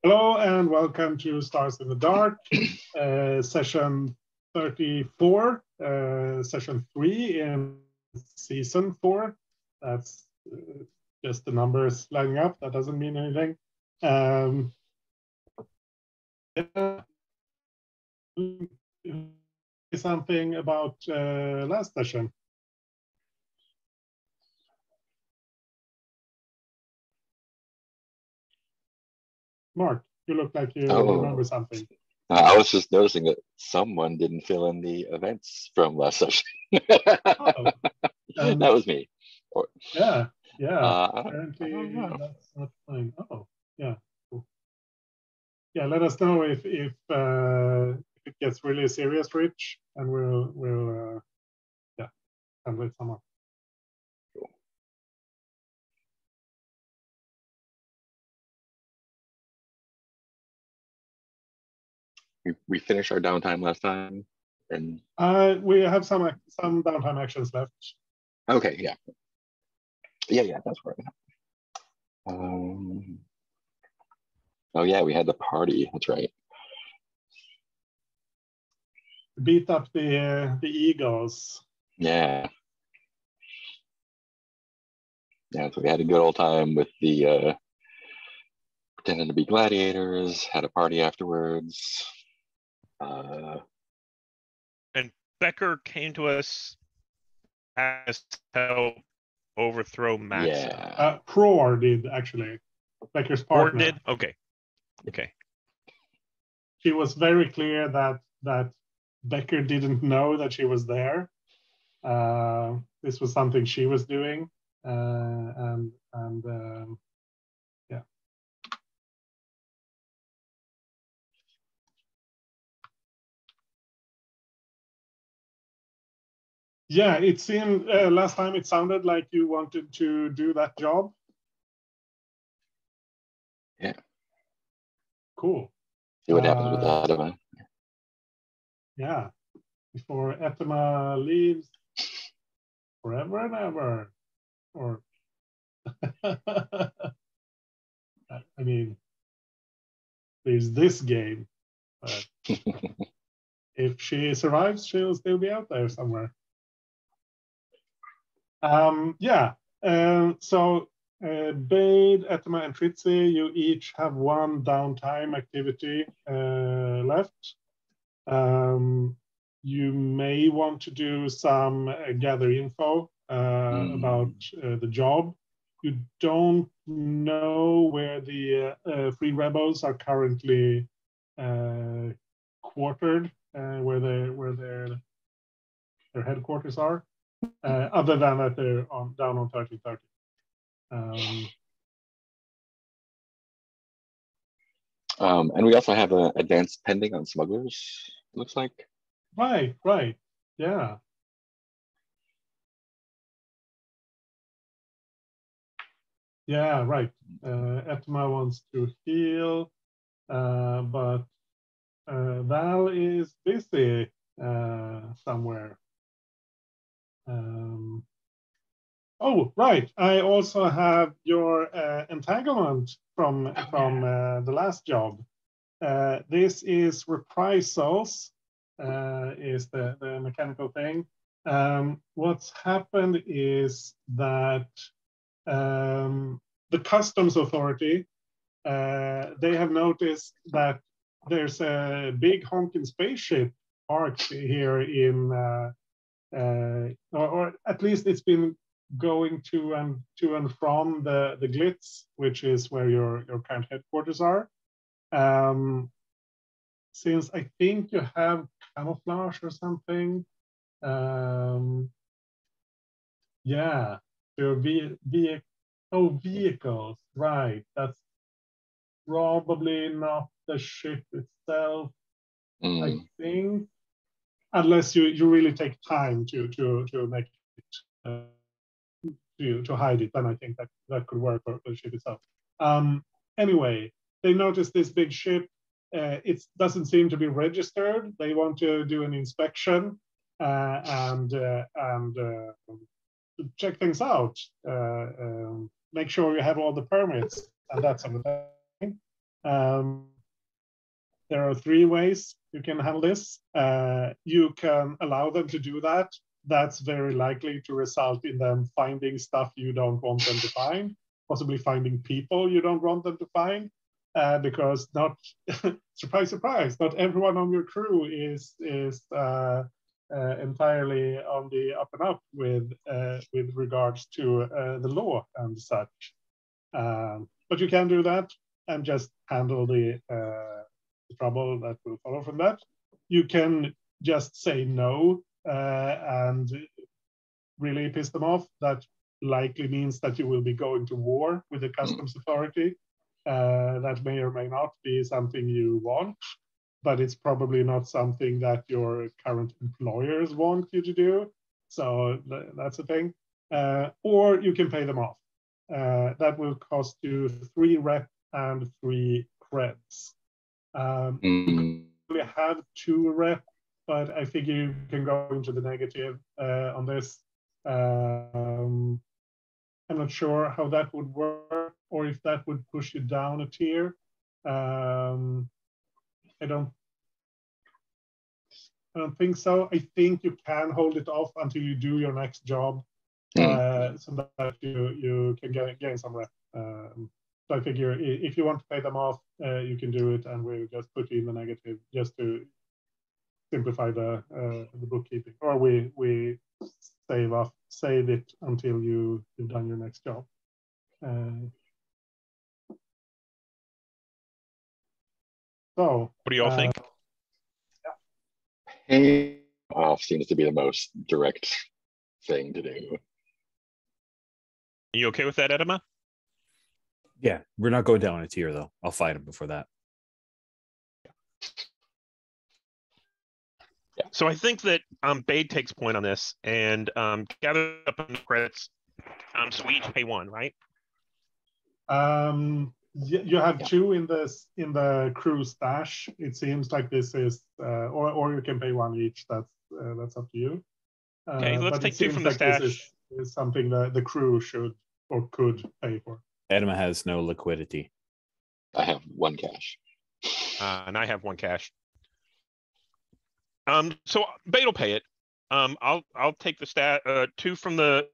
Hello and welcome to Stars in the Dark, session 34, session 3 in season 4. That's just the numbers lining up. That doesn't mean anything. Something about last session. Mark, you look like you remember something. I was just noticing that someone didn't fill in the events from last session. That was me. Yeah. Apparently that's not fine. Oh, yeah. Cool. Yeah, let us know if it gets really serious, Rich, and we'll handle it somehow. We finished our downtime last time, and we have some downtime actions left. Okay, yeah, that's right. Oh yeah, we had the party. That's right. Beat up the Eagles. Yeah. So we had a good old time with the pretending to be gladiators. Had a party afterwards. And Becker came to us as help overthrow Maxa. Yeah. Pror did actually. Becker's partner. Did? Okay. She was very clear that Becker didn't know that she was there. This was something she was doing, and yeah. Yeah, it seemed last time it sounded like you wanted to do that job. Yeah. Cool. See what happens with Etema. Yeah, before Etema leaves forever and ever, or I mean, there's this game, but if she survives, she'll still be out there somewhere. So Bade, Etema, and Fritzi, you each have one downtime activity left. You may want to do some gather info about the job. You don't know where the free rebels are currently quartered, where their headquarters are, other than that they're down on 1330. And we also have an advanced pending on smugglers, looks like. Right, yeah. Yeah, right. Etema wants to heal, but Val is busy somewhere. Oh, right. I also have your entanglement from the last job. This is reprisals, is the mechanical thing. What's happened is that the customs authority, they have noticed that there's a big honking spaceship parked here in, or at least it's been going to and from the Glitz, which is where your current headquarters are. Since I think you have camouflage or something, yeah, your vehicles, right? That's probably not the ship itself, I think, unless you really take time to make it to hide it. Then I think that could work for the ship itself. Anyway, they noticed this big ship. It doesn't seem to be registered. They want to do an inspection and check things out. Make sure you have all the permits and that sort of thing. There are three ways you can handle this. You can allow them to do that. That's very likely to result in them finding stuff you don't want them to find, possibly finding people you don't want them to find, because not, surprise, surprise, not everyone on your crew is entirely on the up and up with regards to the law and such. But you can do that and just handle the trouble that will follow from that. You can just say no and really piss them off. That likely means that you will be going to war with the customs authority. That may or may not be something you want, but it's probably not something that your current employers want you to do. So that's a thing. Or you can pay them off. That will cost you 3 rep and 3 creds. You only have 2 rep, but I figure you can go into the negative on this. I'm not sure how that would work, or if that would push you down a tier. I don't think so. I think you can hold it off until you do your next job, so that you can gain some rep. So I figure if you want to pay them off, you can do it, and we'll just put you in the negative just to simplify the bookkeeping. Or we save it until you've done your next job. So what do y'all think? Pay off seems to be the most direct thing to do. Are you okay with that, Etema? Yeah, we're not going down a tier though. I'll fight him before that. Yeah. So I think that Bade takes point on this and gather up the credits. So we each pay 1, right? You have 2 in the crew stash. It seems like this is, or you can pay 1 each. That's up to you. Okay, let's take 2 from the like stash. This is something that the crew should or could pay for. Etema has no liquidity. I have 1 cash. And I have 1 cash. So Bade will pay it. I'll take the 2 from the.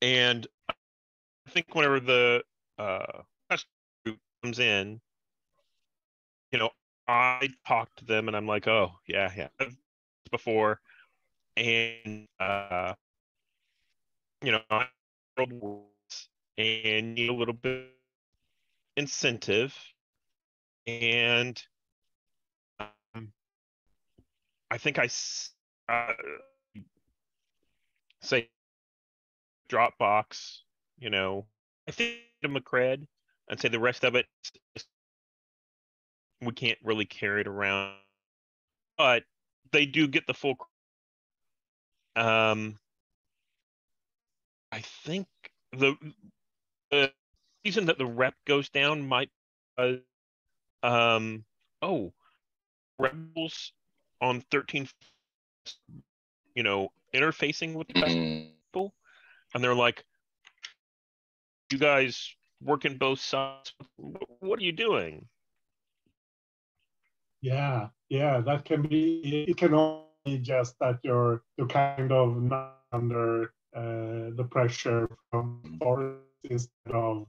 And I think whenever the group comes in, I talk to them and I'm like, oh yeah, before, and I and need a little bit incentive, and I think I say Dropbox, I think them a cred and say the rest of it we can't really carry it around, but they do get the full. I think the reason that the rep goes down might rebels on 13, interfacing with the people, and they're like, you guys work in both sides, what are you doing? Yeah, that can be. It can only be just that you're kind of not under the pressure from force instead of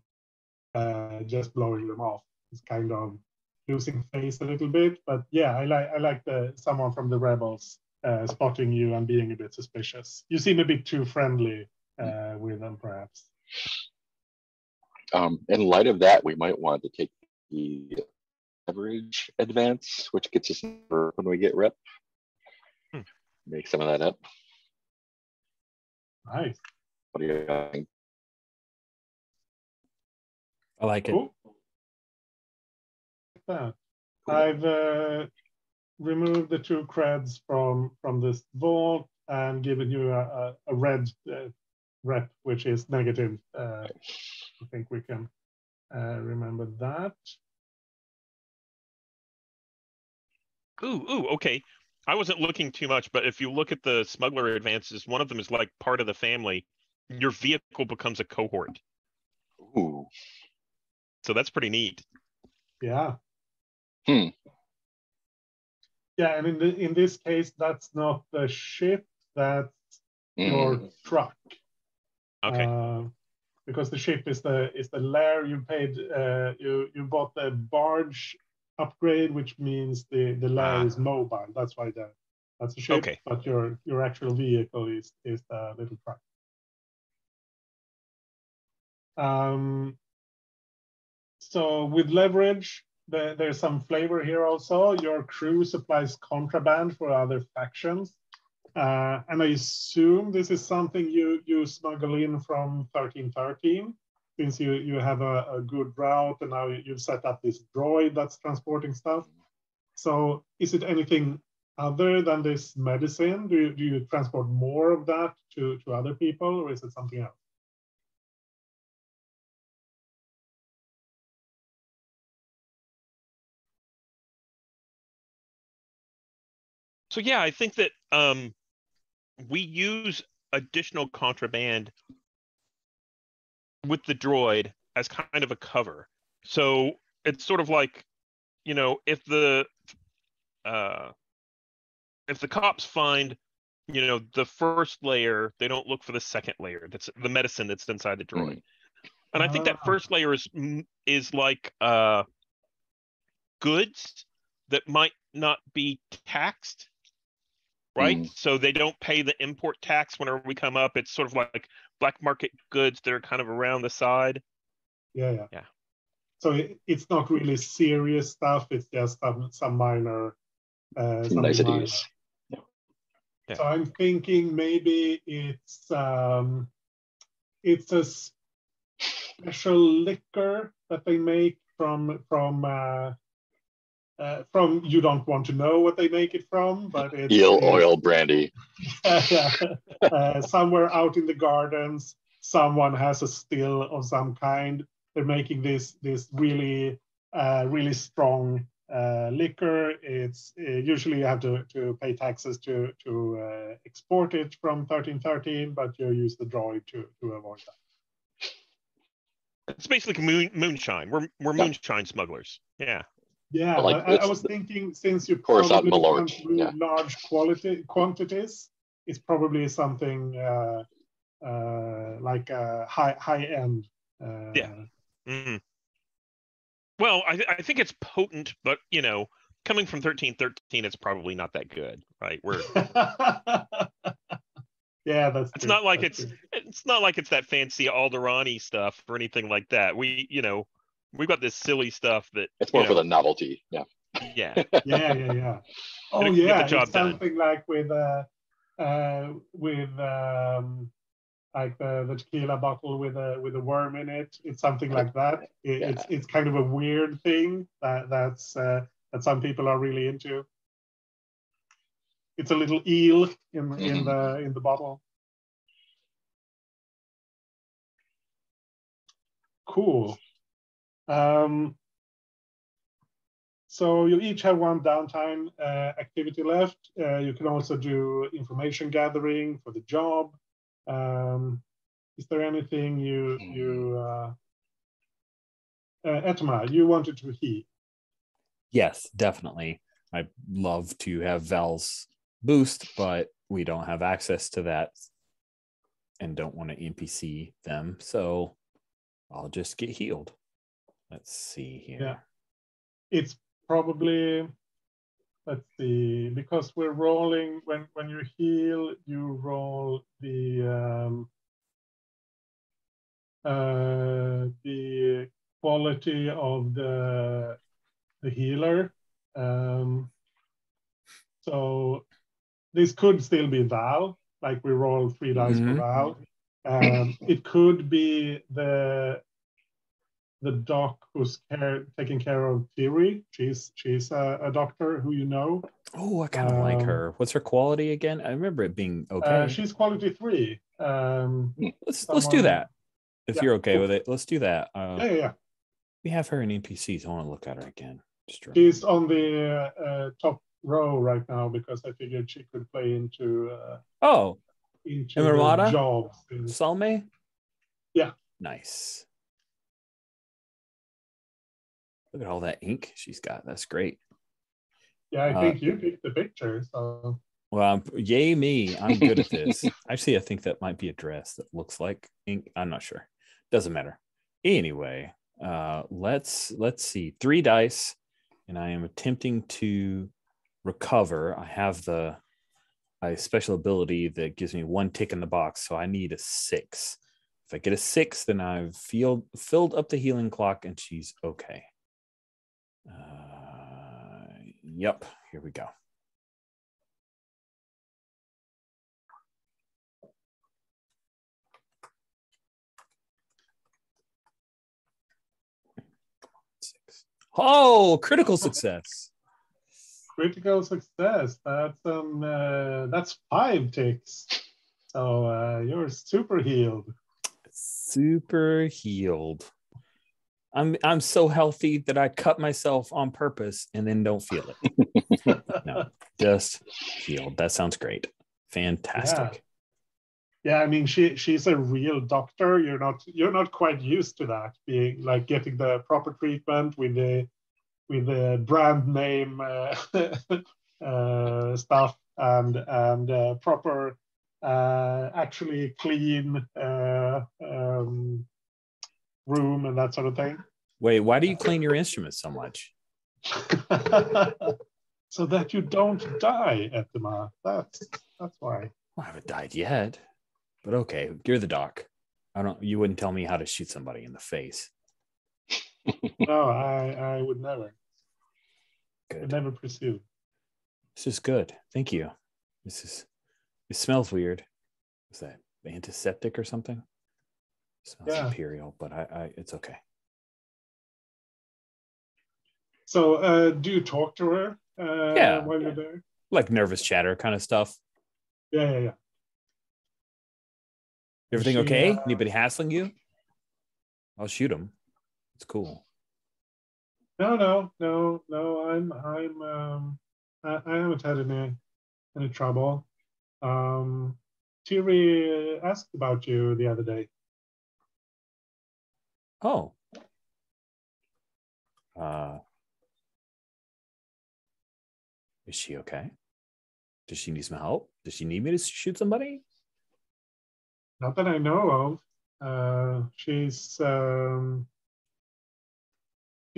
just blowing them off. It's kind of losing face a little bit. But yeah, I like someone from the rebels spotting you and being a bit suspicious. You seem a bit too friendly with them, perhaps. In light of that, we might want to take the average advance, which gets us when we get rep. Make some of that up. Nice. What do you think? I like Cool. That. I've removed the 2 creds from this vault and given you a red rep, which is negative. I think we can remember that. Ooh, okay. I wasn't looking too much, but if you look at the smuggler advances, one of them is like part of the family. your vehicle becomes a cohort. Ooh. So that's pretty neat. Yeah. Hmm. Yeah, and in this case, that's not the ship, that's your truck. Okay. Because the ship is the lair. You paid you bought the barge upgrade, which means the lair is mobile. That's why that's a ship. Okay. But your actual vehicle is the little truck. So with leverage, there's some flavor here also. Your crew supplies contraband for other factions. And I assume this is something you smuggle in from 1313, since you have a good route and now you've set up this droid that's transporting stuff. So is it anything other than this medicine? Do you transport more of that to other people, or is it something else? So yeah, I think that we use additional contraband with the droid as kind of a cover. So it's sort of like, if the cops find, the first layer, they don't look for the second layer. That's the medicine that's inside the droid. And I think that first layer is like goods that might not be taxed, right? So they don't pay the import tax whenever we come up. It's sort of like black market goods that are kind of around the side. Yeah. So it's not really serious stuff. It's just some minor niceties. Yeah. So I'm thinking maybe it's a special liquor that they make from you don't want to know what they make it from, but it's eel oil brandy. Somewhere out in the gardens, someone has a still of some kind. They're making this really really strong liquor. It's usually you have to pay taxes to export it from 1313, but you use the droid to avoid that. It's basically moonshine. We're moonshine smugglers. Yeah. Yeah, I was thinking, since you probably come through large quantities, it's probably something like a high end. Well, I think it's potent, but coming from 1313, it's probably not that good, right? Yeah, that's it's not like it's not like it's that fancy Alderani stuff or anything like that. We've got this silly stuff that it's more for the novelty. Yeah. Yeah. Oh yeah, it's something like with like the tequila bottle with a worm in it. It's something like that. It's kind of a weird thing that some people are really into. It's a little eel in the bottle. Cool. So you each have one downtime activity left. You can also do information gathering for the job. Is there anything Etema, you wanted to heal? Yes, definitely. I'd love to have Val's boost, but we don't have access to that and don't want to NPC them. So I'll just get healed. Let's see here. Yeah. It's probably, let's see, because we're rolling, when you heal, you roll the quality of the healer. So this could still be Val, like we roll 3 dice for Val. It could be the doc who's taking care of Tiri. She's a doctor who you know. Oh, I kind of like her. What's her quality again? I remember it being okay. She's quality 3. Let's do that. If you're okay with it, let's do that. Yeah. We have her in NPCs. I want to look at her again. She's on the top row right now because I figured she could play into. Oh, into Emirata? jobs. Salme? Yeah. Nice. Look at all that ink she's got. That's great. Yeah, I think you picked the picture. So. Well, yay me. I'm good at this. Actually, I think that might be a dress that looks like ink. I'm not sure. Doesn't matter. Anyway, let's see. 3 dice, and I am attempting to recover. I have a special ability that gives me 1 tick in the box, so I need a 6. If I get a 6, then I've filled up the healing clock, and she's okay. Yep, here we go. Oh, critical success. Critical success. That's 5 ticks. So you're super healed. Super healed. I'm so healthy that I cut myself on purpose and then don't feel it. No, just healed. That sounds great. Fantastic. Yeah, I mean she's a real doctor. You're not quite used to that, being like getting the proper treatment with the brand name stuff and proper actually clean room and that sort of thing. Wait, why do you clean your instruments so much? So that you don't die, Etema. That's why. Well, I haven't died yet, but okay, you're the doc. You wouldn't tell me how to shoot somebody in the face. No, I would never. Good. I'd never pursue. This is good. Thank you. It smells weird. Is that antiseptic or something? It smells imperial, but it's okay. So do you talk to her while you're there? Like nervous chatter kind of stuff. Yeah. Everything okay? Anybody hassling you? I'll shoot him. It's cool. No. I haven't had any trouble. Tiri asked about you the other day. Oh. Is she okay? Does she need some help? Does she need me to shoot somebody? Not that I know of. She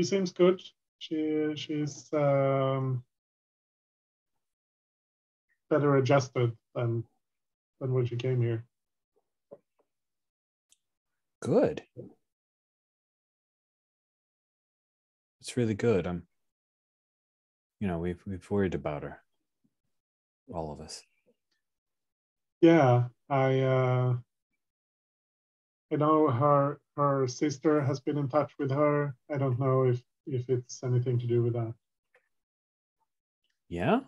seems good. She's better adjusted than when she came here. Good. It's really good. We've worried about her. All of us. Yeah, I know her sister has been in touch with her. I don't know if it's anything to do with that. Yeah.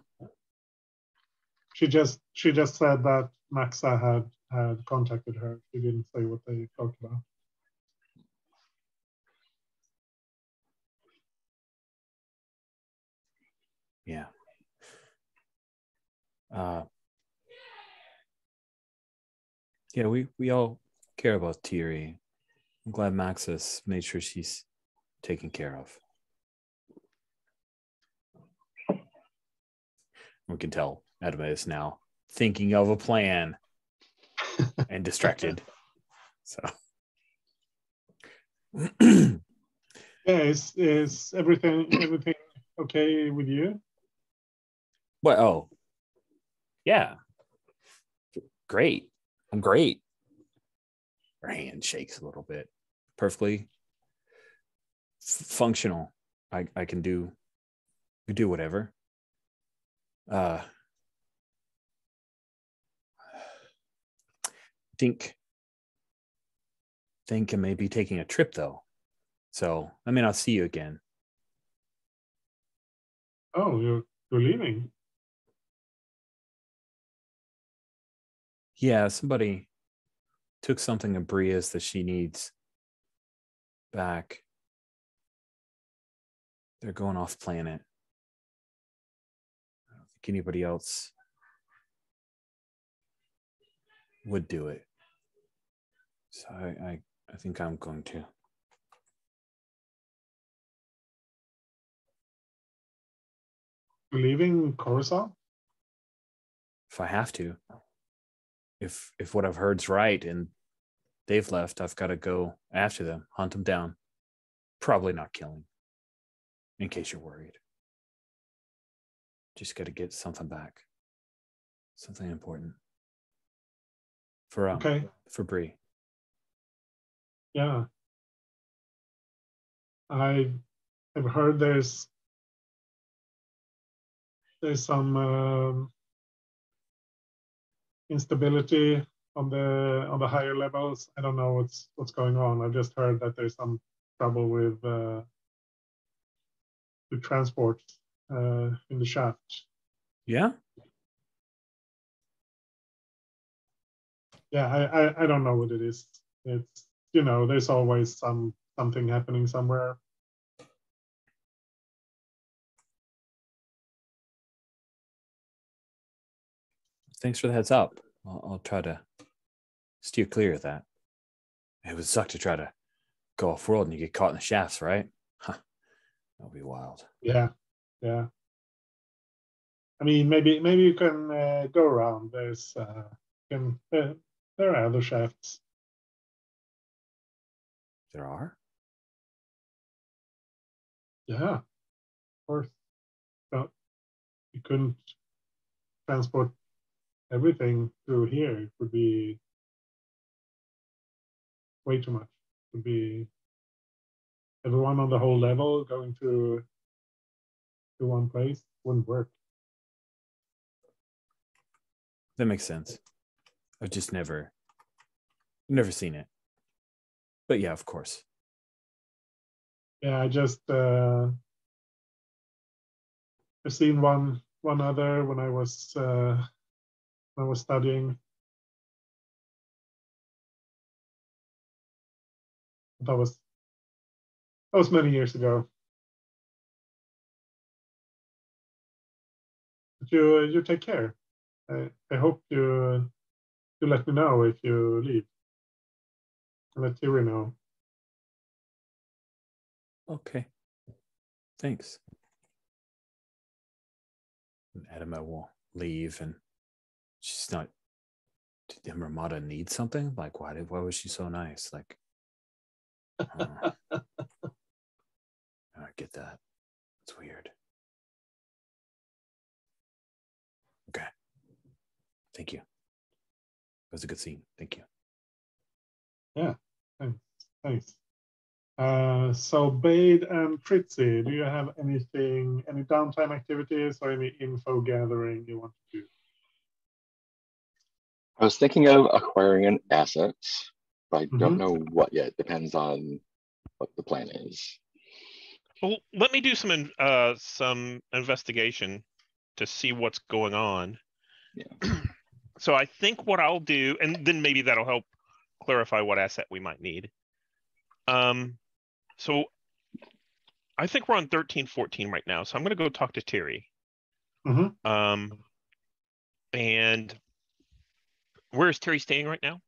She just said that Maxa had contacted her. She didn't say what they talked about. Yeah. Yeah, we all care about Tiri. I'm glad Max has made sure she's taken care of. We can tell Etema is now thinking of a plan and distracted. So yeah, is everything okay with you? Well, oh, yeah. Great. I'm great. Her hand shakes a little bit. Perfectly functional. I can do whatever. Think I may be taking a trip though. So I may not see you again. Oh, you're leaving? Yeah, somebody took something of Bria's that she needs back. They're going off planet. I don't think anybody else would do it. So I think I'm going to. Leaving Coruscant? If I have to. If what I've heard's right and they've left, I've got to go after them, hunt them down. Probably not killing, in case you're worried. Just got to get something back. Something important. For Bree. Yeah. I've heard there's some instability on the higher levels. I don't know what's going on. I've just heard that there's some trouble with transport in the shaft. Yeah. Yeah, I don't know what it is. It's there's always something happening somewhere. Thanks for the heads up. I'll try to steer clear of that. It would suck to try to go off world and you get caught in the shafts, right? Huh. That'll be wild. Yeah. I mean, maybe you can go around. There are other shafts. There are? Yeah, of course. But you couldn't transport everything through here. It would be way too much. It would be everyone on the whole level going to one place. Wouldn't work. That makes sense. I've just never seen it. But yeah, of course. Yeah, I've seen one other when I was studying. That was many years ago. But you take care. I hope you let me know if you leave. And let Tiri know. Okay. Thanks. And Etema will leave and she's not. Did Ramada need something? Like, why was she so nice? Like, I get that. It's weird. Okay. Thank you. It was a good scene. Thank you. Yeah, thanks. So Bade and Fritzy, do you have any downtime activities or any info gathering you want to do? I was thinking of acquiring an asset, but I don't know what yet. Depends on what the plan is. Well, let me do some investigation to see what's going on. Yeah. So I think what I'll do, and then maybe that'll help clarify what asset we might need. So I think we're on 1314 right now. So I'm going to go talk to Tiri. And where is Tiri staying right now?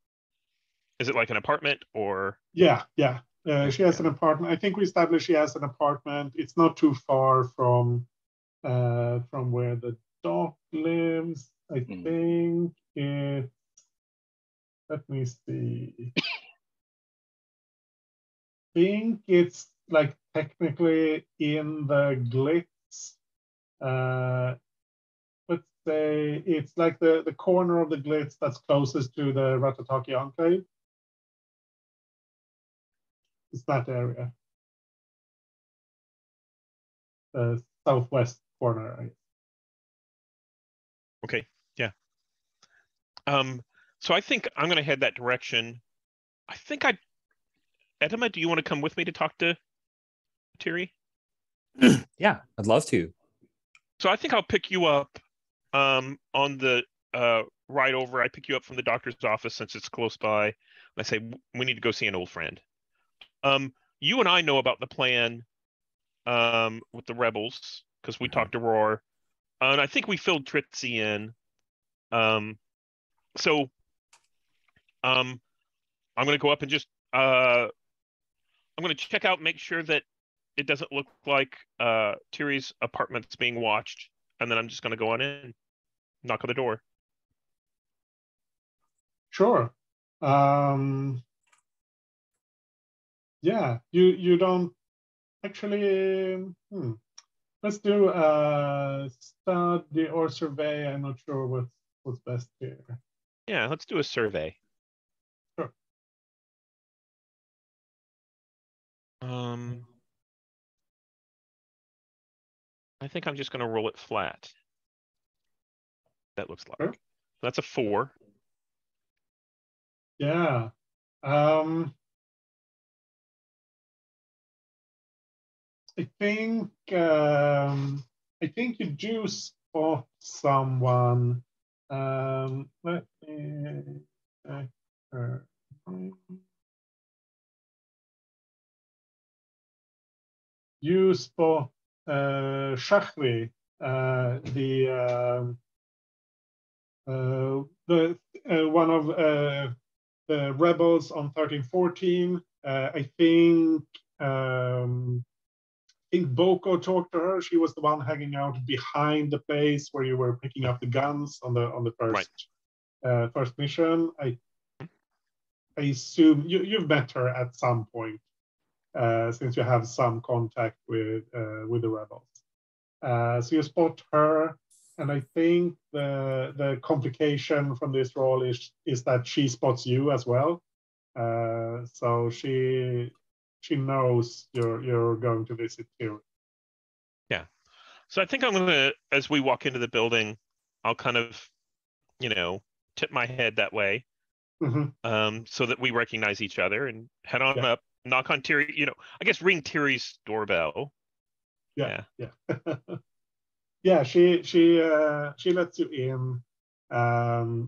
Is it like an apartment or? Yeah. She has an apartment. I think we established she has an apartment. It's not too far from where the dog lives. I think it's. Let me see. I think it's like technically in the glitz. Let's say it's like the corner of the glitz that's closest to the Ratataki Enclave. It's that area. The southwest corner, I guess. Okay, yeah. So I think I'm going to head that direction. I think Etema, do you want to come with me to talk to Tiri? Yeah, I'd love to. So I think I'll pick you up on the ride over. I pick you up from the doctor's office since it's close by. And I say, we need to go see an old friend. You and I know about the plan with the rebels because we talked to Roar. And I think we filled Tritzy in. So I'm going to go up and just I'm going to check out, make sure that it doesn't look like Tiri's apartment's being watched, and then I'm just going to go on in, knock on the door. Sure. Yeah, you don't actually. Let's do a study or survey. I'm not sure what's best here. Yeah, let's do a survey. Sure. I think I'm just going to roll it flat. That looks like. Sure. That's a 4. Yeah. I think you do spot someone. Let me check her. You spot Shahri, the one of the rebels on 1314. I think Boko talked to her. She was the one hanging out behind the place where you were picking up the guns on the first first mission. I assume you've met her at some point, since you have some contact with the rebels. So you spot her, and I think the complication from this role is that she spots you as well. So she knows you're going to visit Tiri. Yeah. So I think I'm going to, as we walk into the building, I'll kind of, tip my head that way, so that we recognize each other and head on up, knock on Tiri, I guess ring Tiri's doorbell. Yeah. Yeah, she lets you in.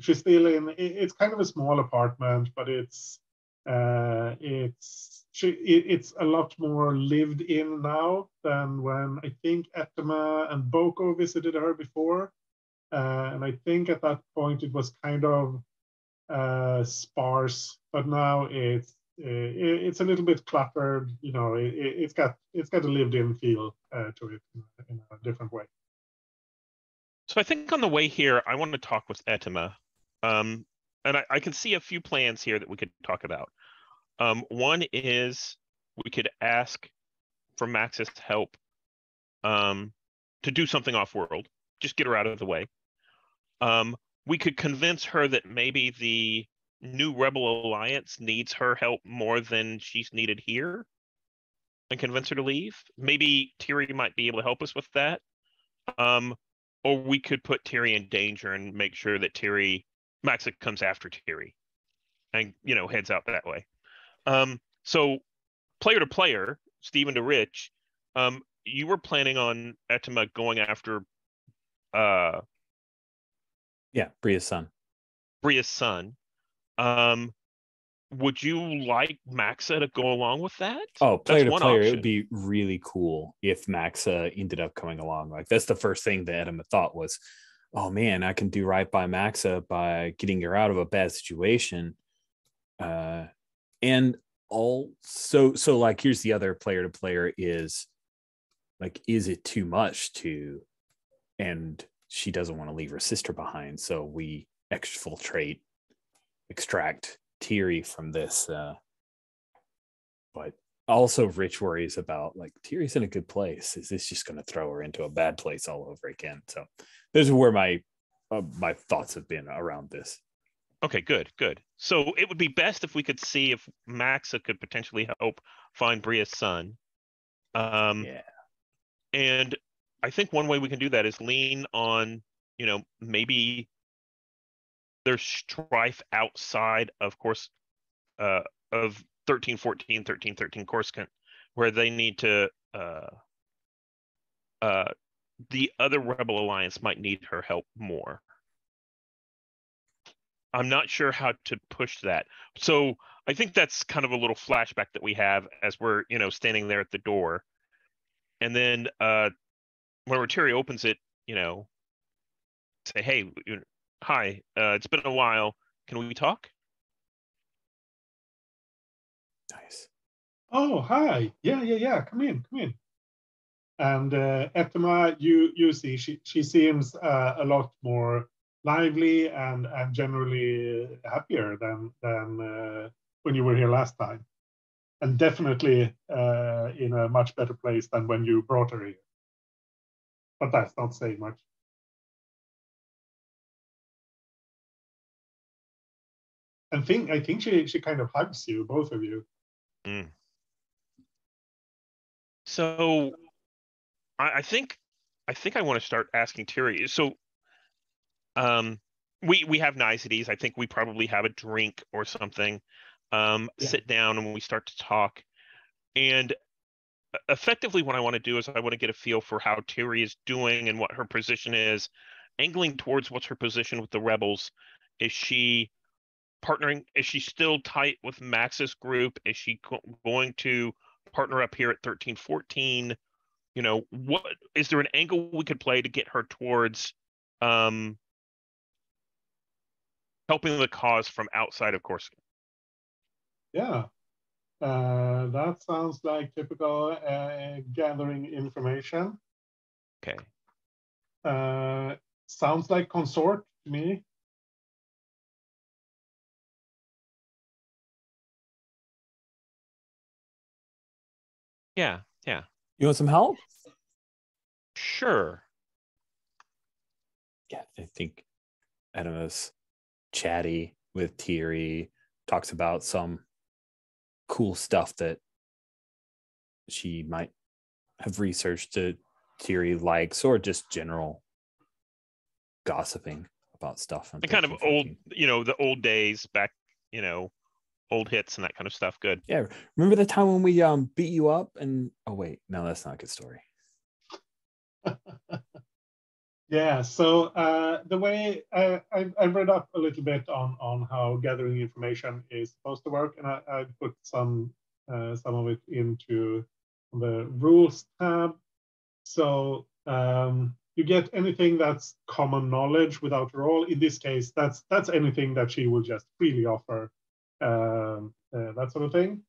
She's still in. It's kind of a small apartment, but it's a lot more lived in now than when I think Etema and Boko visited her before. And I think at that point it was kind of sparse, but now it's a little bit cluttered. It's got a lived-in feel to it in a different way. So I think on the way here, I want to talk with Etema. And I can see a few plans here that we could talk about. One is we could ask for Max's help to do something off-world, just get her out of the way. We could convince her that maybe the new Rebel Alliance needs her help more than she's needed here, and convince her to leave. Maybe Tiri might be able to help us with that. Or we could put Tiri in danger and make sure that Maxa comes after Tiri and, heads out that way. So player to player, Stephen to Rich, you were planning on Etema going after Bria's son. Bria's son. Would you like Maxa to go along with that? Oh, player to player, option. it would be really cool if Maxa ended up coming along. Like, that's the first thing that Etema thought was, oh man, I can do right by Maxa by getting her out of a bad situation. And also, so like, here's the other player to player is like, is it too much and she doesn't want to leave her sister behind. So we extract Tiri from this. But also Rich worries about, like, Tiri's in a good place. Is this just going to throw her into a bad place all over again? So those are where my thoughts have been around this. Okay, good. So it would be best if we could see if Maxa could potentially help find Bria's son. And I think one way we can do that is lean on, maybe there's strife outside of course of 1314, 1313 Coruscant, where they need to the other Rebel Alliance might need her help more. I'm not sure how to push that. So I think that's kind of a little flashback that we have as we're, standing there at the door. And then whenever Tiri opens it, say, hey, hi, it's been a while. Can we talk? Nice. Oh, hi. Yeah. Come in. And Etema, you see, she seems a lot more lively and generally happier than when you were here last time, and definitely in a much better place than when you brought her here. But that's not saying much. I think she kind of hugs you, both of you. Mm. So I think I want to start asking Tiri. So we have niceties. I think we probably have a drink or something. Sit down and we start to talk. And effectively what I want to do is I want to get a feel for how Tiri is doing and what her position is, angling towards what's her position with the rebels. Is she partnering? Is she still tight with Max's group? Is she going to partner up here at 1314? You know, what is there an angle we could play to get her towards helping the cause from outside of Corsica? Yeah. That sounds like typical gathering information. Okay. Sounds like consort to me. Yeah. You want some help? Sure. Yeah, I think Etema's chatty with Tiri, talks about some cool stuff that she might have researched that Tiri likes, or just general gossiping about stuff. And kind of old, the old days back, old hits and that kind of stuff. Good. Yeah. Remember the time when we beat you up and oh wait, no, that's not a good story. Yeah, so the way I read up a little bit on how gathering information is supposed to work, and I put some of it into the rules tab. So you get anything that's common knowledge without a roll. In this case, that's anything that she will just freely offer, that sort of thing.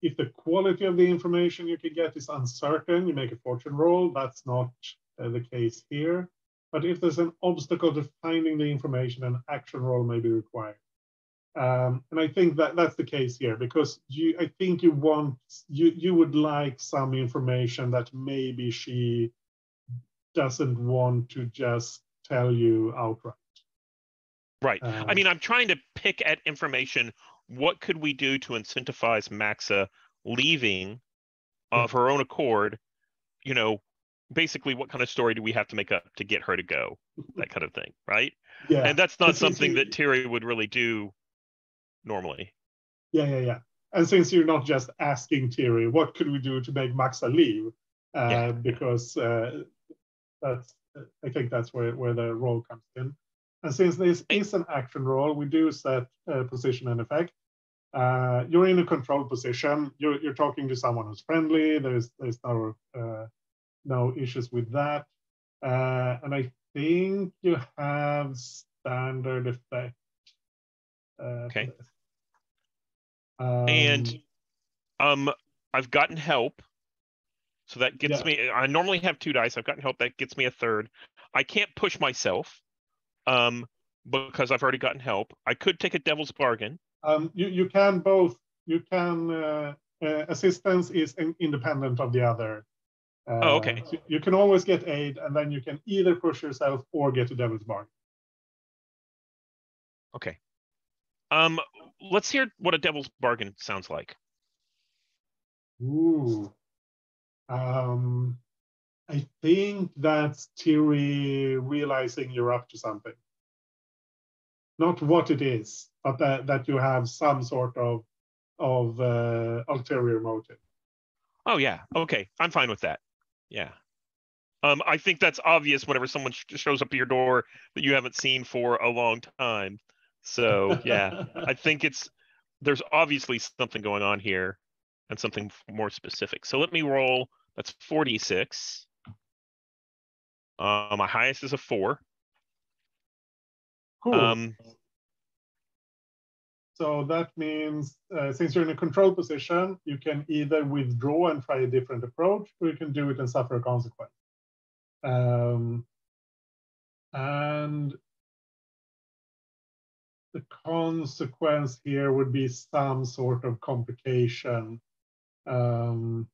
If the quality of the information you can get is uncertain, you make a fortune roll. That's not the case here. But if there's an obstacle to finding the information, an action roll may be required. And I think that's the case here, because I think you would like some information that maybe she doesn't want to just tell you outright. Right. I mean, I'm trying to pick at information. What could we do to incentivize Maxa leaving of her own accord? Basically, what kind of story do we have to make up to get her to go? That kind of thing, right? Yeah. And that's not something that Tiri would really do normally. Yeah. And since you're not just asking Tiri, what could we do to make Maxa leave? Because I think that's where the role comes in. And since this is an action roll, we do set position and effect. You're in a control position. You're talking to someone who's friendly. There's no issues with that. And I think you have standard effect. Okay. And I've gotten help. So that gets me, I normally have 2 dice. I've gotten help. That gets me a 3rd. I can't push myself because I've already gotten help. I could take a devil's bargain. You can both. You can, assistance is independent of the other. Okay. So you can always get aid, and then you can either push yourself or get a devil's bargain. Okay. Let's hear what a devil's bargain sounds like. Ooh. I think that's Tiri realizing you're up to something. Not what it is, but that you have some sort of ulterior motive. Oh yeah. Okay. I'm fine with that. Yeah. I think that's obvious whenever someone shows up at your door that you haven't seen for a long time. So yeah, I think there's obviously something going on here and something more specific. So let me roll. That's 46. My highest is a 4. Cool. So that means since you're in a control position, you can either withdraw and try a different approach, or you can do it and suffer a consequence. And the consequence here would be some sort of complication. That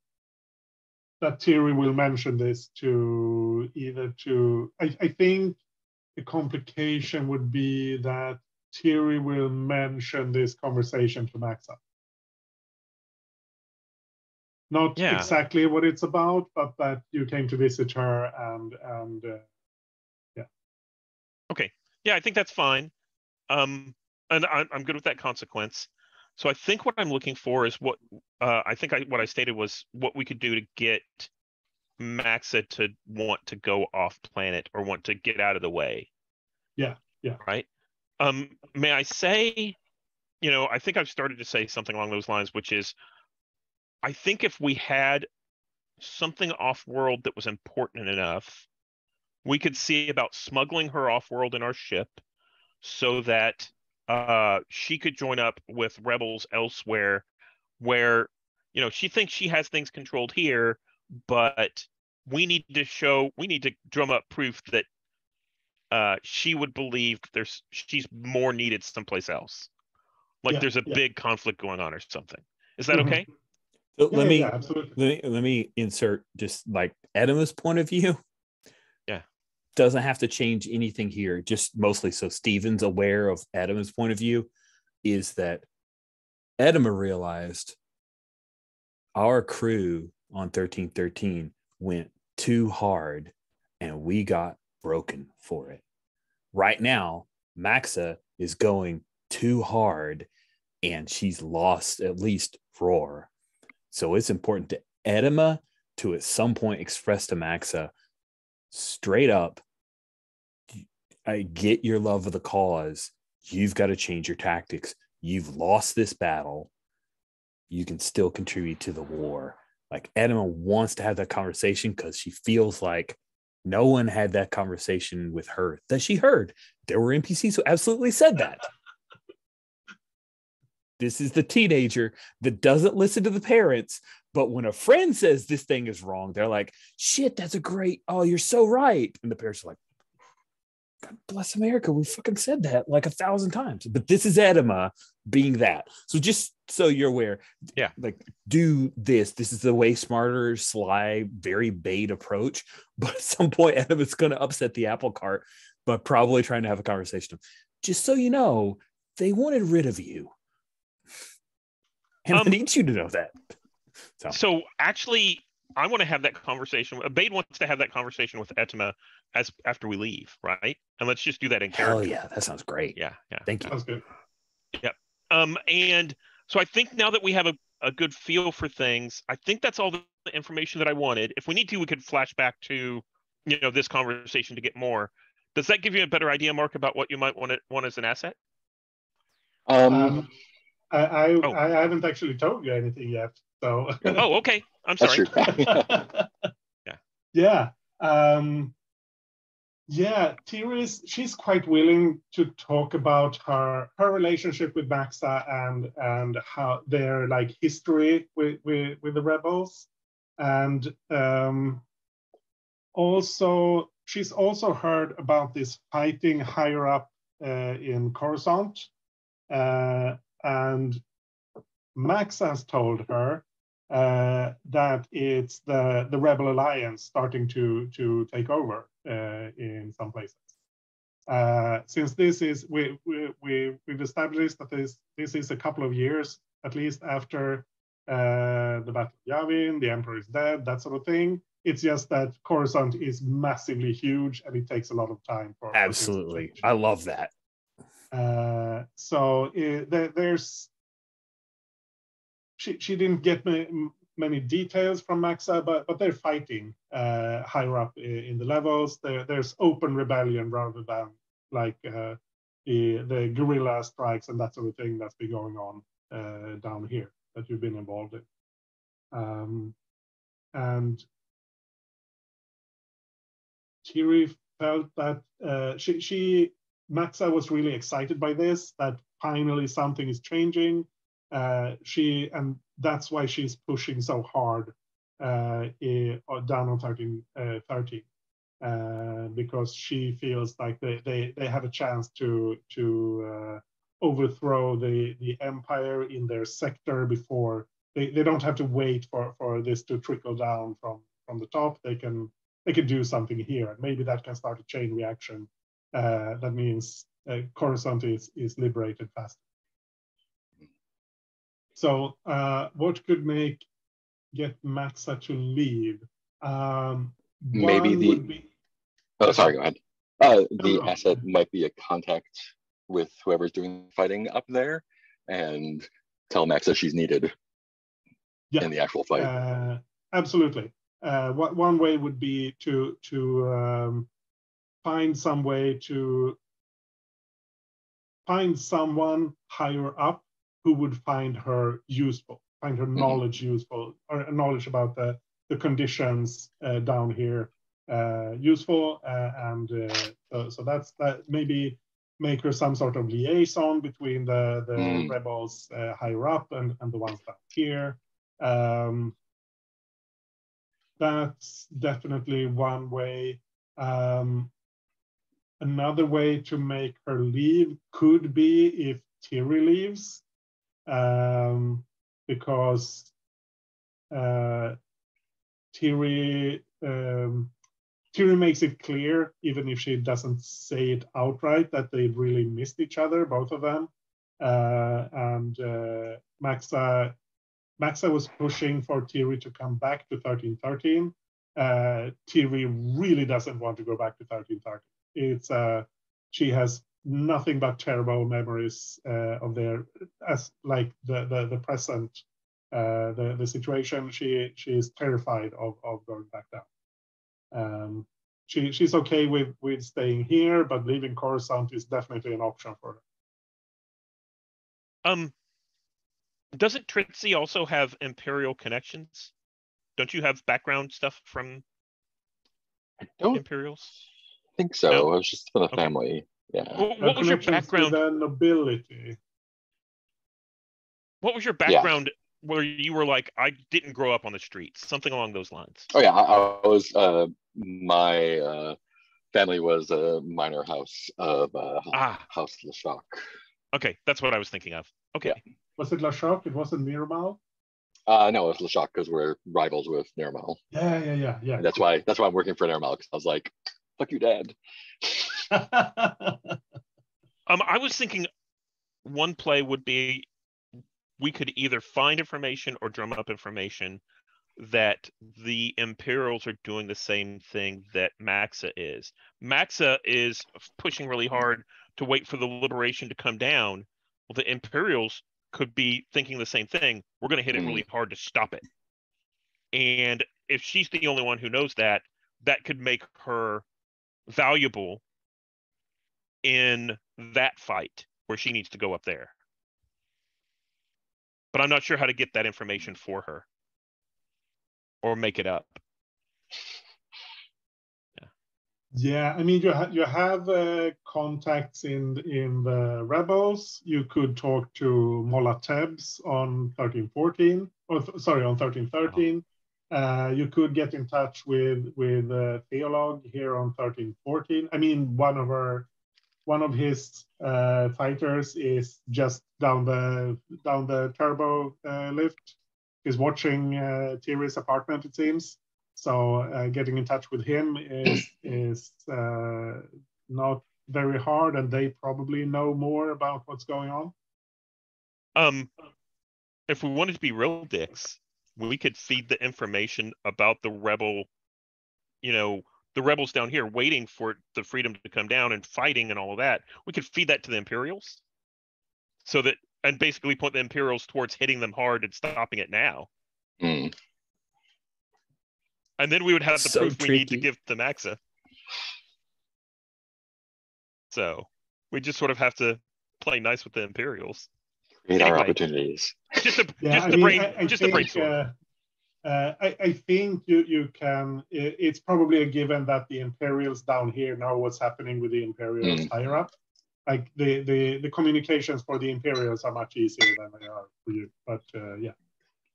Tiri will mention this to I think the complication would be that Tiri will mention this conversation to Maxa. Not exactly what it's about, but that you came to visit her and yeah. Okay. Yeah, I think that's fine. And I'm good with that consequence. So I think what I'm looking for is what what I stated was what we could do to get Maxa to want to go off planet or want to get out of the way. Yeah. Right. May I say, I think I've started to say something along those lines, which is, I think if we had something off-world that was important enough, we could see about smuggling her off-world in our ship so that she could join up with rebels elsewhere where, she thinks she has things controlled here, but we need to drum up proof that she would believe she's more needed someplace else. Like there's a big conflict going on or something. Is that okay? So absolutely. Let me insert just like Etema's point of view. Yeah. Doesn't have to change anything here, just mostly so Steven's aware of Etema's point of view, is that Etema realized our crew on 1313 went too hard and we got broken for it. Right now, Maxa is going too hard and she's lost at least Roar. So it's important to Etema to at some point express to Maxa straight up, I get your love of the cause. You've got to change your tactics. You've lost this battle. You can still contribute to the war. Like Etema wants to have that conversation because she feels like no one had that conversation with her that she heard. There were NPCs who absolutely said that. This is the teenager that doesn't listen to the parents, but when a friend says this thing is wrong, they're like, shit, that's a great, oh, you're so right. And the parents are like, God bless America, we fucking said that like 1,000 times. But this is Etema being that. So just so you're aware, like do this. This is the way smarter, sly, very bait approach. But at some point, Etema's going to upset the apple cart, but probably trying to have a conversation. Just so you know, they wanted rid of you. And I need you to know that. So actually, I want to have that conversation. Bade wants to have that conversation with Etema after we leave, right? And let's just do that in character. Hell yeah, that sounds great. Yeah. Thank you. Sounds good. Yep. And so I think now that we have a good feel for things, I think that's all the information that I wanted. If we need to, we could flash back to, this conversation to get more. Does that give you a better idea, Mark, about what you might want as an asset? I haven't actually told you anything yet. So. Oh, okay. I'm sorry. Yeah. She's quite willing to talk about her relationship with Maxa and how their like history with the rebels, and also she's also heard about this fighting higher up in Coruscant, and Max has told her that it's the Rebel Alliance starting to take over in some places. Since this is we've established that this is a couple of years at least after the Battle of Yavin, the Emperor is dead, that sort of thing. It's just that Coruscant is massively huge and it takes a lot of time for. Absolutely, I love that. There's. She didn't get many details from Maxa, but they're fighting higher up in the levels. There's open rebellion rather than like the guerrilla strikes and that sort of thing that's been going on down here that you've been involved in. And Tiri felt that she Maxa was really excited by this, that finally something is changing. And that's why she's pushing so hard down on 1313. Because she feels like they have a chance to overthrow the empire in their sector before they don't have to wait for this to trickle down from the top. They can do something here, and maybe that can start a chain reaction. That means Coruscant is liberated faster. So what could get Maxa to leave? Maybe one would be. Oh, sorry, go ahead. The No. asset might be a contact with whoever's doing fighting up there and tell Maxa she's needed in the actual fight. Absolutely. One way would be to find some way to find someone higher up who would find her useful, find her knowledge useful, or knowledge about the conditions down here useful, and so that's that. Maybe make her some sort of liaison between the rebels higher up and the ones down here. That's definitely one way. Another way to make her leave could be if Tiri leaves, because Tiri makes it clear, even if she doesn't say it outright, that they really missed each other, both of them. And Maxa was pushing for Tiri to come back to 1313. Tiri really doesn't want to go back to 1313. It's she has nothing but terrible memories of their, as like the present, the situation. She is terrified of going back down. She's okay with staying here, but leaving Coruscant is definitely an option for her. Doesn't Tritzy also have Imperial connections? Don't you have background stuff from Imperials? I think so. No? It was just for the family. Yeah. What was your background? The nobility. What was your background where you were like, I didn't grow up on the streets? Something along those lines. Oh yeah, I was. My family was a minor house of House Lashok. Okay, that's what I was thinking of. Okay. Yeah. Was it Lashok? It wasn't Miramau? No, it was Lashok because we're rivals with Nirmal. Yeah. And that's why I'm working for Nirmal, because I was like, fuck you, Dad. I was thinking one play would be we could either find information or drum up information that the Imperials are doing the same thing that Maxa is. Maxa is pushing really hard to wait for the liberation to come down. Well, the Imperials could be thinking the same thing. We're going to hit it really hard to stop it. And if she's the only one who knows that, that could make her valuable in that fight where she needs to go up there. But I'm not sure how to get that information for her or make it up. Yeah, I mean, you have contacts in the rebels. You could talk to Mola Tebs on 1314, or sorry, on 1313. You could get in touch with Theolog here on 1314. I mean, one of his fighters is just down the turbo lift. He's watching Tiri's apartment, it seems. So getting in touch with him is not very hard, and they probably know more about what's going on. If we wanted to be real dicks, we could feed the information about the rebel, the rebels down here waiting for the freedom to come down and fighting and all of that. We could feed that to the Imperials, and basically point the Imperials towards hitting them hard and stopping it now. And then we would have the proof we need to give to Maxa. So we just sort of have to play nice with the Imperials. Create our opportunities. Just a brainstorm. I think you can. It's probably a given that the Imperials down here know what's happening with the Imperials higher up. like the communications for the Imperials are much easier than they are for you. But yeah.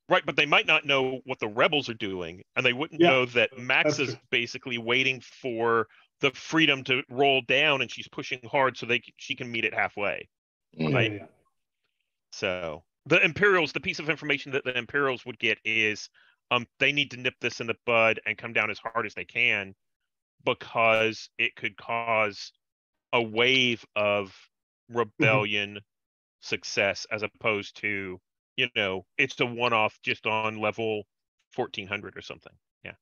Right, but they might not know what the rebels are doing, and they wouldn't know that Maxa's basically waiting for the freedom to roll down, and she's pushing hard so she can meet it halfway. Right? Yeah. So the Imperials, the piece of information that the Imperials would get is they need to nip this in the bud and come down as hard as they can, because it could cause a wave of rebellion success, as opposed to, it's a one-off just on level 1400 or something. Yeah.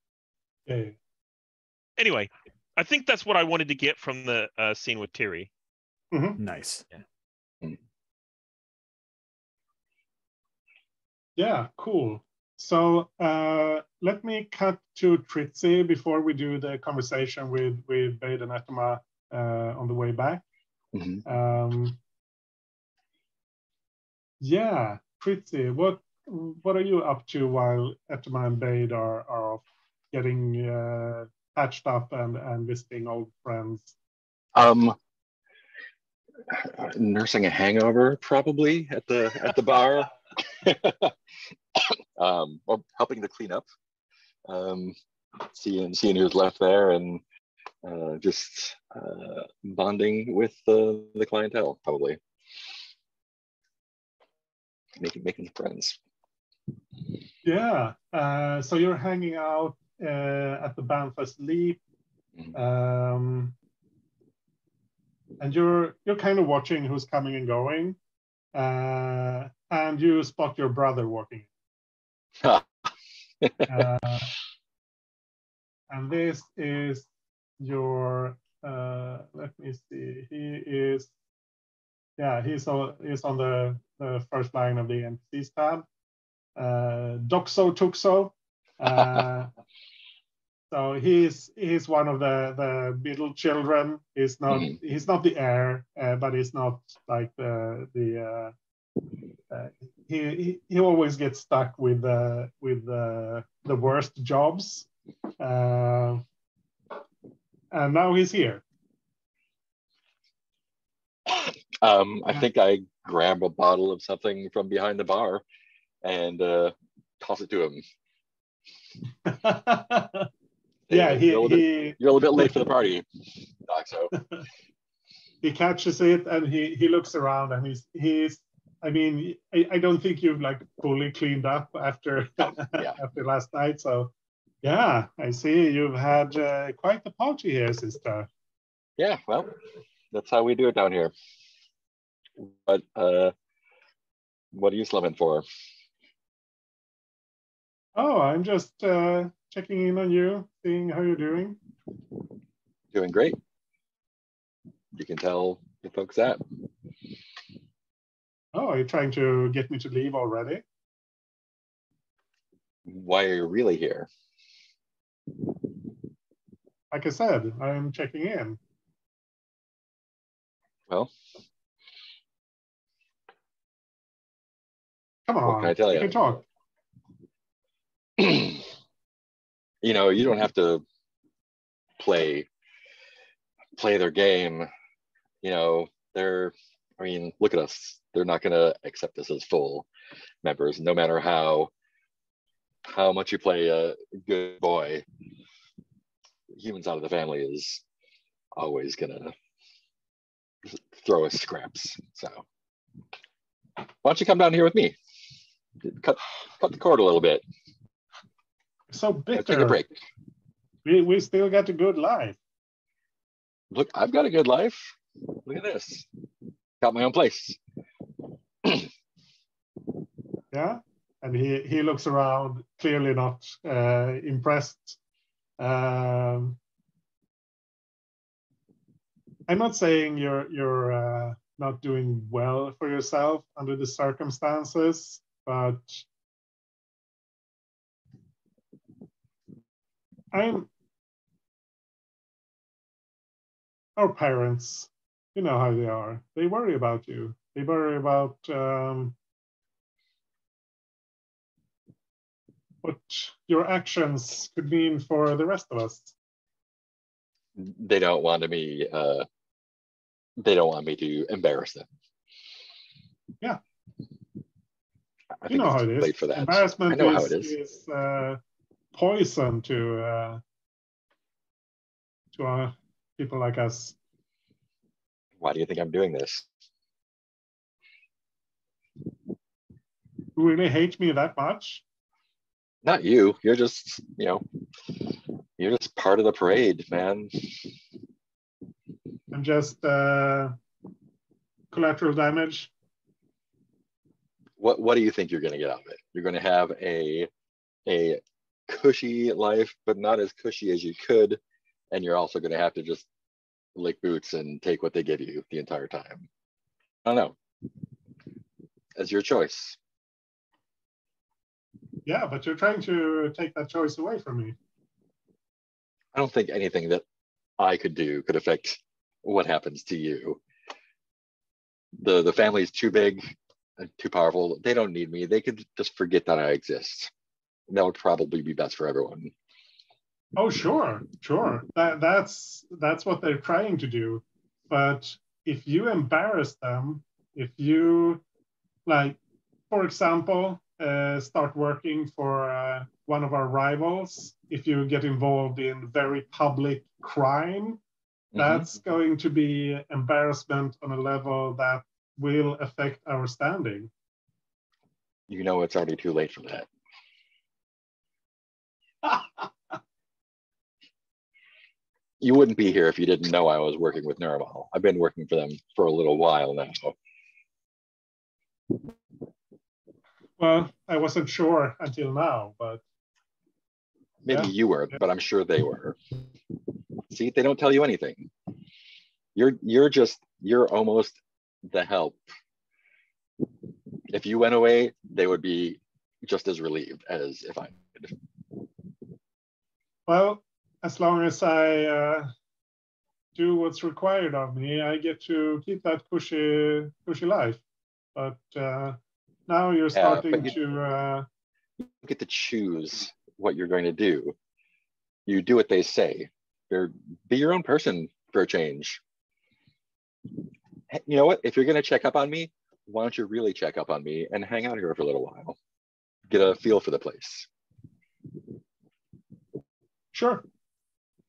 Anyway, I think that's what I wanted to get from the scene with Tiri. Nice. Yeah, cool. So let me cut to Tritzi before we do the conversation with Bade and Etema on the way back. Yeah, Tritzi, what are you up to while Etema and Bade are getting patched up and visiting old friends? Nursing a hangover, probably at the bar. Or helping to clean up. Seeing who's left there, and just bonding with the clientele, probably. Making friends. Yeah. So you're hanging out at the Banfast Leap, and you're kind of watching who's coming and going, and you spot your brother walking. And this is your. Let me see. He's on the first line of the NPCs tab. Doxo Tuxo. So he's one of the middle children. He's not the heir, but he's not like he always gets stuck with the worst jobs, and now he's here. I think I grab a bottle of something from behind the bar and toss it to him. Yeah, you're a little bit late for the party, Doxo. He catches it and he looks around, and he's. I mean, I don't think you've like fully cleaned up after after last night. So, yeah, I see you've had quite the party here, sister. Yeah, well, that's how we do it down here. But what are you slumming for? Oh, I'm just checking in on you, seeing how you're doing. Doing great. You can tell the folks that. Oh, are you trying to get me to leave already? Why are you really here? Like I said, I'm checking in. Well, come on, what can I tell you? You can talk. You don't have to play their game. Look at us. They're not going to accept us as full members, no matter how much you play a good boy. Humans out of the family is always going to throw us scraps. So why don't you come down here with me? Cut the cord a little bit. So bitter. Let's take a break. We still got a good life. Look, I've got a good life. Look at this. Got my own place. Yeah, and he looks around, clearly not impressed. I'm not saying you're not doing well for yourself under the circumstances, but our parents, you know how they are. They worry about you. They worry about what your actions could mean for the rest of us. They don't want me they don't want me to embarrass them. Yeah. I You know how it is. late for that. Embarrassment I know how it is. is poison to people like us. Why do you think I'm doing this? You really hate me that much? Not you. You're just, you're just part of the parade, man. I'm just collateral damage. What do you think you're going to get out of it? You're going to have a cushy life, but not as cushy as you could, and you're also going to have to just lick boots and take what they give you the entire time. I don't know. As your choice. Yeah, but you're trying to take that choice away from me. I don't think anything that I could do could affect what happens to you. The family is too big and too powerful. They don't need me. They could just forget that I exist. And that would probably be best for everyone. Oh, sure. That's what they're trying to do. But if you embarrass them, if you, like, for example, start working for one of our rivals, if you get involved in very public crime, that's going to be embarrassment on a level that will affect our standing. You know it's already too late for that. You wouldn't be here if you didn't know I was working with Neuromal. I've been working for them for a little while now. Well, I wasn't sure until now, but maybe you weren't, but I'm sure they were. See, they don't tell you anything. You're almost the help. If you went away, they would be just as relieved as if I did. Well, as long as I do what's required of me, I get to keep that cushy life. But now you're starting to... You get to choose what you're going to do. You do what they say. Be your own person for a change. You know what? If you're going to check up on me, why don't you really check up on me and hang out here for a little while? Get a feel for the place. Sure.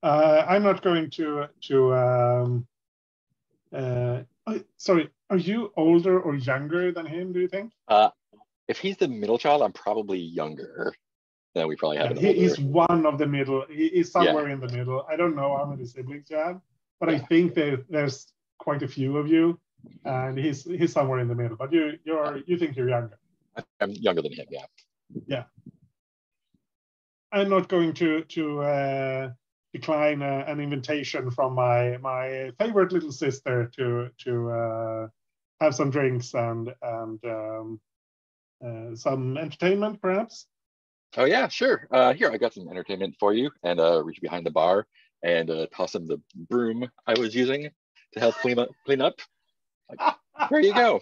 I'm not going to sorry, are you older or younger than him, do you think? If he's the middle child, I'm probably younger. Then we probably have he's one of the middle. He's somewhere in the middle. I don't know how many siblings you have, but I think there's quite a few of you, and he's somewhere in the middle. But you think you're younger. I'm younger than him. Yeah. Yeah. I'm not going to decline an invitation from my favorite little sister to have some drinks and some entertainment, perhaps. Oh yeah, sure. Here, I got some entertainment for you, and reach behind the bar and toss him the broom I was using to help clean up. Like, there you go.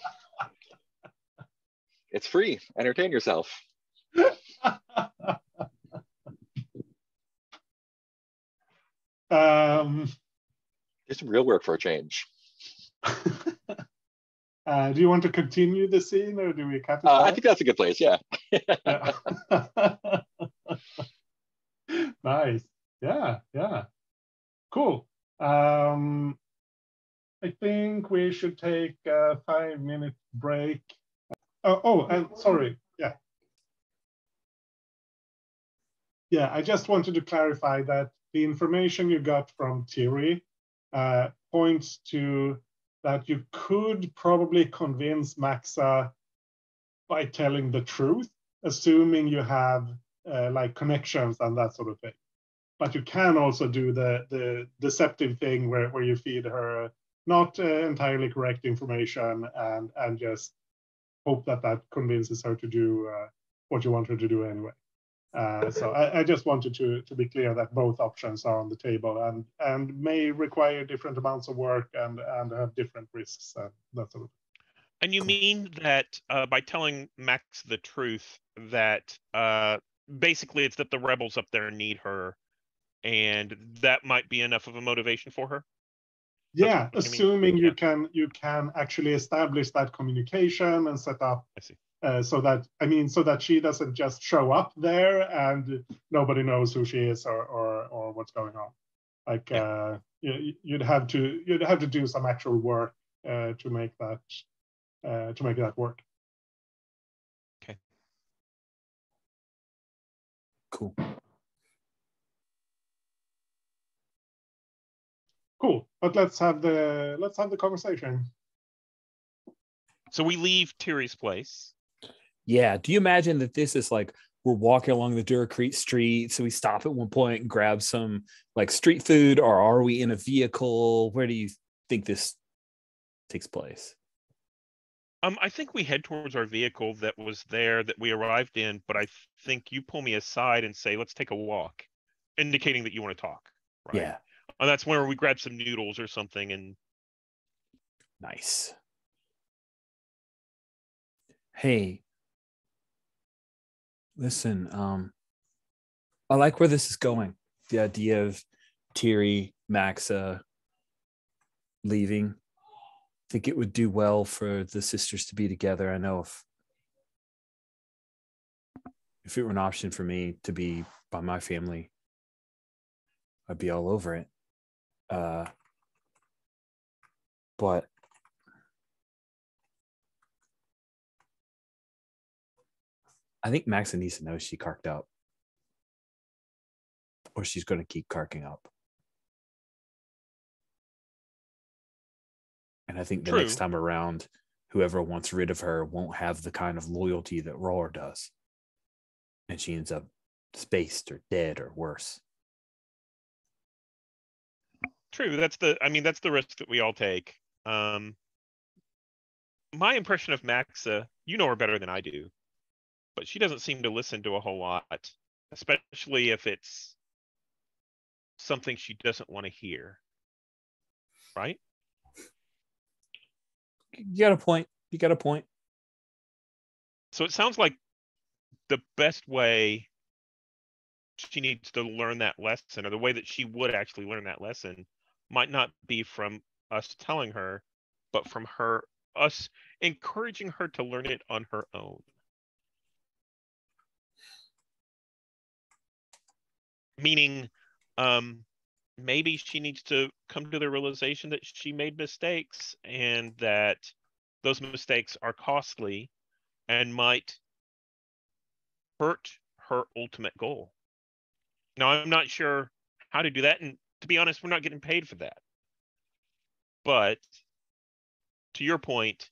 It's free. Entertain yourself. Do some real work for a change. Do you want to continue the scene, or do we cut it I think that's a good place, yeah. Nice. Yeah. Cool. I think we should take a 5-minute break. And sorry. Yeah, I just wanted to clarify that the information you got from Tiri points to that you could probably convince Maxa by telling the truth, assuming you have like connections and that sort of thing. But you can also do the deceptive thing where you feed her not entirely correct information and just hope that convinces her to do what you want her to do anyway. So I just wanted to be clear that both options are on the table and may require different amounts of work and have different risks and that sort of thing. And you mean that by telling Max the truth, that basically it's that the rebels up there need her, and that might be enough of a motivation for her? Yeah, I mean, assuming yeah. you can actually establish that communication and set up I see. so that she doesn't just show up there and nobody knows who she is or what's going on. Like you'd have to do some actual work to make that work. Okay. Cool. Cool, but let's have the conversation. So we leave Tiri's place. Yeah. Do you imagine that this is like we're walking along the Duracrete street, so we stop at one point and grab some like street food, or are we in a vehicle? Where do you think this takes place? I think we head towards our vehicle that was there that we arrived in, but I think you pull me aside and say, "Let's take a walk," indicating that you want to talk. Right? Yeah. And that's where we grab some noodles or something. And nice. Hey, listen, I like where this is going. The idea of Tiri, Maxa leaving. I think it would do well for the sisters to be together. I know if it were an option for me to be by my family, I'd be all over it. But I think Maxa needs to know she carked up, or she's going to keep carking up. And I think the next time around, whoever wants rid of her won't have the kind of loyalty that Roar does. And she ends up spaced or dead or worse. True. That's the risk that we all take. My impression of Maxa, you know her better than I do, but she doesn't seem to listen to a whole lot, especially if it's something she doesn't want to hear. Right? You got a point. So it sounds like the best way she needs to learn that lesson, or the way that she would actually learn that lesson, might not be from us telling her, but from us encouraging her to learn it on her own. Meaning, maybe she needs to come to the realization that she made mistakes and that those mistakes are costly and might hurt her ultimate goal. Now, I'm not sure how to do that, and to be honest, we're not getting paid for that. But to your point,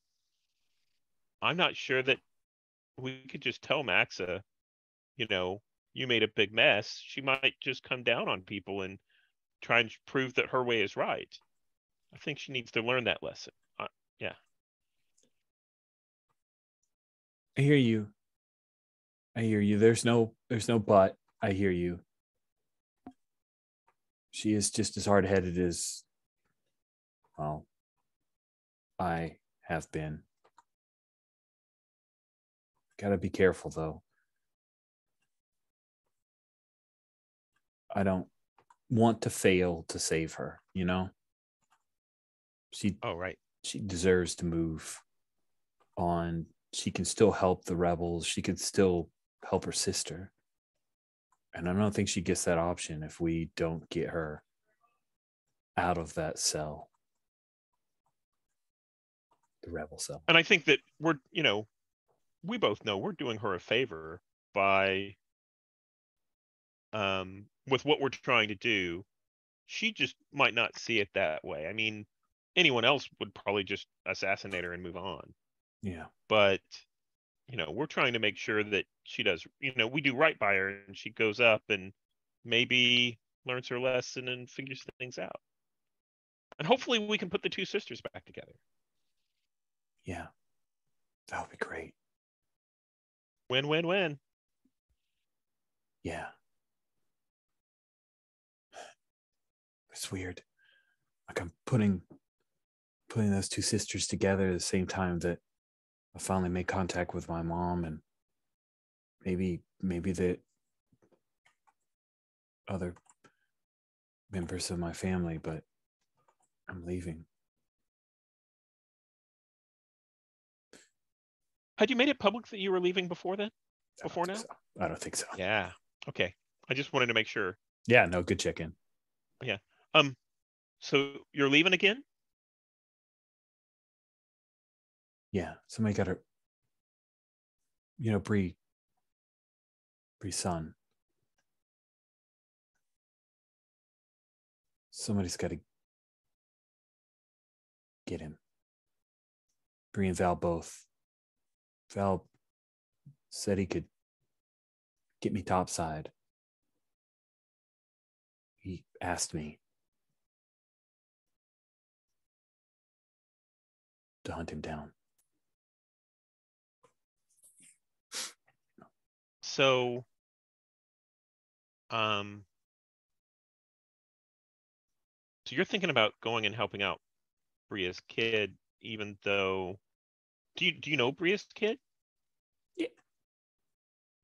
I'm not sure that we could just tell Maxa, you made a big mess. She might just come down on people and try and prove that her way is right. I think she needs to learn that lesson. Yeah. I hear you. There's no but. I hear you. She is just as hard-headed as, well, I have been. Gotta be careful, though. I don't want to fail to save her, Right. She deserves to move on. She can still help the rebels. She can still help her sister. And I don't think she gets that option if we don't get her out of that cell. The rebel cell. And I think that we both know we're doing her a favor by, with what we're trying to do. She just might not see it that way. I mean, anyone else would probably just assassinate her and move on. Yeah. But, we're trying to make sure that she does, we do right by her, and she goes up and maybe learns her lesson and figures things out. And hopefully we can put the two sisters back together. Yeah. That would be great. Win, win, win. Yeah. It's weird. Like I'm putting those two sisters together at the same time that I finally made contact with my mom, and maybe the other members of my family, but I'm leaving. Had you made it public that you were leaving before then? Before now? So. I don't think so. Yeah. Okay. I just wanted to make sure. Yeah, no, good check-in. Yeah. So you're leaving again? Yeah, somebody got her. Bree's son. Somebody's got to get him. Bree and Val both. Val said he could get me topside. He asked me to hunt him down. So, so you're thinking about going and helping out Bria's kid, even though do you know Bria's kid?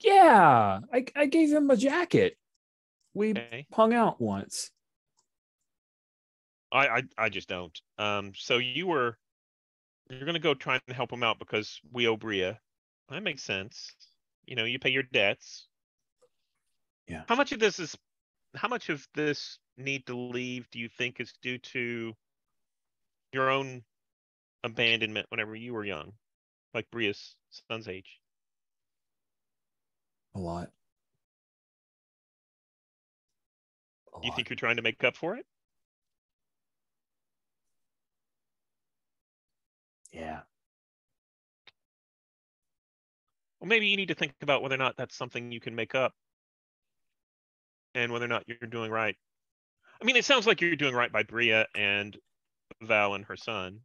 Yeah. I gave him a jacket. We hung out once. I just don't. So you're gonna go try and help him out because we owe Bria. That makes sense. You pay your debts. Yeah. How much of this need to leave do you think is due to your own abandonment whenever you were young, like Bria's son's age? A lot. Do you think you're trying to make up for it? Yeah. Well, maybe you need to think about whether or not that's something you can make up and whether or not you're doing right. I mean, it sounds like you're doing right by Bria and Val and her son.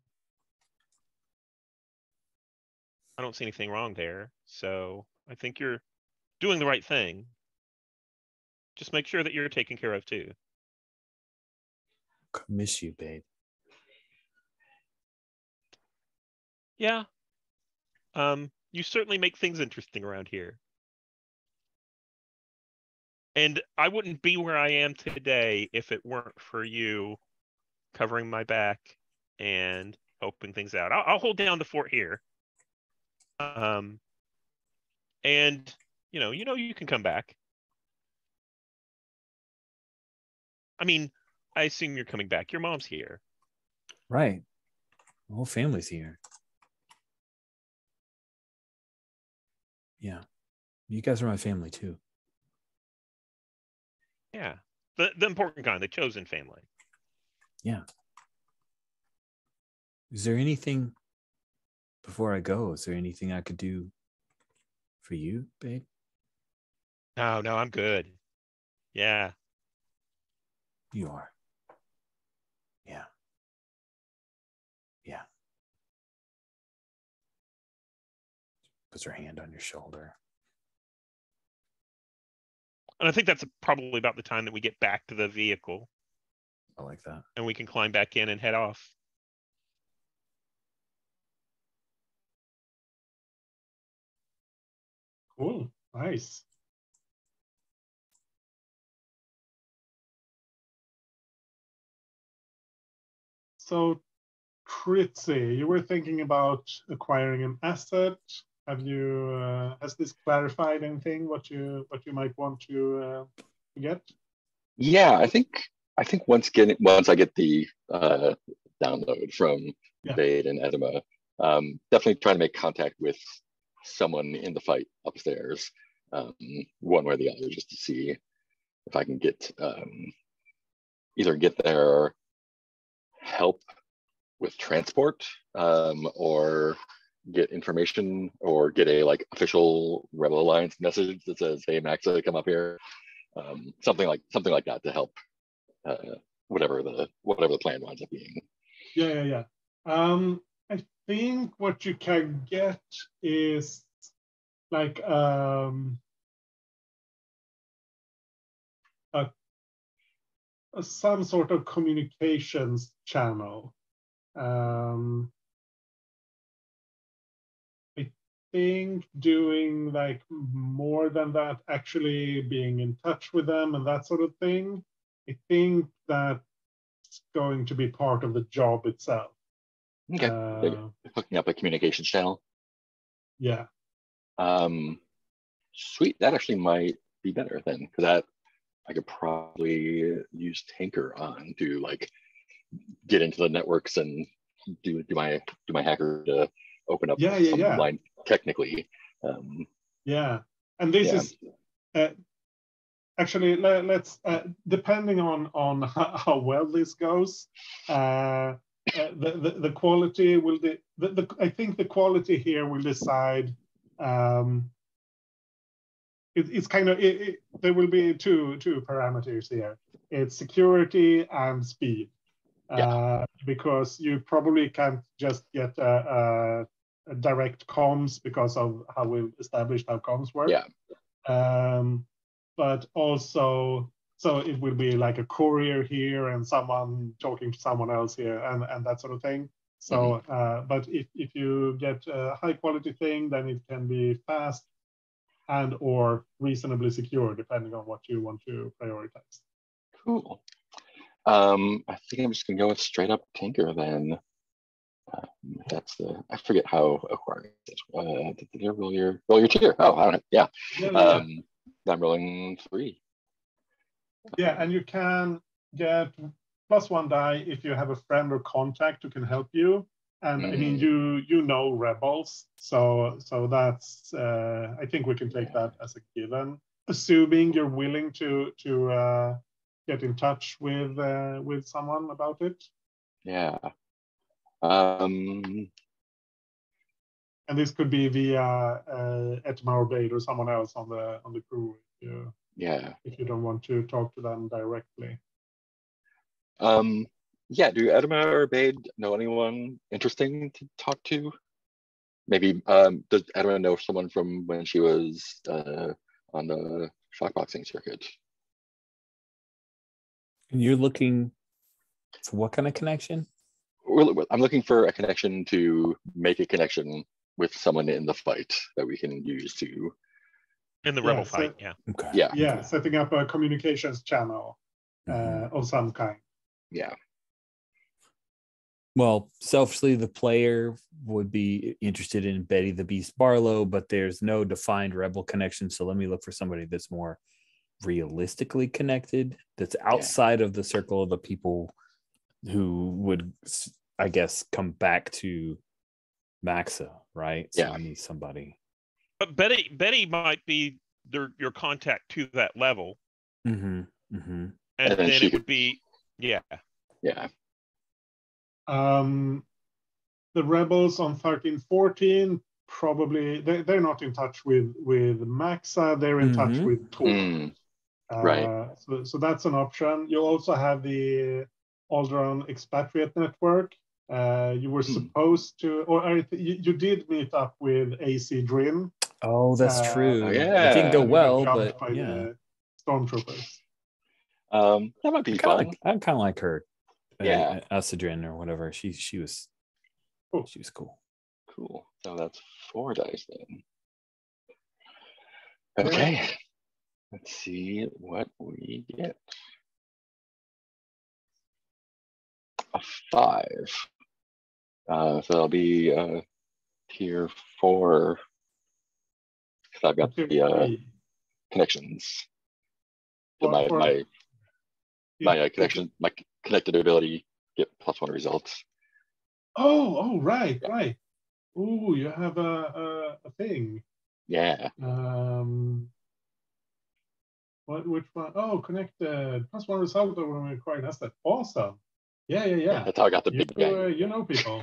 I don't see anything wrong there. So I think you're doing the right thing. Just make sure that you're taken care of too. Miss you, babe. Yeah. You certainly make things interesting around here. And I wouldn't be where I am today if it weren't for you covering my back and helping things out. I'll hold down the fort here. And you can come back. I mean, I assume you're coming back. Your mom's here. Right. The whole family's here. Yeah. You guys are my family too. Yeah. The important kind, the chosen family. Yeah. Is there anything before I go? Is there anything I could do for you, babe? No, I'm good. Yeah. You are. Yeah. Yeah. Puts her hand on your shoulder. And I think that's probably about the time that we get back to the vehicle. I like that. And we can climb back in and head off. Cool. Nice. So, Tritzy, you were thinking about acquiring an asset. Have you has this clarified anything what you might want to get? Yeah, I think once I get the download from Bade and Etema, definitely trying to make contact with someone in the fight upstairs, one way or the other, just to see if I can get either get their help with transport, or get information, or get a official Rebel Alliance message that says, "Hey, Maxa, come up here." Something like that to help whatever the plan winds up being. Yeah. I think what you can get is like some sort of communications channel. I think doing more than that, actually being in touch with them and that sort of thing. I think that that's going to be part of the job itself. Okay. Hooking up a communications channel. Yeah. Sweet. That actually might be better then, because that I could probably use Tanker on to like get into the networks and do my hacker to open up some line technically. And this is actually let's depending on how well this goes, the quality will I think the quality here will decide. It's kind of there will be two parameters here. It's security and speed. Because you probably can't just get a direct comms because of how we've established how comms work. But also, so it will be like a courier here and someone talking to someone else here and that sort of thing. So, but if you get a high quality thing, then it can be fast and or reasonably secure, depending on what you want to prioritize. Cool. I think I'm just gonna go with straight up Tinker then. That's I forget how acquiring it. Did you roll your tier? Oh, I don't know. I'm rolling 3. Yeah, and you can get +1 die if you have a friend or contact who can help you. And I mean, you know rebels, so that's I think we can take that as a given, assuming you're willing to get in touch with someone about it. Yeah. And this could be via Etema or Blade or someone else on the crew. If you don't want to talk to them directly. Yeah. Do Etema or Blade know anyone interesting to talk to? Maybe does Etema know someone from when she was on the shockboxing circuit? And you're looking for what kind of connection? I'm looking for a connection to make a connection with someone in the fight that we can use to. In the rebel fight, Okay. Yeah, setting up a communications channel of some kind. Yeah. Well, selfishly, the player would be interested in Betty the Beast Barlow, but there's no defined rebel connection. So let me look for somebody that's more realistically connected, that's outside of the circle of the people who would, I guess, come back to Maxa, right? So I need somebody. But Betty might be your contact to that level. And then it would be, The rebels on 1314 probably they're not in touch with Maxa. They're in touch with Tor. Right. So that's an option. You also have the Alderaan expatriate network. You were supposed to, or you did meet up with AC Drin. Oh, that's true. Yeah. It didn't go well, but the stormtroopers. That might be fun. I kind of like her. Yeah. Asadrin or whatever. She was cool. She was cool. Cool. So that's 4 dice then. Okay. Let's see what we get. A 5. So that'll be tier 4. Because I've got the connections. So my connection, my connected ability get +1 results. Oh, right. Oh, you have a thing. Yeah. Which one? Oh, connected. +1 result over when required asset. Awesome. Yeah. That's how I got the big guy. You know people.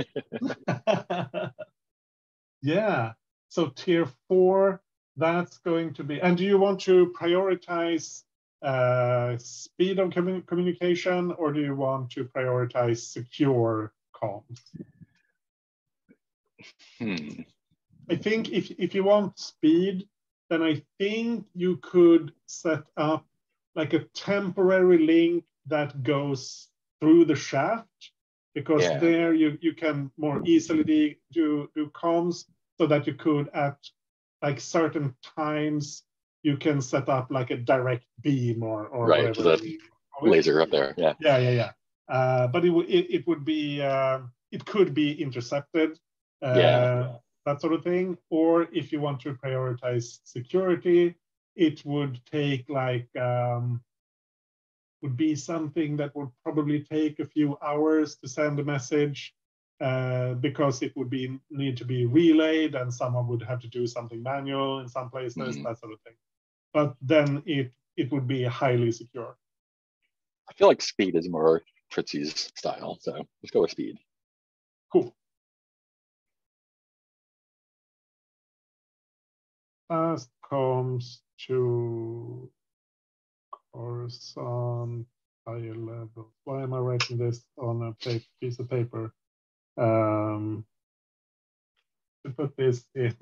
Yeah. So tier 4, that's going to be. And do you want to prioritize speed of communication, or do you want to prioritize secure comms? I think if you want speed, then I think you could set up like a temporary link that goes through the shaft, because there you can more easily do comms, so that you could at like certain times you can set up like a direct beam or right, whatever. to the laser up there. Yeah. But it would be it could be intercepted, that sort of thing. Or if you want to prioritize security, it would take like would be something that would probably take a few hours to send a message, because it would need to be relayed, and someone would have to do something manual in some places, that sort of thing. But then it would be highly secure. I feel like speed is more Fritzy's style, so let's go with speed. Cool. Fast comms to horizontal higher level. Why am I writing this on a piece of paper? To put this in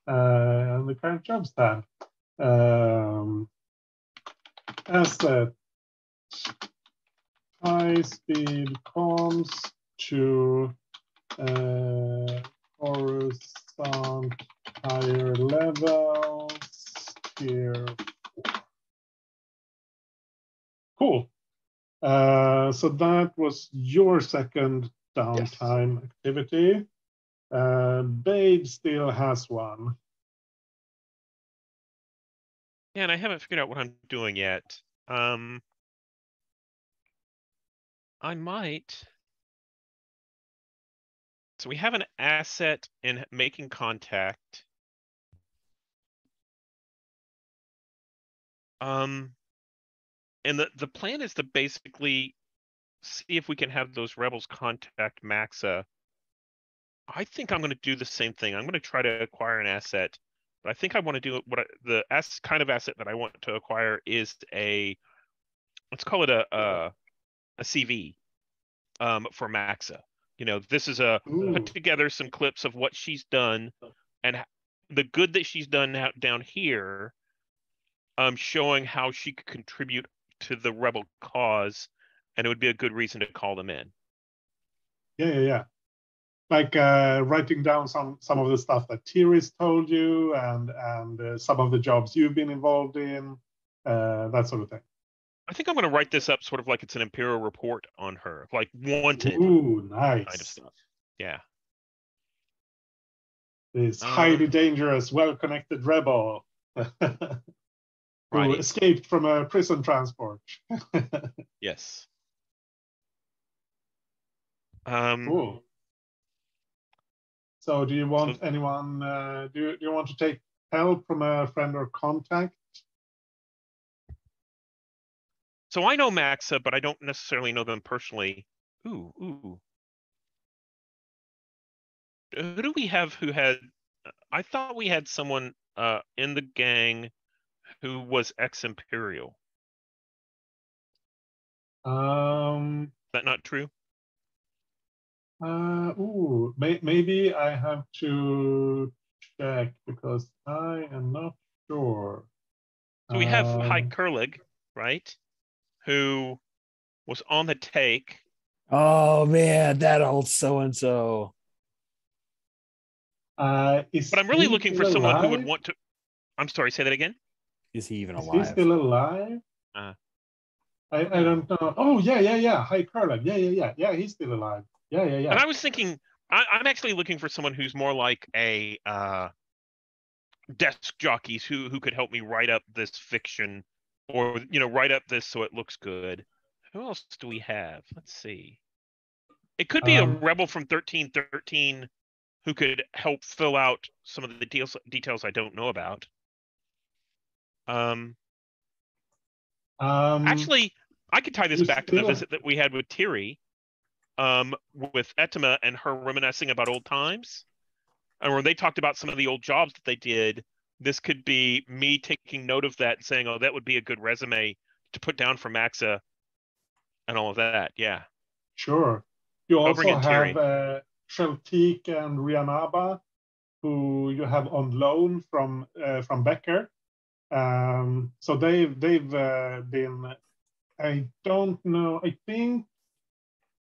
on the current jobs tab. Asset high speed comms to horizontal higher levels tier 4. Cool. So that was your second downtime activity. Bade still has one. Yeah, and I haven't figured out what I'm doing yet. I might. So we have an asset in making contact. And the plan is to basically see if we can have those rebels contact Maxa. I think I'm going to do the same thing. I'm going to try to acquire an asset, but I think I want to do the kind of asset that I want to acquire is let's call it a CV for Maxa. You know, this is put together some clips of what she's done and the good that she's done down here, showing how she could contribute to the rebel cause, and it would be a good reason to call them in. Yeah. Like writing down some of the stuff that Tiri's told you, and some of the jobs you've been involved in, that sort of thing. I think I'm going to write this up sort of like it's an imperial report on her, like wanted. Ooh, nice. Kind of stuff. Yeah. This highly dangerous, well-connected rebel who escaped from a prison transport. Yes. Cool. So do you want anyone, do you want to take help from a friend or contact? So I know Maxa, but I don't necessarily know them personally. Ooh. Who do we have who had, I thought we had someone in the gang who was ex-Imperial. Is that not true? Maybe I have to check because I am not sure. So we have High Kurlig, right? Who was on the take. Oh man, that old so-and-so. But I'm really looking for someone who would want to. I'm sorry, say that again. Is he even alive? Is he still alive? I don't know. Oh yeah. High Kurlig. Yeah. He's still alive. Yeah. And I was thinking, I'm actually looking for someone who's more like a desk jockeys who could help me write up this fiction, or write up this so it looks good. Who else do we have? Let's see. It could be a rebel from 1313 who could help fill out some of the details I don't know about. Actually, I could tie this back to the visit that we had with Tiri, with Etema and her reminiscing about old times. And when they talked about some of the old jobs that they did, this could be me taking note of that and saying, oh, that would be a good resume to put down for Maxa and all of that. Yeah. Sure. You also have Sheltik and Rianaba, who you have on loan from Becker. So they've been, I don't know, I think,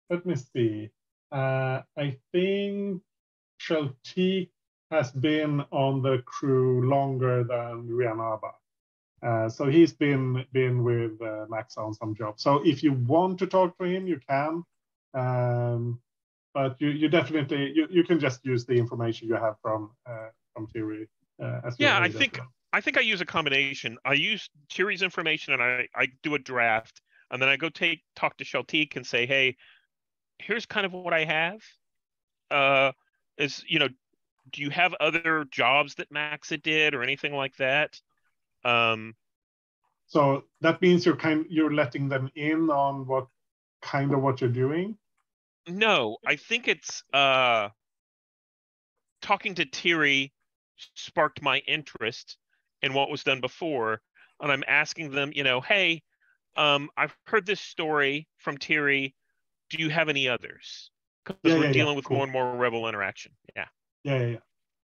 let me see. I think Sheltik has been on the crew longer than Rianaba. So he's been with Maxa on some jobs. So if you want to talk to him, you can. But you definitely you can just use the information you have from Tiri as your Yeah, aid as well. I think I use a combination. I use Tiri's information and I do a draft, and then I go talk to Sheltique and say, hey, here's kind of what I have. Do you have other jobs that Maxa did or anything like that? So that means you're letting them in on what you're doing? No, I think it's talking to Tiri sparked my interest in what was done before, and I'm asking them, hey, I've heard this story from Tiri. Do you have any others? Because we're dealing with more and more rebel interaction. Yeah.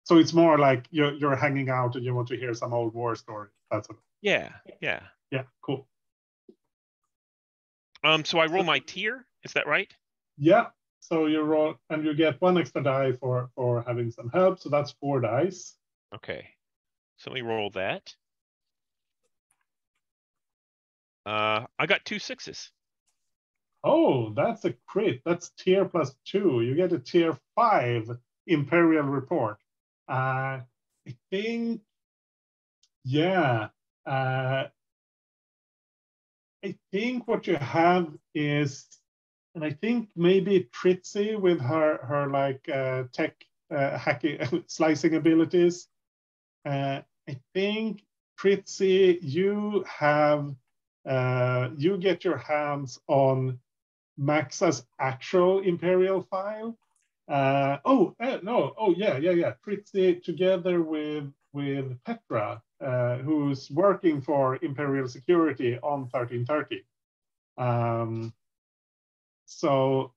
So it's more like you're hanging out and you want to hear some old war stories. That's what. Yeah. Yeah, cool. So I roll my tier. Is that right? Yeah. So you roll and you get 1 extra die for having some help. So that's 4 dice. Okay. So let me roll that. I got 2 6s. Oh, that's a crit. That's tier +2. You get a tier 5 Imperial report. I think, yeah. I think what you have is, and I think maybe Tritzy with her like tech hacking slicing abilities. I think Tritzy, you get your hands on Maxa's actual Imperial file. No. Oh, yeah. Tritzy together with Petra, who's working for Imperial Security on 1330. So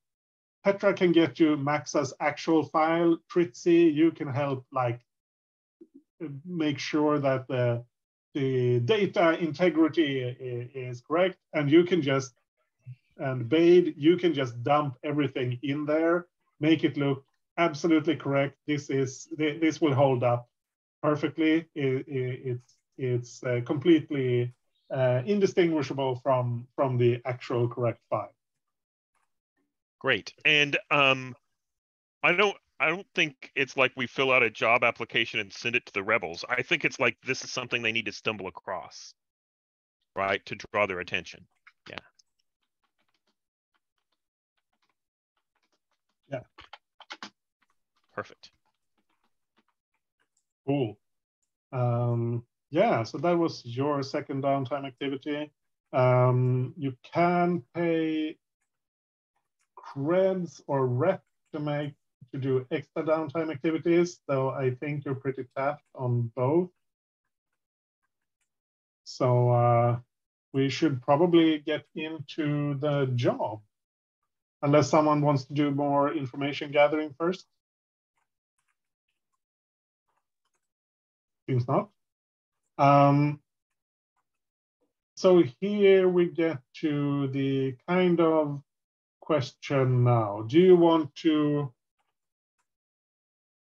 Petra can get you Maxa's actual file. Tritzy, you can help like make sure that the data integrity is correct, and you can just, and Bade, you can just dump everything in there, make it look absolutely correct. This will hold up perfectly. It's completely indistinguishable from the actual correct file. Great. And I don't think it's like we fill out a job application and send it to the rebels. I think it's like this is something they need to stumble across, right, to draw their attention. Yeah. Perfect. Cool. Yeah, so that was your second downtime activity. You can pay creds or rep to do extra downtime activities, though I think you're pretty tapped on both. So we should probably get into the job, unless someone wants to do more information gathering first. Seems not. So here we get to the kind of question now. Do you want to,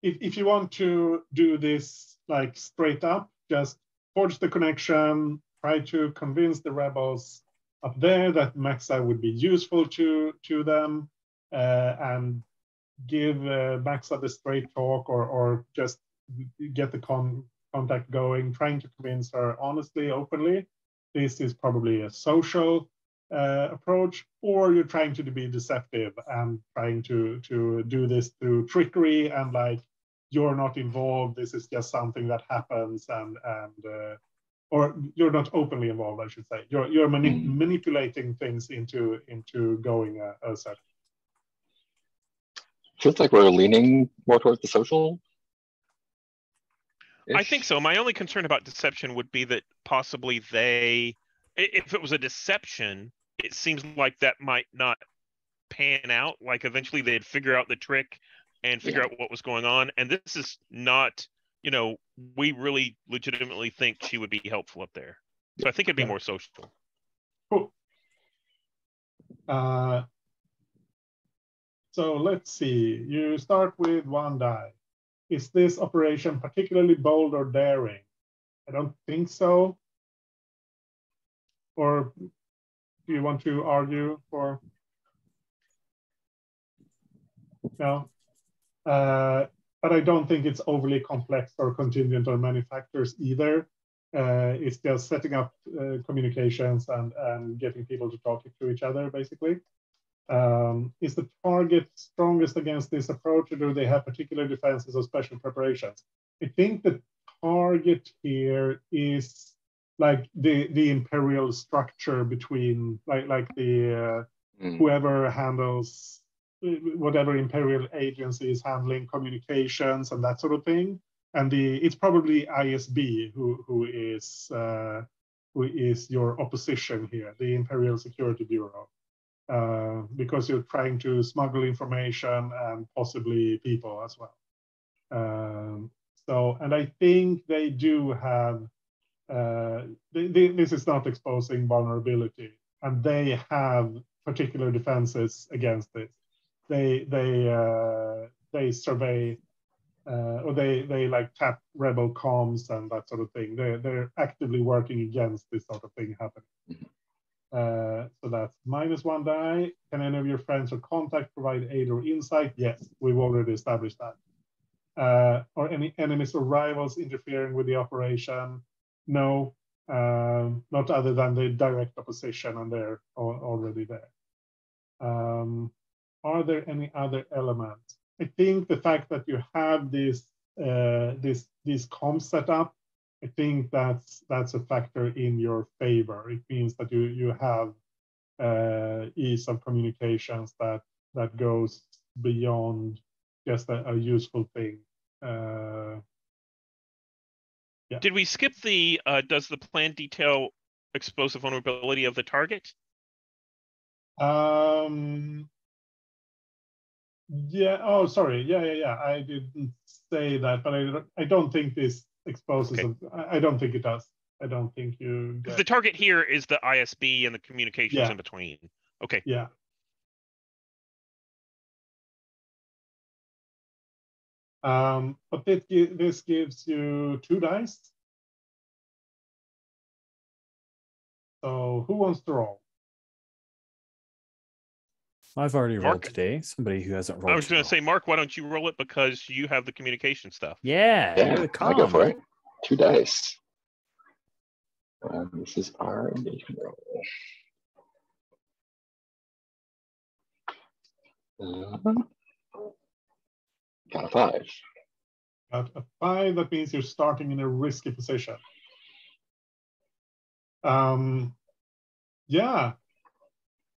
if you want to do this like straight up, just forge the connection, try to convince the rebels up there that Maxa would be useful to them, and give Maxa the straight talk, or just get the contact going, trying to convince her honestly, openly. This is probably a social approach, or you're trying to be deceptive and trying to do this through trickery and like you're not involved. This is just something that happens, or you're not openly involved, I should say. You're manipulating things into going a set. Feels like we're leaning more towards the social. I think so. My only concern about deception would be that possibly if it was a deception, it seems like that might not pan out. Like eventually they'd figure out the trick and figure out what was going on. And this is not, we really legitimately think she would be helpful up there. So I think it'd be more social. Cool. So let's see. You start with 1 die. Is this operation particularly bold or daring? I don't think so. or do you want to argue for? No. But I don't think it's overly complex or contingent on many factors either. It's just setting up communications and getting people to talk to each other, basically. Is the target strongest against this approach, or do they have particular defenses or special preparations? I think the target here is like the imperial structure between like the whoever handles whatever imperial agency is handling communications and that sort of thing, and it's probably ISB who is your opposition here, the Imperial Security Bureau. Because you're trying to smuggle information and possibly people as well. And I think they do have, this is not exposing vulnerability, and they have particular defenses against this. They survey, or they like tap rebel comms and that sort of thing. They're actively working against this sort of thing happening. So that's -1 die. Can any of your friends or contact provide aid or insight? Yes, we've already established that. Or any enemies or rivals interfering with the operation? No, not other than the direct opposition, and they're already there. Are there any other elements? I think the fact that you have this comms set up, I think that's a factor in your favor. It means that you have ease of communications that goes beyond just a useful thing. Yeah. Did we skip the does the plan detail explosive vulnerability of the target? Yeah. Oh, sorry. Yeah. I didn't say that, but I don't think this exposes. Okay. I don't think it does. I don't think you. Because the target here is the ISB and the communications in between. Okay. Yeah. But this gives you 2 dice. So who wants to roll? I've already rolled Mark? today. Somebody who hasn't rolled. I was going to say, Mark, why don't you roll it, because you have the communication stuff? Yeah, I go for it. 2 dice. This is our engagement roll. Got a 5. Got a 5. That means you're starting in a risky position. Yeah.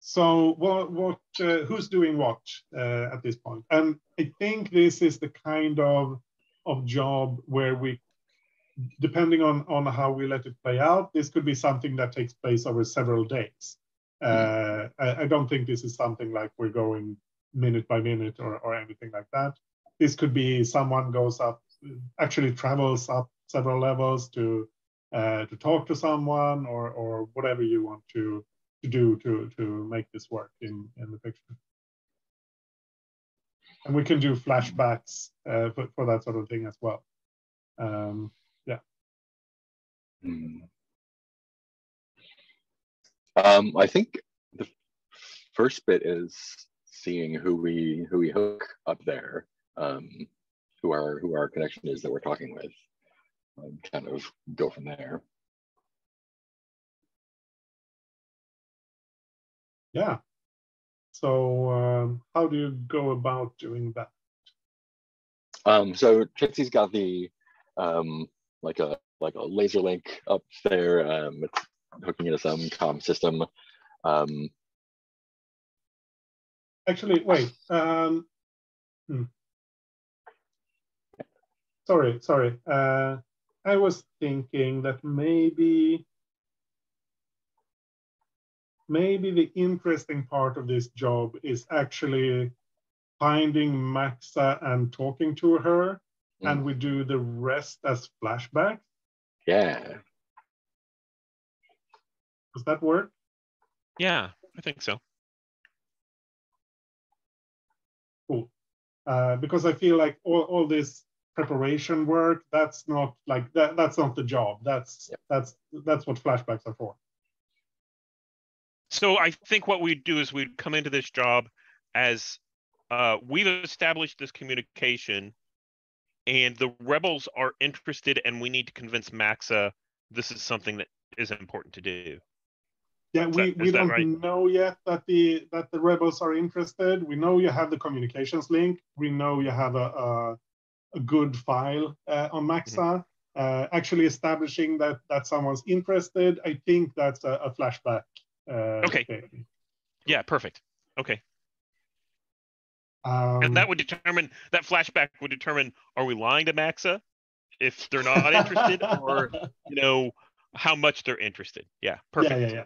So what? Who's doing what at this point? And I think this is the kind of job where we, depending on how we let it play out, this could be something that takes place over several days. I don't think this is something like we're going minute by minute or anything like that. This could be someone goes up, actually travels up several levels to talk to someone, or whatever you want to do to make this work in the picture. And we can do flashbacks for that sort of thing as well. Yeah. I think the first bit is seeing who we hook up there, who our connection is that we're talking with, kind of go from there. Yeah. So how do you go about doing that? So Trixie's got the like a laser link up there. It's hooking into some comm system. Actually, wait. Sorry. I was thinking that maybe the interesting part of this job is actually finding Maxa and talking to her, and we do the rest as flashback. Yeah. Does that work? Yeah, I think so. Cool. Because I feel like all this preparation work, that's not like that's not the job. That's what flashbacks are for. So I think what we'd do is we'd come into this job as we've established this communication, and the rebels are interested, and we need to convince Maxa this is something that is important to do. Yeah, we don't right? know yet that the rebels are interested. We know you have the communications link. We know you have a good file on Maxa. Actually establishing that someone's interested, I think that's a flashback. Okay. Thing. Yeah, perfect. Okay. And that flashback would determine, are we lying to Maxa if they're not interested, or how much they're interested. Yeah, perfect. Yeah.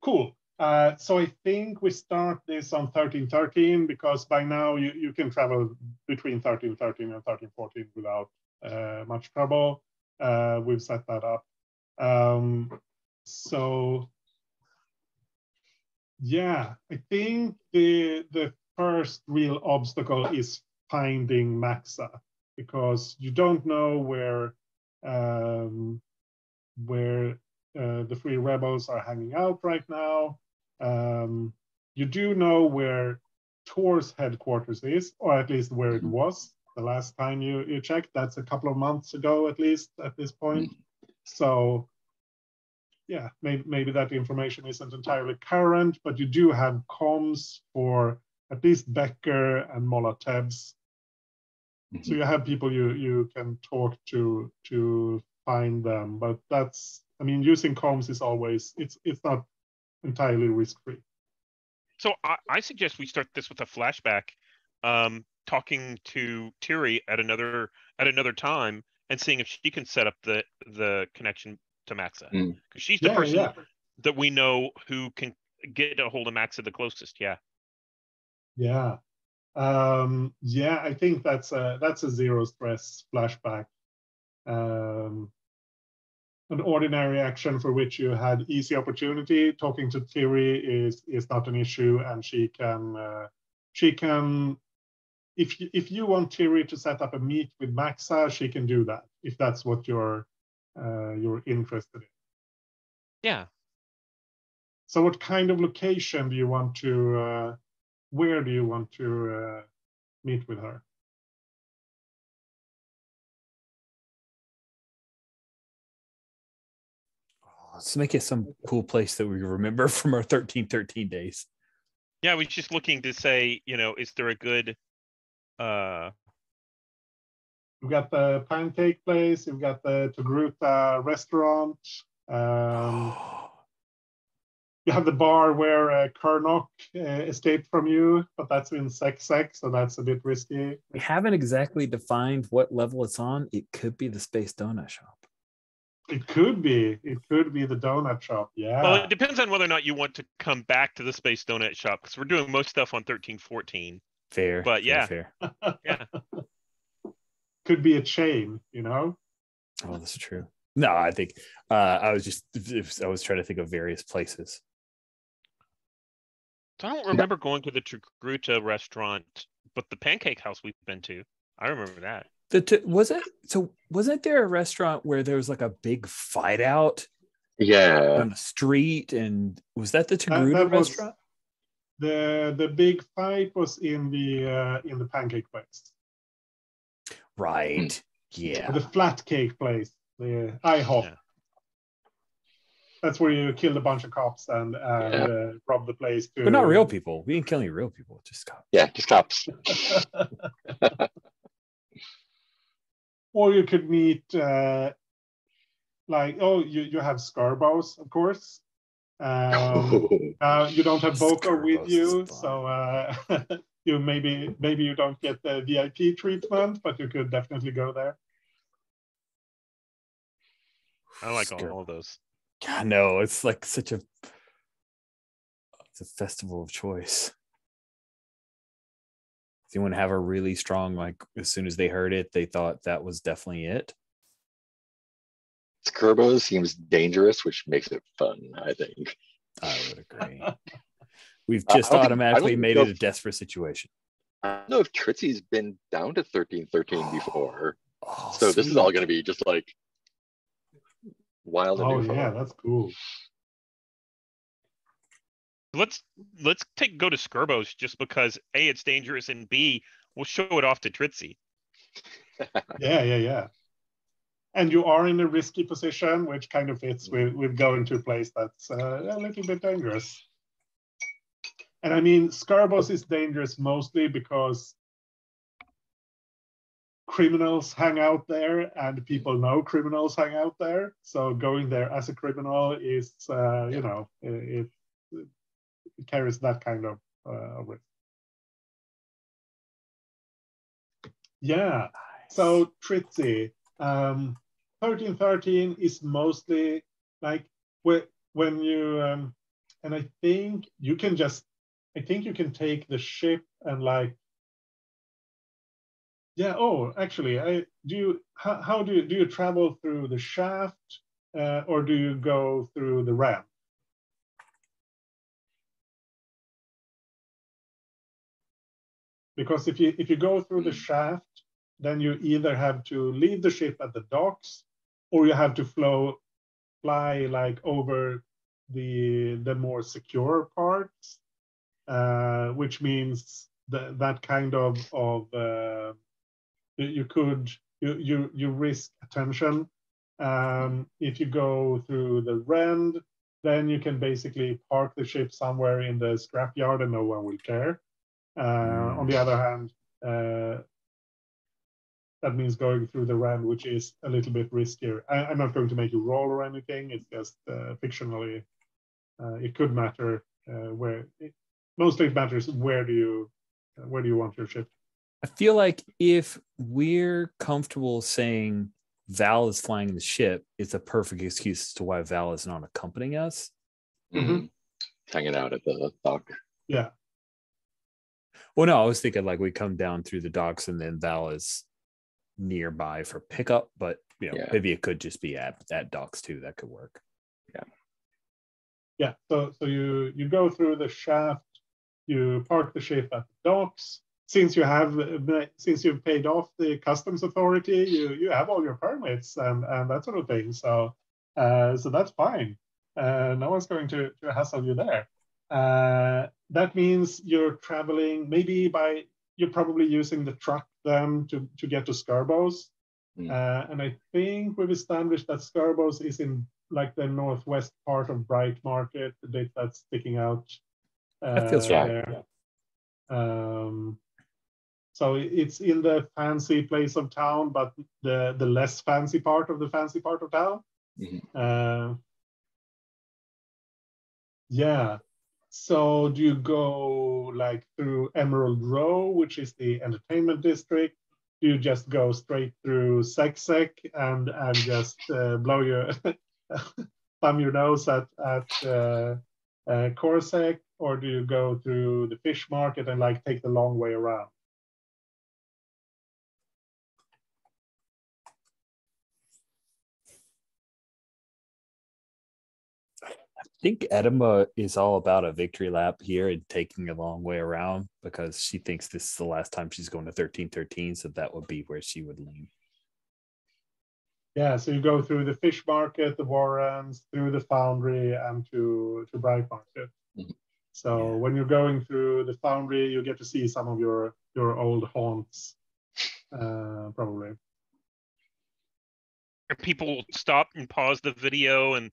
Cool. So I think we start this on 1313 because by now you can travel between 1313 and 1314 without much trouble. We've set that up. So yeah, I think the first real obstacle is finding Maxa, because you don't know where the Free Rebels are hanging out right now. You do know where Tor's headquarters is, or at least where it was the last time you checked. That's a couple of months ago, at least at this point. So yeah, maybe that information isn't entirely current, but you do have comms for at least Becker and Molotevs. So you have people you can talk to find them, but that's, I mean, using comms is always, it's not entirely risk-free. So I suggest we start this with a flashback, talking to Tiri at another time and seeing if she can set up the connection to Maxa, because she's the person that we know who can get a hold of Maxa the closest. Yeah. I think that's a zero stress flashback. An ordinary action for which you had easy opportunity. Talking to Tiri is not an issue, and she can if you want Tiri to set up a meet with Maxa, she can do that if that's what you're interested in. Yeah. So what kind of location do you want to? Where do you want to meet with her? Let's make it some cool place that we remember from our 1313 days. Yeah, I was just looking to say, is there a good You've got the pancake place, you've got the Togruta restaurant. You have the bar where Karnok escaped from you, but that's in Sec, so that's a bit risky. We haven't exactly defined what level it's on. It could be the Space Donut Shop. It could be the donut shop. Yeah. Well, it depends on whether or not you want to come back to the Space Donut Shop, because we're doing most stuff on 1314. Fair. But fair. Yeah. Could be a chain, Oh, that's true. No, I think I was trying to think of various places. So I don't remember going to the Togruta restaurant, but the Pancake House we've been to, I remember that. Wasn't there a restaurant where there was like a big fight out? Yeah. On the street, and was that the Togruta restaurant? The big fight was in the pancake place. Right. Yeah. The flat cake place, the IHOP. Yeah. That's where you killed a bunch of cops and robbed the place too. But not real people. We didn't kill any real people, just cops. Yeah, just cops. Or you could meet you have Scarbows, of course. You don't have Boko with you, so maybe you don't get the VIP treatment, but you could definitely go there. I like all of those. God, no, it's like it's a festival of choice. Does anyone have a really strong, like, as soon as they heard it, they thought that was definitely it? Scarbo seems dangerous, which makes it fun, I think. I would agree. We've just automatically made it a desperate situation. I don't know if Tritzy's been down to 1313 before. So sweet. This is all going to be just like wild and new. Yeah, that's cool. Let's go to Scurbos just because A, it's dangerous, and B, we'll show it off to Tritzy. Yeah. And you are in a risky position, which kind of fits with going to a place that's a little bit dangerous. And I mean, Scurbos is dangerous mostly because criminals hang out there and people know criminals hang out there. So going there as a criminal is, you know, it carries that kind of risk. Yeah. So Tritzy, 1313 is mostly like when you and I think you can take the ship and like, yeah. Oh, actually, how do you travel through the shaft or do you go through the ramp? Because if you go through the shaft, then you either have to leave the ship at the docks, or you have to fly like over the more secure parts, which means that kind of you risk attention. If you go through the rend, then you can basically park the ship somewhere in the scrapyard and no one will care. On the other hand, that means going through the rend, which is a little bit riskier. I'm not going to make you roll or anything. It's just fictionally. It could matter mostly it matters where do you want your ship. I feel like if we're comfortable saying Val is flying the ship, it's a perfect excuse as to why Val is not accompanying us. Mm-hmm. Hanging out at the dock. Yeah. Well, no, I was thinking like we come down through the docks and then Val is nearby for pickup, but you know, maybe it could just be at docks too. That could work. Yeah. So you go through the shaft, you park the ship at the docks. Since you've paid off the customs authority, you have all your permits and that sort of thing. So that's fine. No one's going to hassle you there. That means you're traveling you're probably using the truck then to get to Scurbos. And I think we've established that Scurbos is in like the northwest part of Bright Market, the bit that's sticking out. That feels right. There. So it's in the fancy place of town, but the less fancy part of the fancy part of town. Mm-hmm. Yeah. So do you go like through Emerald Row, which is the entertainment district? Do you just go straight through Sexsec and just blow your thumb your nose at Corsec, or do you go through the fish market and like take the long way around? I think Etema is all about a victory lap here and taking a long way around because she thinks this is the last time she's going to 1313, so that would be where she would lean. Yeah, so you go through the fish market, the Warrens, through the foundry, and to Bright Market. So when you're going through the foundry, you get to see some of your old haunts, probably. People stop and pause the video and,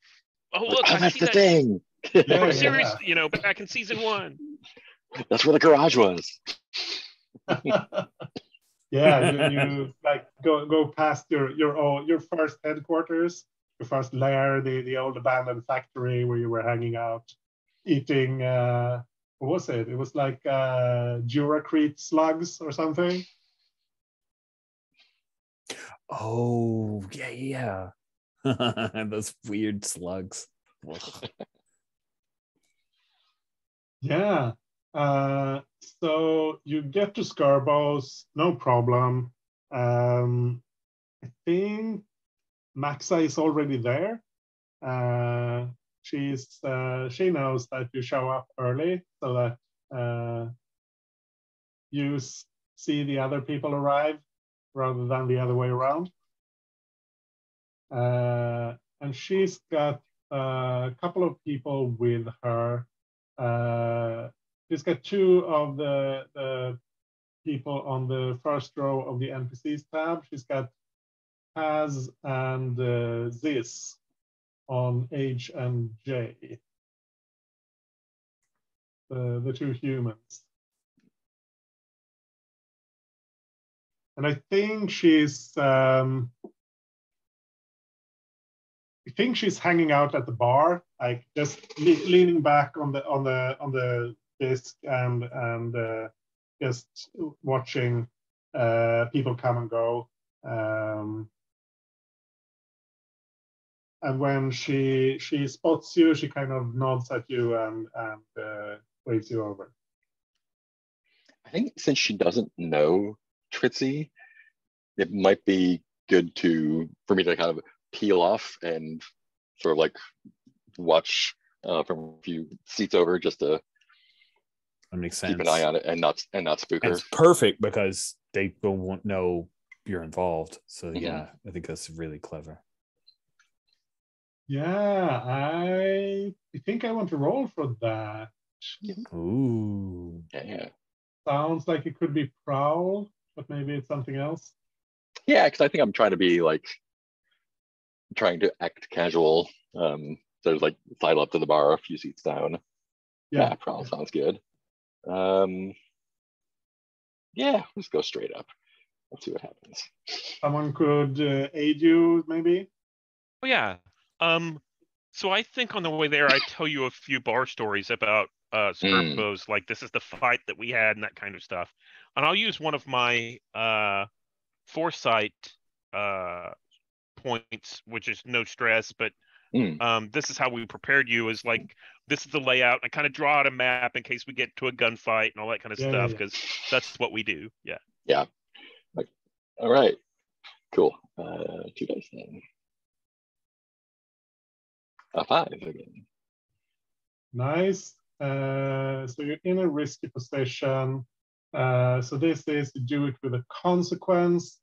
oh look, that's the thing. From series, you know, back in season 1. That's where the garage was. Yeah, you like go past your first headquarters, your first lair, the old abandoned factory where you were hanging out, eating what was it? It was like Duracrete slugs or something. Oh yeah. Those weird slugs. Yeah. So you get to Scurbos, no problem. I think Maxa is already there. She knows that you show up early so that you see the other people arrive rather than the other way around. And she's got a couple of people with her. She's got two of the people on the first row of the NPCs tab. She's got Paz and Ziz on H and J. The two humans. And I think she's hanging out at the bar, like just leaning back on the disc and just watching people come and go. And when she spots you, she kind of nods at you and waves you over. I think since she doesn't know Tritzy, it might be good for me to kind of peel off and sort of like watch from a few seats over, just to that makes sense. Keep an eye on it and not spook her. It's perfect because they won't know you're involved. So yeah, I think that's really clever. Yeah, I think I want to roll for that. Ooh. Yeah. Sounds like it could be Prowl, but maybe it's something else. Yeah, because I think I'm trying to act casual. There's like sidle up to the bar a few seats down. Yeah, Prowl sounds good. Yeah, let's go straight up. Let's see what happens. Someone could aid you, maybe? Oh, yeah. So I think on the way there, I tell you a few bar stories about Scarpos, like this is the fight that we had and that kind of stuff. And I'll use one of my foresight points, which is no stress, but this is how we prepared you, is like, this is the layout. I kind of draw out a map in case we get to a gunfight and all that kind of stuff, because that's what we do. Yeah. Yeah. Like, all right. Cool. 2 dice then. 5 again. Nice. So you're in a risky position. So this is to do it with a consequence.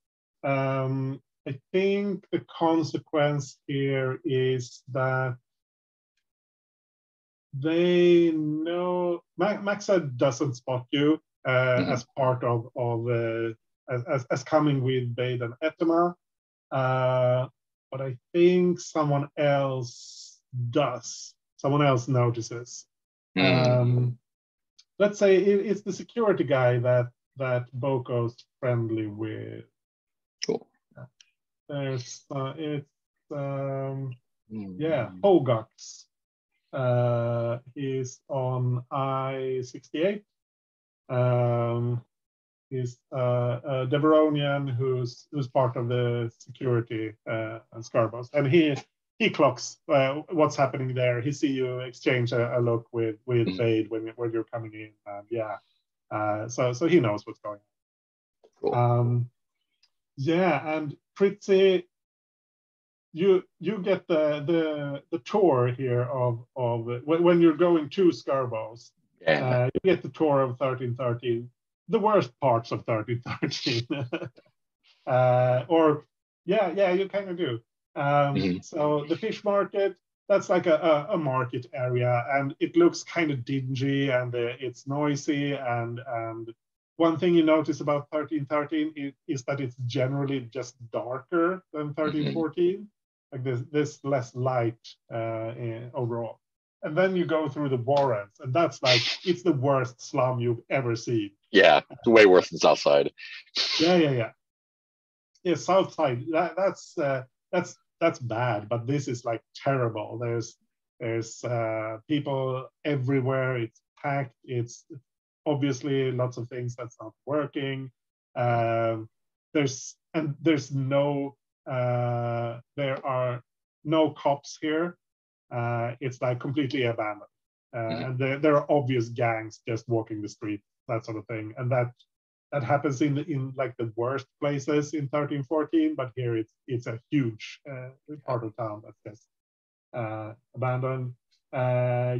I think the consequence here is that they know Maxa doesn't spot you as part of as coming with Bade and Etema, but I think someone else does. Someone else notices. Let's say it's the security guy that Boko's friendly with. Cool. There's Hogax. He's on I-68. He's a Deveronian who's part of the security and Scarbos, and he clocks what's happening there. He see you exchange a look with Bade when you're coming in, and so he knows what's going on. Cool. And Tritzy, you get the tour here of when you're going to Scarbos. You get the tour of 1313, the worst parts of 1313. You kind of do. So the fish market, that's like a market area, and it looks kind of dingy and it's noisy. And one thing you notice about 1313 is that it's generally just darker than 1314. Like there's less light overall. And then you go through the Warrens, and that's like, it's the worst slum you've ever seen. Yeah, it's way worse than Southside. Yeah, Southside, that's bad, but this is like terrible. There's people everywhere. It's packed. It's obviously lots of things that's not working. There are no cops here. It's like completely abandoned, and there are obvious gangs just walking the street, that sort of thing, and that happens in like the worst places in 1314, but here it's a huge part of town that's just abandoned.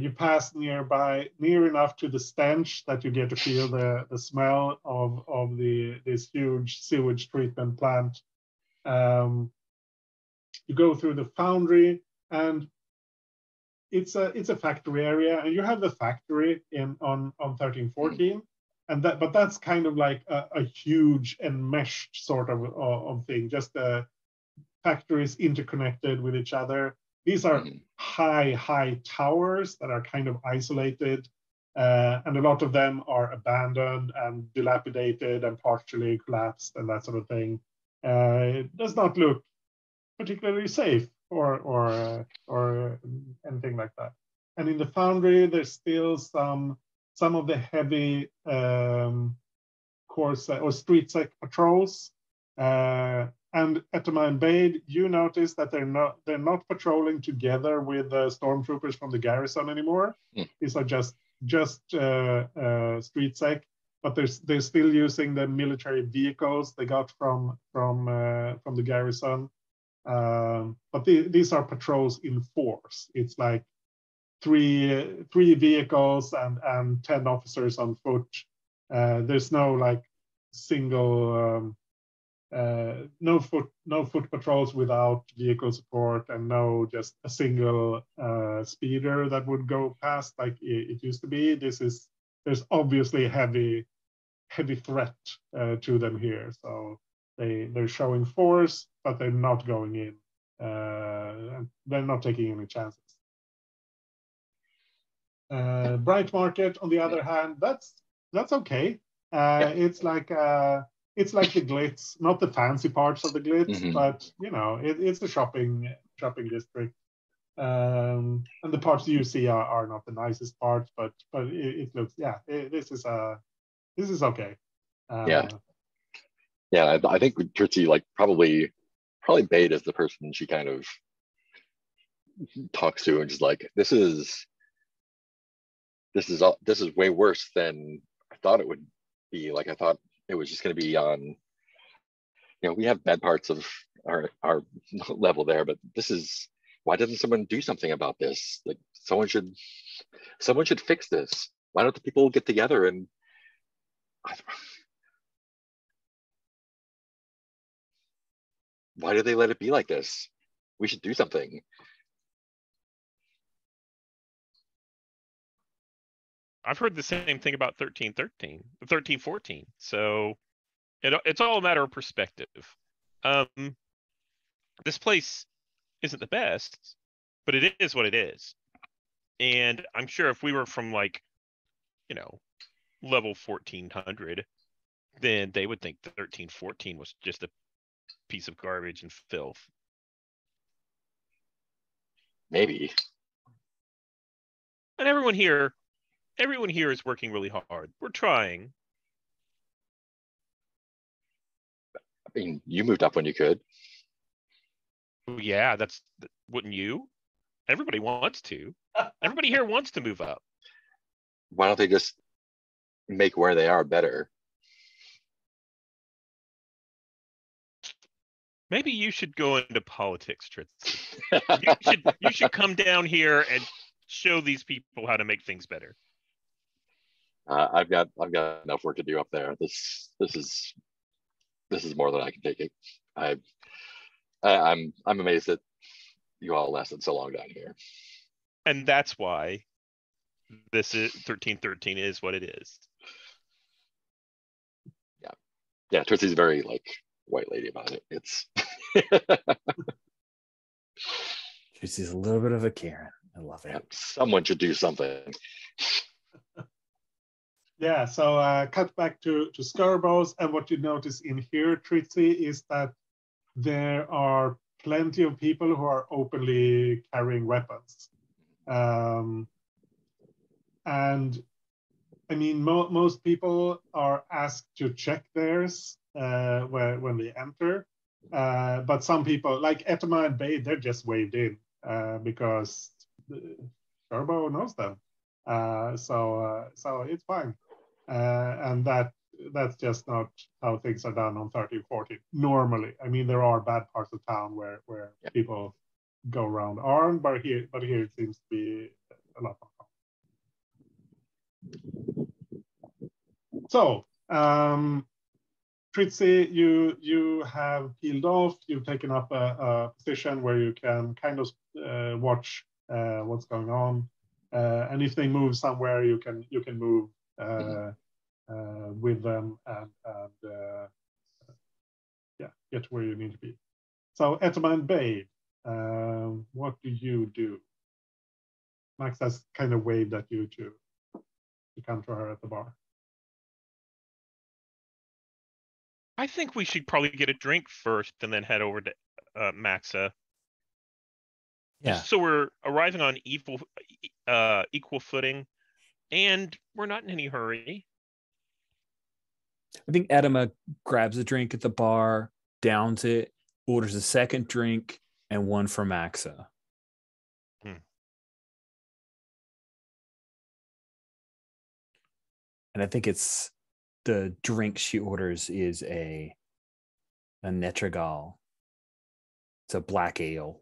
You pass near enough to the stench that you get to feel the smell of this huge sewage treatment plant. You go through the foundry, and it's a factory area, and you have the factory on 1314, and but that's kind of like a huge enmeshed sort of thing. Just the factories interconnected with each other. These are high towers that are kind of isolated, and a lot of them are abandoned and dilapidated and partially collapsed and that sort of thing. It does not look particularly safe or anything like that. And in the foundry, there's still some of the heavy course or street sec patrols. And Etema and Bade, you notice that they're not patrolling together with the stormtroopers from the garrison anymore. These are just street sec, but they're still using the military vehicles they got from the garrison. But these are patrols in force. It's like three vehicles and 10 officers on foot. There's no like single no foot patrols without vehicle support, and no just a single speeder that would go past like it used to be. There's obviously a heavy threat to them here, so they're showing force, but they're not going in. They're not taking any chances. Bright Market, on the other hand, that's okay. It's like the glitz, not the fancy parts of the glitz, but you know, it's a shopping district. And the parts you see are not the nicest parts, but it looks, this is okay. I think Trixie, like probably Bade is the person she kind of talks to and just like, this is way worse than I thought it would be. Like I thought it was just going to be on, you know, we have bad parts of our level there, but this is, why doesn't someone do something about this? Like someone should fix this. Why don't the people get together and why do they let it be like this? We should do something. I've heard the same thing about 1314. So it's all a matter of perspective. This place isn't the best, but it is what it is. And I'm sure if we were from like, you know, level 1400, then they would think 1314 was just a piece of garbage and filth. Maybe. And everyone here is working really hard. We're trying. I mean, you moved up when you could. Yeah, wouldn't you? Everybody wants to. Everybody here wants to move up. Why don't they just make where they are better? Maybe you should go into politics, Tritz. you should come down here and show these people how to make things better. I've got enough work to do up there. This is more than I can take it. I'm amazed that you all lasted so long down here. And that's why this is 1313 is what it is. Yeah, Trixie's very like white lady about it. It's Trixie's a little bit of a Karen. I love it. Someone should do something. Yeah, so cut back to Scarborough's, and what you notice in here, Trixie, is that there are plenty of people who are openly carrying weapons. And I mean, most people are asked to check theirs when they enter. But some people, like Etema and Bade, they're just waved in because Scarbough knows them. So it's fine. And that's just not how things are done on 1314 normally. I mean, there are bad parts of town where people go around armed, but here it seems to be a lot more common. So Trixie, you have peeled off. You've taken up a position where you can kind of watch what's going on, and if they move somewhere, you can move with them and yeah, get where you need to be. So Etema and Babe, what do you do? Max has kind of waved at you to come to her at the bar. I think we should probably get a drink first and then head over to Maxa. Yeah. Just so we're arriving on equal footing, and we're not in any hurry. I think Etema grabs a drink at the bar, downs it, orders a second drink, and one for Maxa. And I think it's the drink she orders is a Netragal. It's a black ale.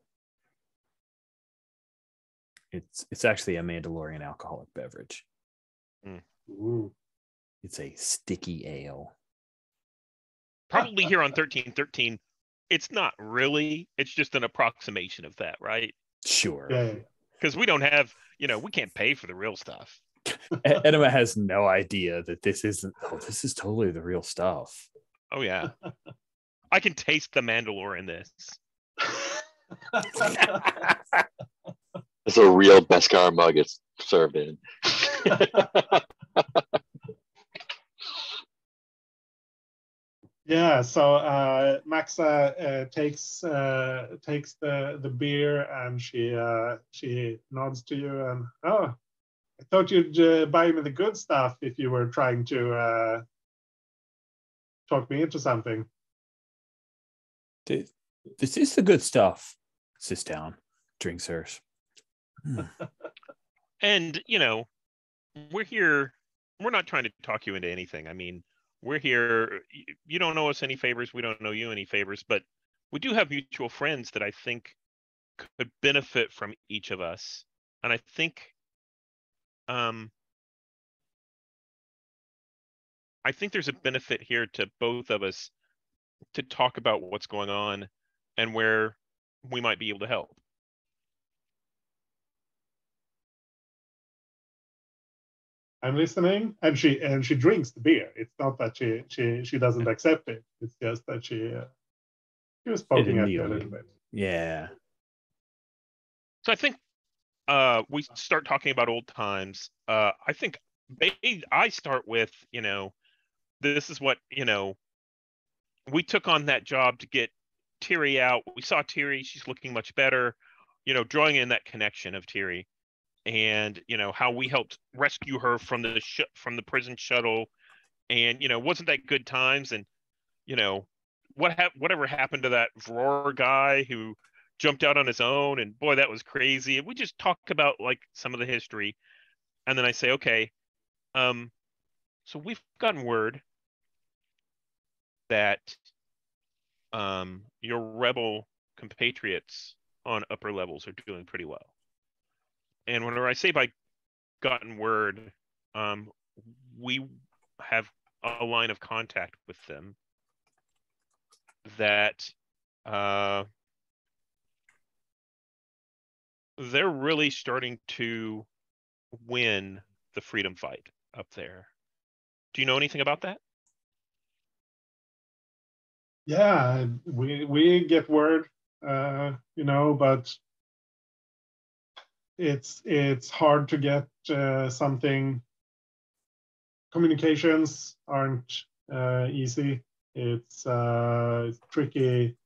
It's actually a Mandalorian alcoholic beverage. Ooh. It's a sticky ale. Probably here on 1313, it's not really. It's just an approximation of that, right? Sure. Yeah. Because we don't have, we can't pay for the real stuff. Etema has no idea that this isn't. Oh, this is totally the real stuff. Oh yeah, I can taste the Mandalore in this. It's a real Beskar mug it's served in. Yeah, so Maxa takes the beer and she nods to you and I thought you'd buy me the good stuff if you were trying to talk me into something. This is the good stuff. Sits down, drinks hers. And we're here. We're not trying to talk you into anything. I mean, we're here. You don't owe us any favors. We don't owe you any favors. But we do have mutual friends that I think could benefit from each of us. And I think, there's a benefit here to both of us to talk about what's going on and where we might be able to help. I'm listening, and she drinks the beer. It's not that she doesn't accept it. It's just that she was poking at you a little bit. Yeah. So I think we start talking about old times. I think I start with, this is what, we took on that job to get Tiri out. We saw Tiri, she's looking much better, drawing in that connection of Tiri and, how we helped rescue her from the prison shuttle. And, wasn't that good times? And, whatever happened to that Vror guy who jumped out on his own, and boy, that was crazy. And we just talk about like some of the history. And then I say, okay, so we've gotten word that your rebel compatriots on upper levels are doing pretty well. And whenever I say by gotten word, we have a line of contact with them that they're really starting to win the freedom fight up there. Do you know anything about that? Yeah, we get word, but it's hard to get something. Communications aren't easy. It's tricky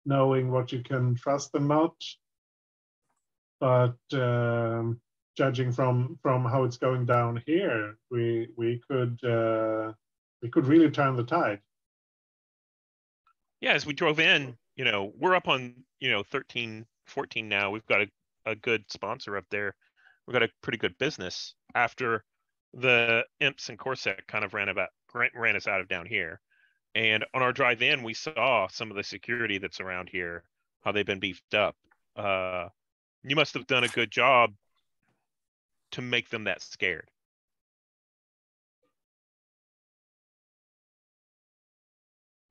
knowing what you can trust and not. But judging from how it's going down here, we could really turn the tide. Yeah, as we drove in, we're up on 13, 14 now. We've got a good sponsor up there. We've got a pretty good business after the Imps and Corset kind of ran us out of down here. And on our drive in, we saw some of the security that's around here, how they've been beefed up. You must have done a good job to make them that scared.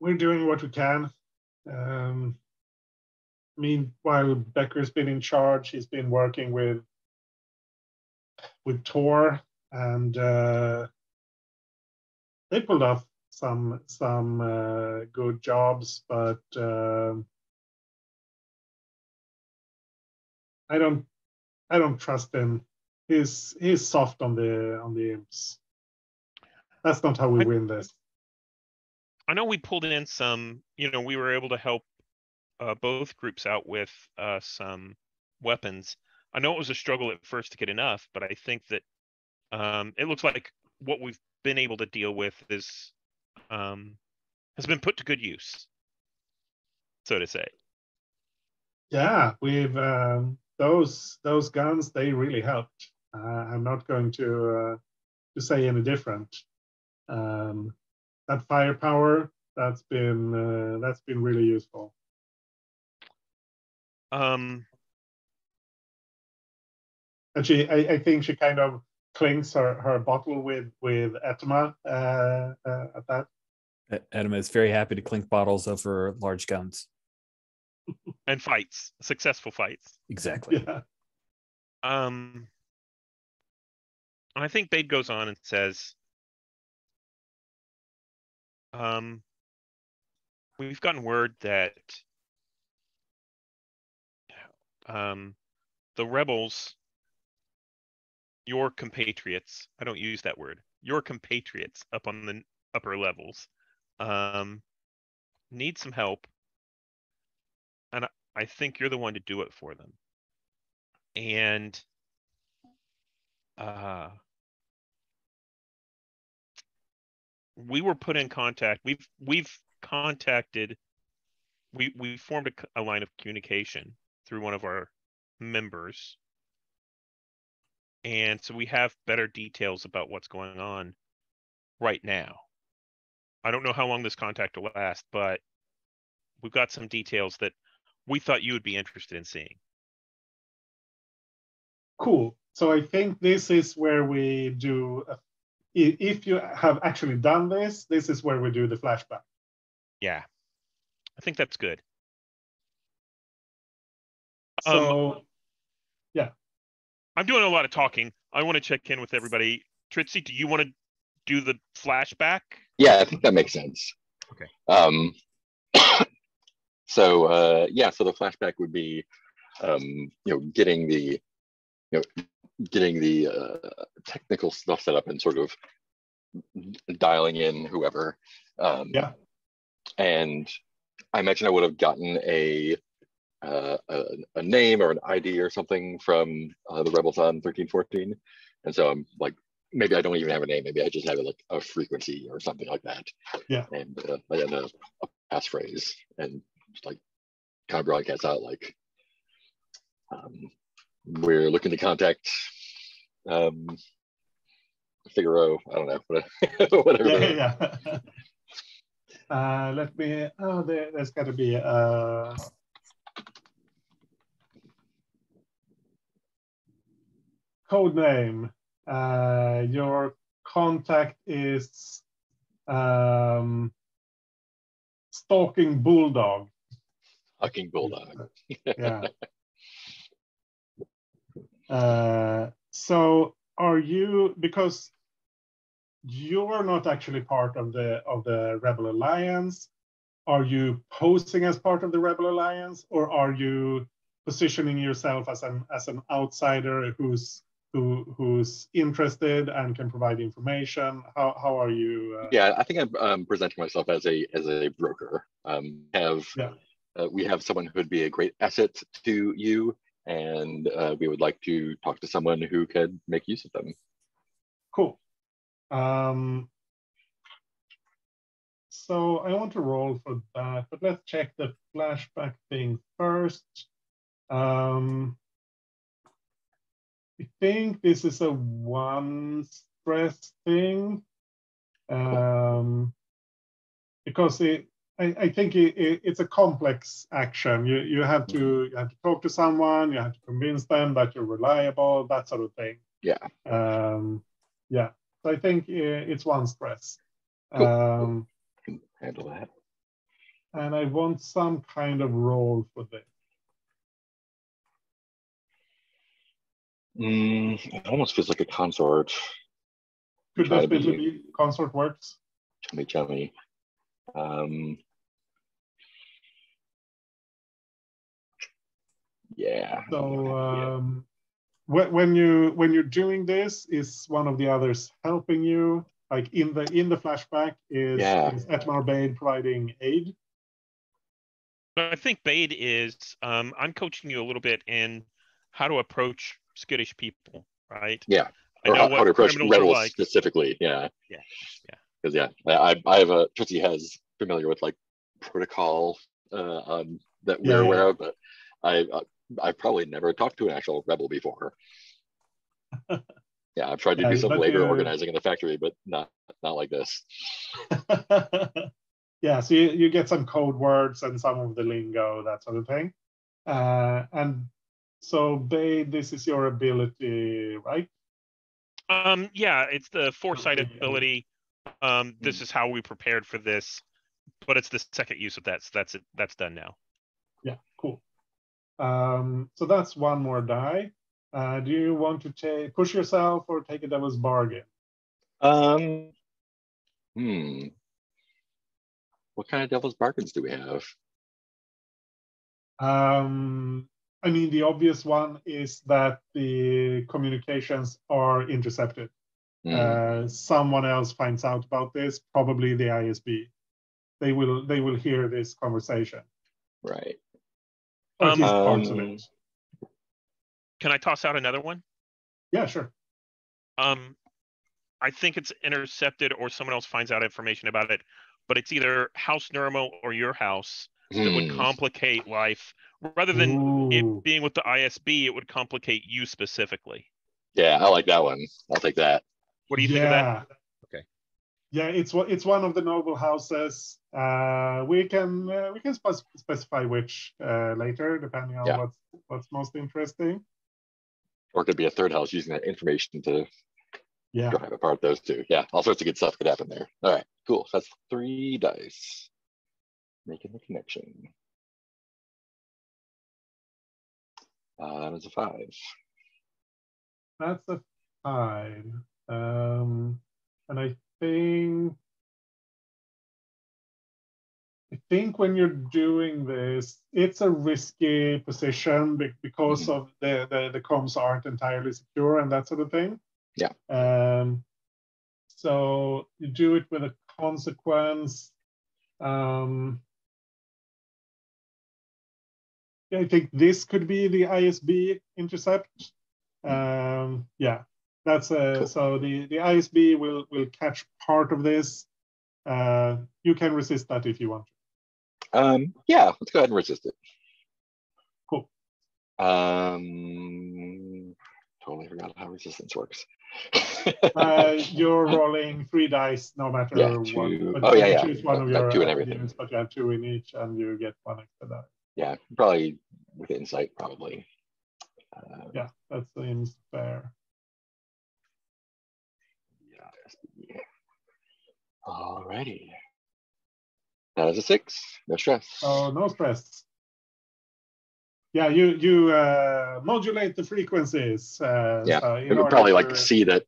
We're doing what we can. meanwhile, Becker's been in charge. He's been working with Tor, and they pulled off some good jobs, but I don't trust him. He's soft on the imps. That's not how we win this. I know we pulled in some, we were able to help both groups out with some weapons. I know it was a struggle at first to get enough, but I think that it looks like what we've been able to deal with is has been put to good use, so to say. Yeah, we've those guns, they really helped. I'm not going to say any different. That firepower, that's been really useful. And I think she kind of clinks her bottle with Etema at that. Etema is very happy to clink bottles over large guns. And fights, successful fights. Exactly. Yeah. And I think Bade goes on and says, we've gotten word that the rebels, your compatriots, I don't use that word, your compatriots up on the upper levels, need some help. And I think you're the one to do it for them. And we were put in contact. We've contacted. We formed a line of communication through one of our members, and so we have better details about what's going on right now. I don't know how long this contact will last, but we've got some details that we thought you would be interested in seeing. Cool. So I think this is where we do. If you have actually done this is where we do the flashback. Yeah, I think that's good. So, yeah. I'm doing a lot of talking. I want to check in with everybody. Tritzy, do you want to do the flashback? Yeah, I think that makes sense. Okay. So the flashback would be, getting the technical stuff set up and sort of dialing in whoever. Yeah. And I imagine I would have gotten a name or an ID or something from the rebels on 1314, and so I'm like, maybe I don't even have a name. Maybe I just have like a frequency or something like that. Yeah. And a passphrase, and just like kind of broadcast out like, we're looking to contact Figaro. I don't know, whatever. Yeah. Let me. Oh, there's got to be a. Code name. Your contact is Stalking Bulldog. Stalking Bulldog. Yeah. So are you, because you're not actually part of the Rebel Alliance, are you posing as part of the Rebel Alliance, or are you positioning yourself as an outsider who's interested and can provide information? How are you? Yeah, I think I'm presenting myself as a broker. We have someone who would be a great asset to you, and we would like to talk to someone who could make use of them. Cool. So I want to roll for that, but let's check the flashback thing first. I think this is a one stress thing, because I think it's a complex action. You have to talk to someone, you have to convince them that you're reliable, that sort of thing. Yeah. Yeah. So I think it's one stress. Handle that. And I want some kind of role for this. It almost feels like a consort. Could Try to definitely be be consort works. chummy. Yeah. So when you're doing this, is one of the others helping you? Like in the flashback, is Etema or Bade providing aid? But I think Bade is I'm coaching you a little bit in how to approach skittish people, right? Yeah. I know how to approach criminals rebels are like. specifically. Yeah. Yeah. Because I have a Trixie has familiar with like protocol that we're aware of, but I've probably never talked to an actual rebel before. Yeah, I've tried to do some labor organizing in the factory, but not like this. Yeah, so you get some code words and some of the lingo, that sort of thing. And so, Bade, this is your ability, right? Yeah, it's the foresight ability. This is how we prepared for this, but it's the second use of that. So that's it. That's done now. Yeah, cool. So that's one more die. Do you want to push yourself or take a devil's bargain? What kind of devil's bargains do we have? I mean, the obvious one is that the communications are intercepted. Someone else finds out about this, probably the ISB. They will hear this conversation. Right. Or at least parts of it. Can I toss out another one? Yeah, sure. I think it's intercepted or someone else finds out information about it, but it's either House Nermo or your house that would complicate life. Rather than it being with the ISB, it would complicate you specifically. Yeah, I like that one. I'll take that. What do you think of that? Okay. Yeah, it's one of the noble houses. We can specify which later, depending on what's most interesting. Or it could be a third house using that information to drive apart those two. Yeah, all sorts of good stuff could happen there. All right, cool. So that's 3 dice. Making the connection. That was a 5. That's a 5. And I think when you're doing this, it's a risky position because of the comms aren't entirely secure and that sort of thing. Yeah. So you do it with a consequence. I think this could be the ISB intercept. Yeah, that's cool. So the ISB will catch part of this. You can resist that if you want to. Yeah, let's go ahead and resist it. Cool. Totally forgot how resistance works. You're rolling 3 dice no matter what. But you choose one of your 2 and everything. Units, but you have 2 in each, and you get 1 extra die. Yeah, probably with insight, probably. Yeah, that seems fair. Yeah. Alrighty. That is a 6. No stress. Oh, no stress. Yeah, you modulate the frequencies. Yeah, so I would probably like to see that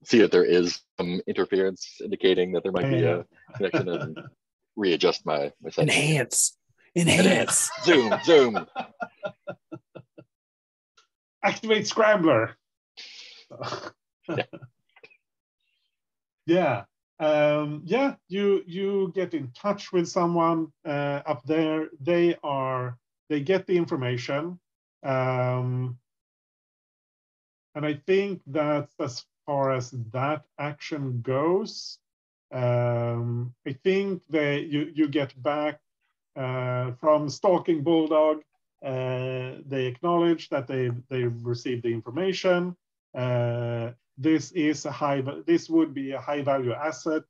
there is some interference indicating that there might be a connection and readjust my settings. Enhance. Zoom. Activate Scrambler. Yeah. You get in touch with someone up there. They get the information. And I think that's as far as that action goes. I think you get back from Stalking Bulldog. They acknowledge that they've received the information. This would be a high value asset.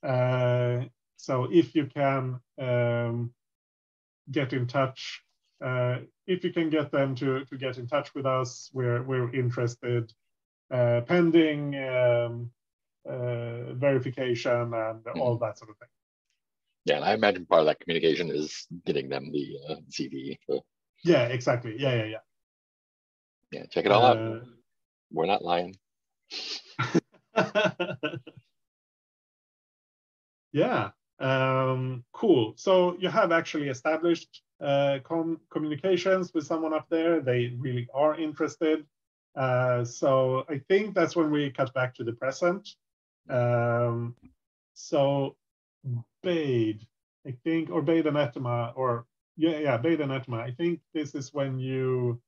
So if you can get in touch, if you can get them to get in touch with us, we're interested. Pending verification and all that sort of thing. Yeah, and I imagine part of that communication is getting them the CD. So. Yeah, exactly. Yeah. Yeah, check it all out. We're not lying. Yeah, cool. So you have actually established communications with someone up there. They really are interested. So I think that's when we cut back to the present. So Bade, I think, or Bade and Etema, or Bade and Etema. I think this is when you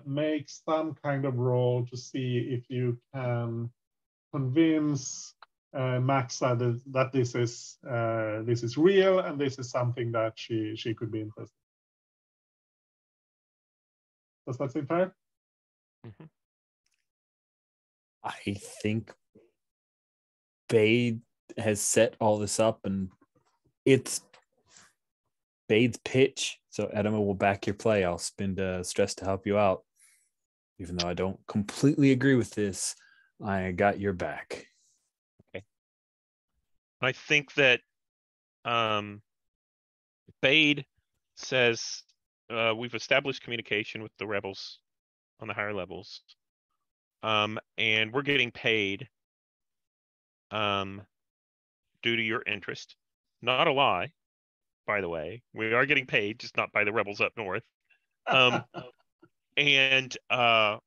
make some kind of roll to see if you can convince Maxa that this is real and this is something that she could be interested in. Does that seem fair? Mm-hmm. I think Bade has set all this up, and it's Bade's pitch. So Etema will back your play. I'll spend stress to help you out. Even though I don't completely agree with this, I got your back. Okay. I think that Bade says we've established communication with the rebels on the higher levels, and we're getting paid due to your interest. Not a lie, by the way. We are getting paid, just not by the rebels up north. And I,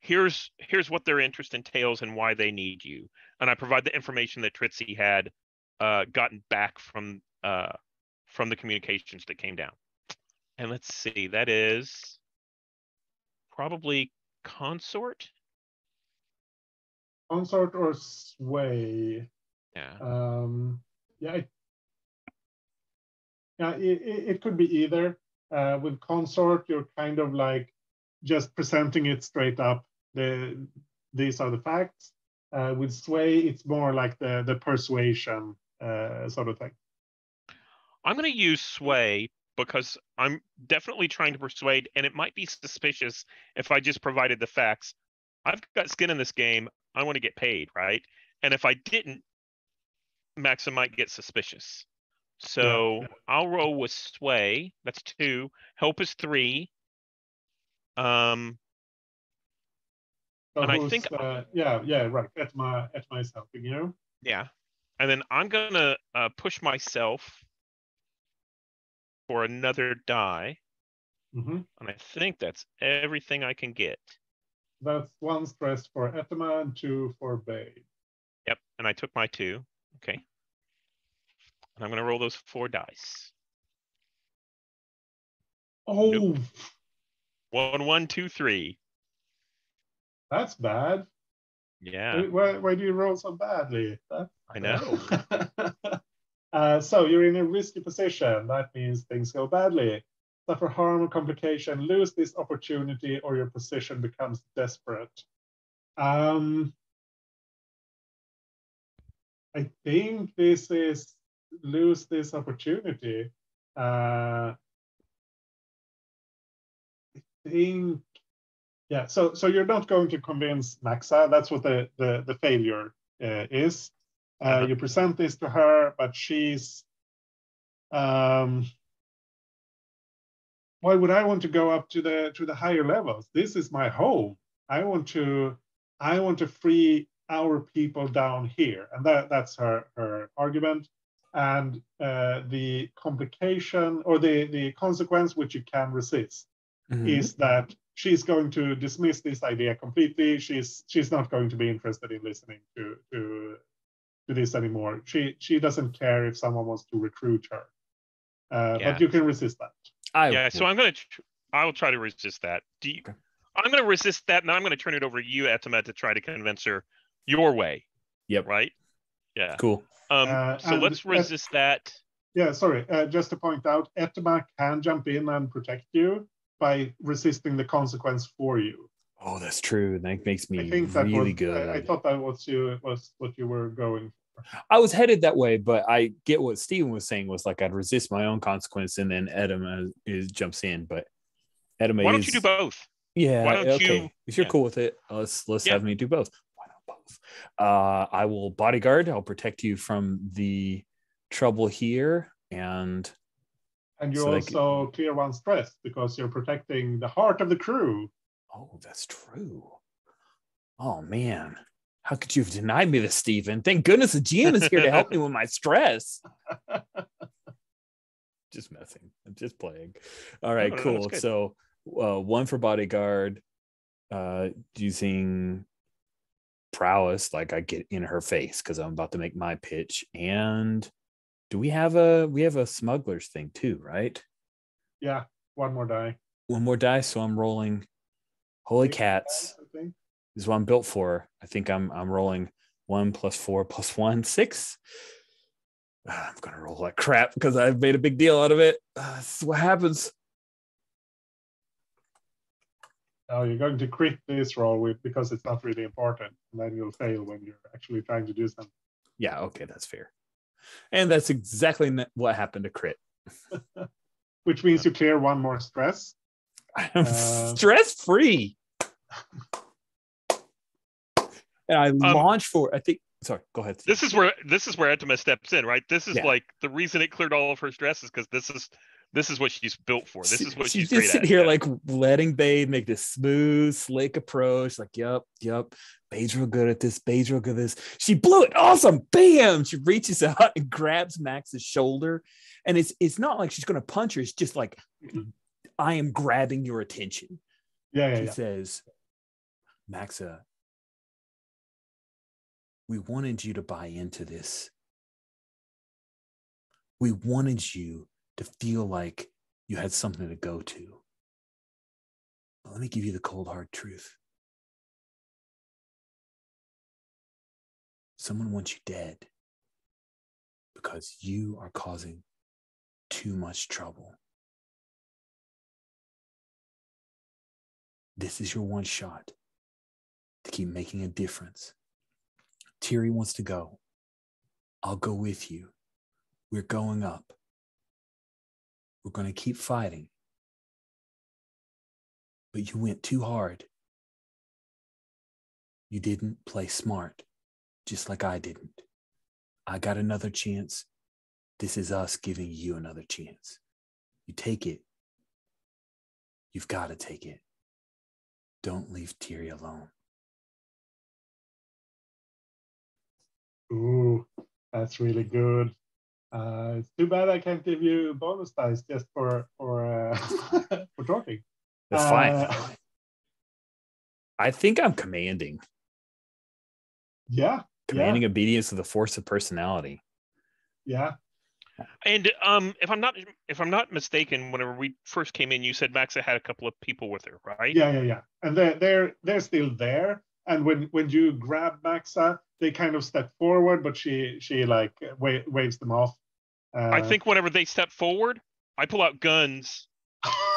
here's what their interest entails and why they need you. And I provide the information that Tritzy had gotten back from the communications that came down. And let's see, that is probably consort. Consort or sway. Yeah. It could be either. With consort, you're kind of like just presenting it straight up. These are the facts. With sway, it's more like the persuasion sort of thing. I'm going to use sway because I'm definitely trying to persuade, and it might be suspicious if I just provided the facts. I've got skin in this game. I want to get paid, right? And if I didn't, Maxa might get suspicious. So I'll roll with sway. That's 2. Help is 3. And I think right. Etema is helping you. Yeah. And then I'm gonna push myself for another die. Mm-hmm. And I think that's everything I can get. That's 1 stress for Etema and 2 for Bade. Yep. And I took my 2. Okay. And I'm gonna roll those 4 dice. Oh, nope. 1, 1, 2, 3. That's bad. Yeah. Why do you roll so badly? I know. So you're in a risky position. That means things go badly. Suffer harm or complication, lose this opportunity, or your position becomes desperate. I think this is lose this opportunity. I think, yeah. So you're not going to convince Maxa. That's what the failure is. You present this to her, but she's. Why would I want to go up to the higher levels? This is my home. I want to free our people down here, and that's her argument. And the complication or the consequence, which you can resist, is that she's going to dismiss this idea completely. She's not going to be interested in listening to this anymore. She doesn't care if someone wants to recruit her. But you can resist that. So I will try to resist that. I'm going to resist that, and I'm going to turn it over to you, Etema, to try to convince her your way. Yep. Right? Yeah. Cool. So let's resist that. Yeah, sorry. Just to point out, Etema can jump in and protect you by resisting the consequence for you. Oh, that's true. That makes me good. I thought that was what you were going for. I was headed that way, but I get what Steven was saying was like I'd resist my own consequence, and then Etema jumps in. But Etema, why don't you do both? Yeah, why don't okay. If you're cool with it, let's have me do both. Why not both? I will bodyguard. I'll protect you from the trouble here, and And you So also clear one stress because you're protecting the heart of the crew. Oh, that's true. Oh man, how could you have denied me this, Stephen? Thank goodness the GM is here to help me with my stress. Just messing. I'm just playing. All right, No, cool. So one for bodyguard, using prowess, like I get in her face because I'm about to make my pitch. And do we have a smuggler's thing too, right? Yeah, one more die. One more die. So I'm rolling. Holy cats. This is what I'm built for. I think I'm rolling 1 + 4 + 1, 6. I'm gonna roll like crap because I've made a big deal out of it. This is what happens. Oh, you're going to crit this roll with because it's not really important, and then you'll fail when you're actually trying to do something. Yeah, okay, that's fair. And that's exactly what happened to crit. Which means you clear one more stress. I'm stress-free. And I launch for, I think, sorry, go ahead. Steve. This is where Etema steps in, right? This is like the reason it cleared all of her stress is because this is what she's built for. This is what she's just great sitting at. Here like letting Bade make this smooth, slick approach. Like, yep. Bade's real good at this. Bade's real good at this. She blew it. Awesome. Bam. She reaches out and grabs Max's shoulder. And it's not like she's going to punch her. It's just like, I am grabbing your attention. She says, Maxa, we wanted you to buy into this. We wanted you to feel like you had something to go to. But let me give you the cold, hard truth. Someone wants you dead because you are causing too much trouble. This is your one shot to keep making a difference. Tiri wants to go. I'll go with you. We're going up. We're going to keep fighting. But you went too hard. You didn't play smart, just like I didn't. I got another chance. This is us giving you another chance. You take it. You've got to take it. Don't leave Tiri alone. Ooh, that's really good. It's too bad I can't give you bonus dice just for for talking. That's fine. I think I'm commanding. Yeah. Commanding obedience to the force of personality. Yeah. And if I'm not mistaken, whenever we first came in, you said Maxa had a couple of people with her, right? Yeah. And they're still there. And when you grab Maxa, they kind of step forward, but she like waves them off. I think whenever they step forward, I pull out guns,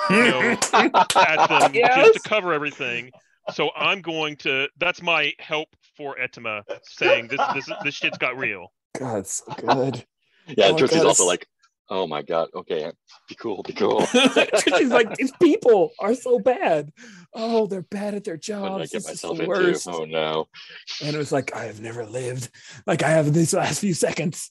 at them just to cover everything. So I'm going to. That's my help for Etema, saying this shit's got real. God, so good. Yeah, Trixie's also like, oh my God, okay, be cool. Trixie's like, these people are so bad. Oh, they're bad at their jobs. What did I get myself the into? Worst. Oh no. And it was like, I have never lived like I have in these last few seconds.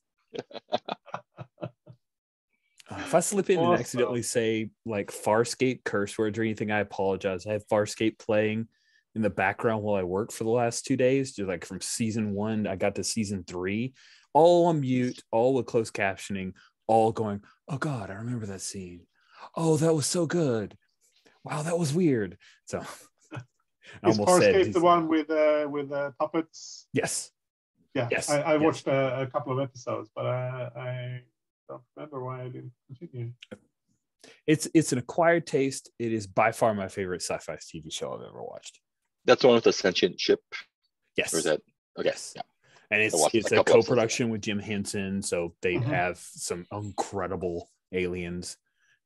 If I slip in and accidentally say like Farscape curse words or anything, I apologize. I have Farscape playing in the background while I work for the last 2 days. Just like from season 1, I got to season 3, all on mute, all with closed captioning, all going, oh God, I remember that scene. Oh, that was so good. Wow, that was weird. So I is Farscape the one with puppets? Yes. Yeah. Yes. I watched a couple of episodes, but I don't remember why I didn't continue. It's an acquired taste. It is by far my favorite sci-fi TV show I've ever watched. That's the one with the sentient ship? Yes. Or is that okay? Yes. Yeah. And it's a co-production with Jim Henson, so they have some incredible aliens.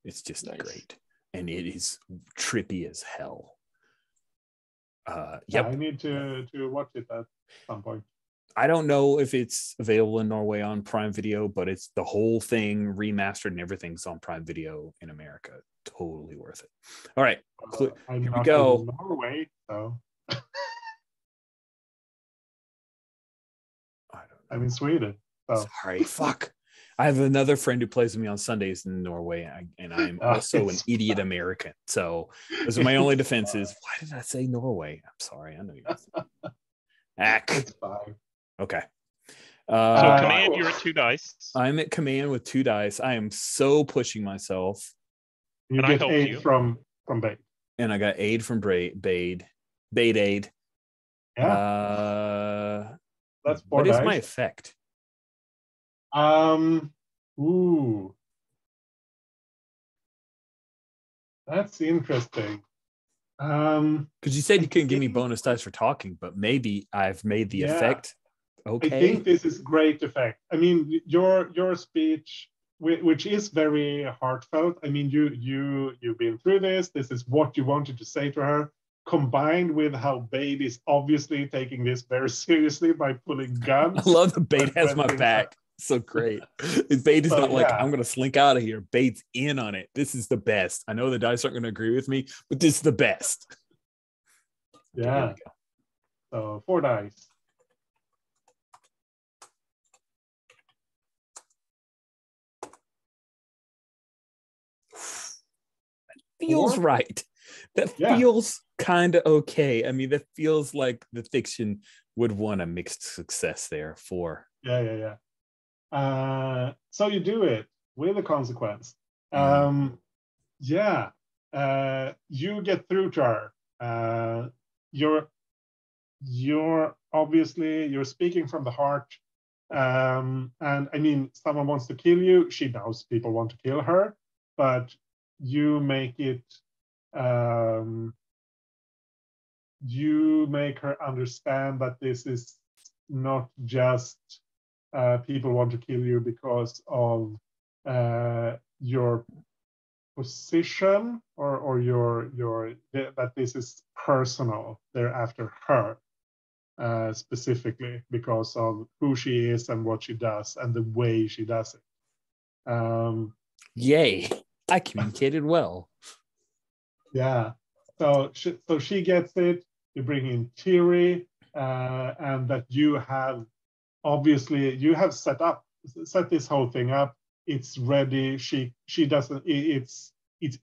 It's just great, and it is trippy as hell. Yeah, I need to watch it at some point. I don't know if it's available in Norway on Prime Video, but it's the whole thing remastered and everything's on Prime Video in America. Totally worth it. All right, here we go. In Norway, so. I'm in Sweden. So. Sorry, fuck. I have another friend who plays with me on Sundays in Norway, and I'm also an idiot American. So those are my only defenses. Why did I say Norway? I'm sorry. I know you're. It's fine. Okay. So command, you're at 2 dice. I'm at command with 2 dice. I am so pushing myself. You get aid from Bade. And I got aid from Bade aid. Yeah. That's 4 what dice. Is my effect? Ooh. That's interesting. Because you said you couldn't give me bonus dice for talking, but maybe I've made the effect. Okay. I think this is great effect. I mean, your speech, which is very heartfelt. I mean, you've been through this. This is what you wanted to say to her, combined with how Bade is obviously taking this very seriously by pulling guns. I love that Bade has my back. So great. Bade is not like, I'm going to slink out of here. Bade's in on it. This is the best. I know the dice aren't going to agree with me, but this is the best. Yeah. So 4 dice. Feels right. That feels kind of okay. I mean, that feels like the fiction would want a mixed success there. 4. Yeah. So you do it with a consequence. You get through to her. You're obviously you're speaking from the heart. And I mean, someone wants to kill you. She knows people want to kill her, but you make it. You make her understand that this is not just people want to kill you because of your position or your that this is personal. They're after her specifically because of who she is and what she does and the way she does it. Yay! I communicated well. Yeah. So she gets it. You bring in Tiri, and that you have obviously you have set this whole thing up. It's ready. She doesn't. It's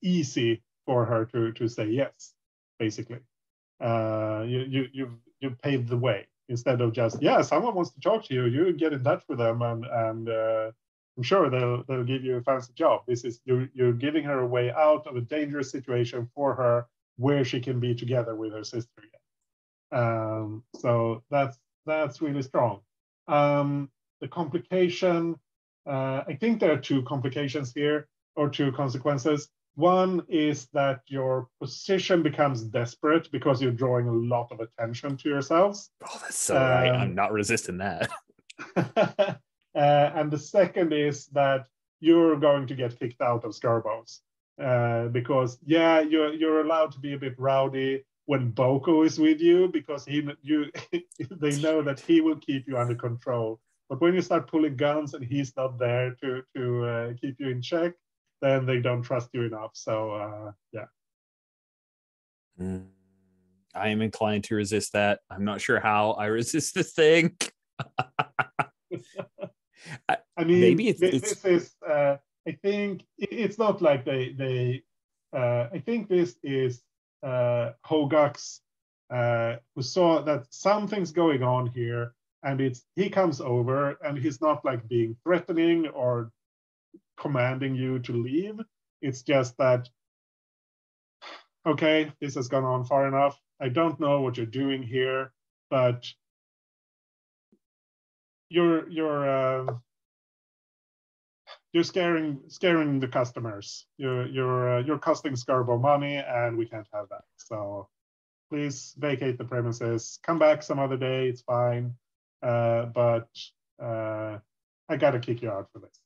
easy for her to say yes. Basically, you've paved the way instead of just someone wants to talk to you. You get in touch with them and I'm sure they'll give you a fancy job. This is you're giving her a way out of a dangerous situation for her where she can be together with her sister again. So that's really strong. The complication, I think there are 2 complications here or 2 consequences. One is that your position becomes desperate because you're drawing a lot of attention to yourselves. Oh, that's so right. I'm not resisting that. And the second is that you're going to get kicked out of Scarbo's because you're allowed to be a bit rowdy when Boko is with you because they know that he will keep you under control. But when you start pulling guns and he's not there to keep you in check, then they don't trust you enough. So I am inclined to resist that. I'm not sure how I resist this thing. I mean, maybe this is. I think it's not like they. I think this is Hogak's who saw that something's going on here, and he comes over, and he's not like being threatening or commanding you to leave. It's just that, okay, this has gone on far enough. I don't know what you're doing here, but you're scaring the customers. You're costing Scarbo money, and we can't have that. So please vacate the premises. Come back some other day. It's fine, but I gotta kick you out for this.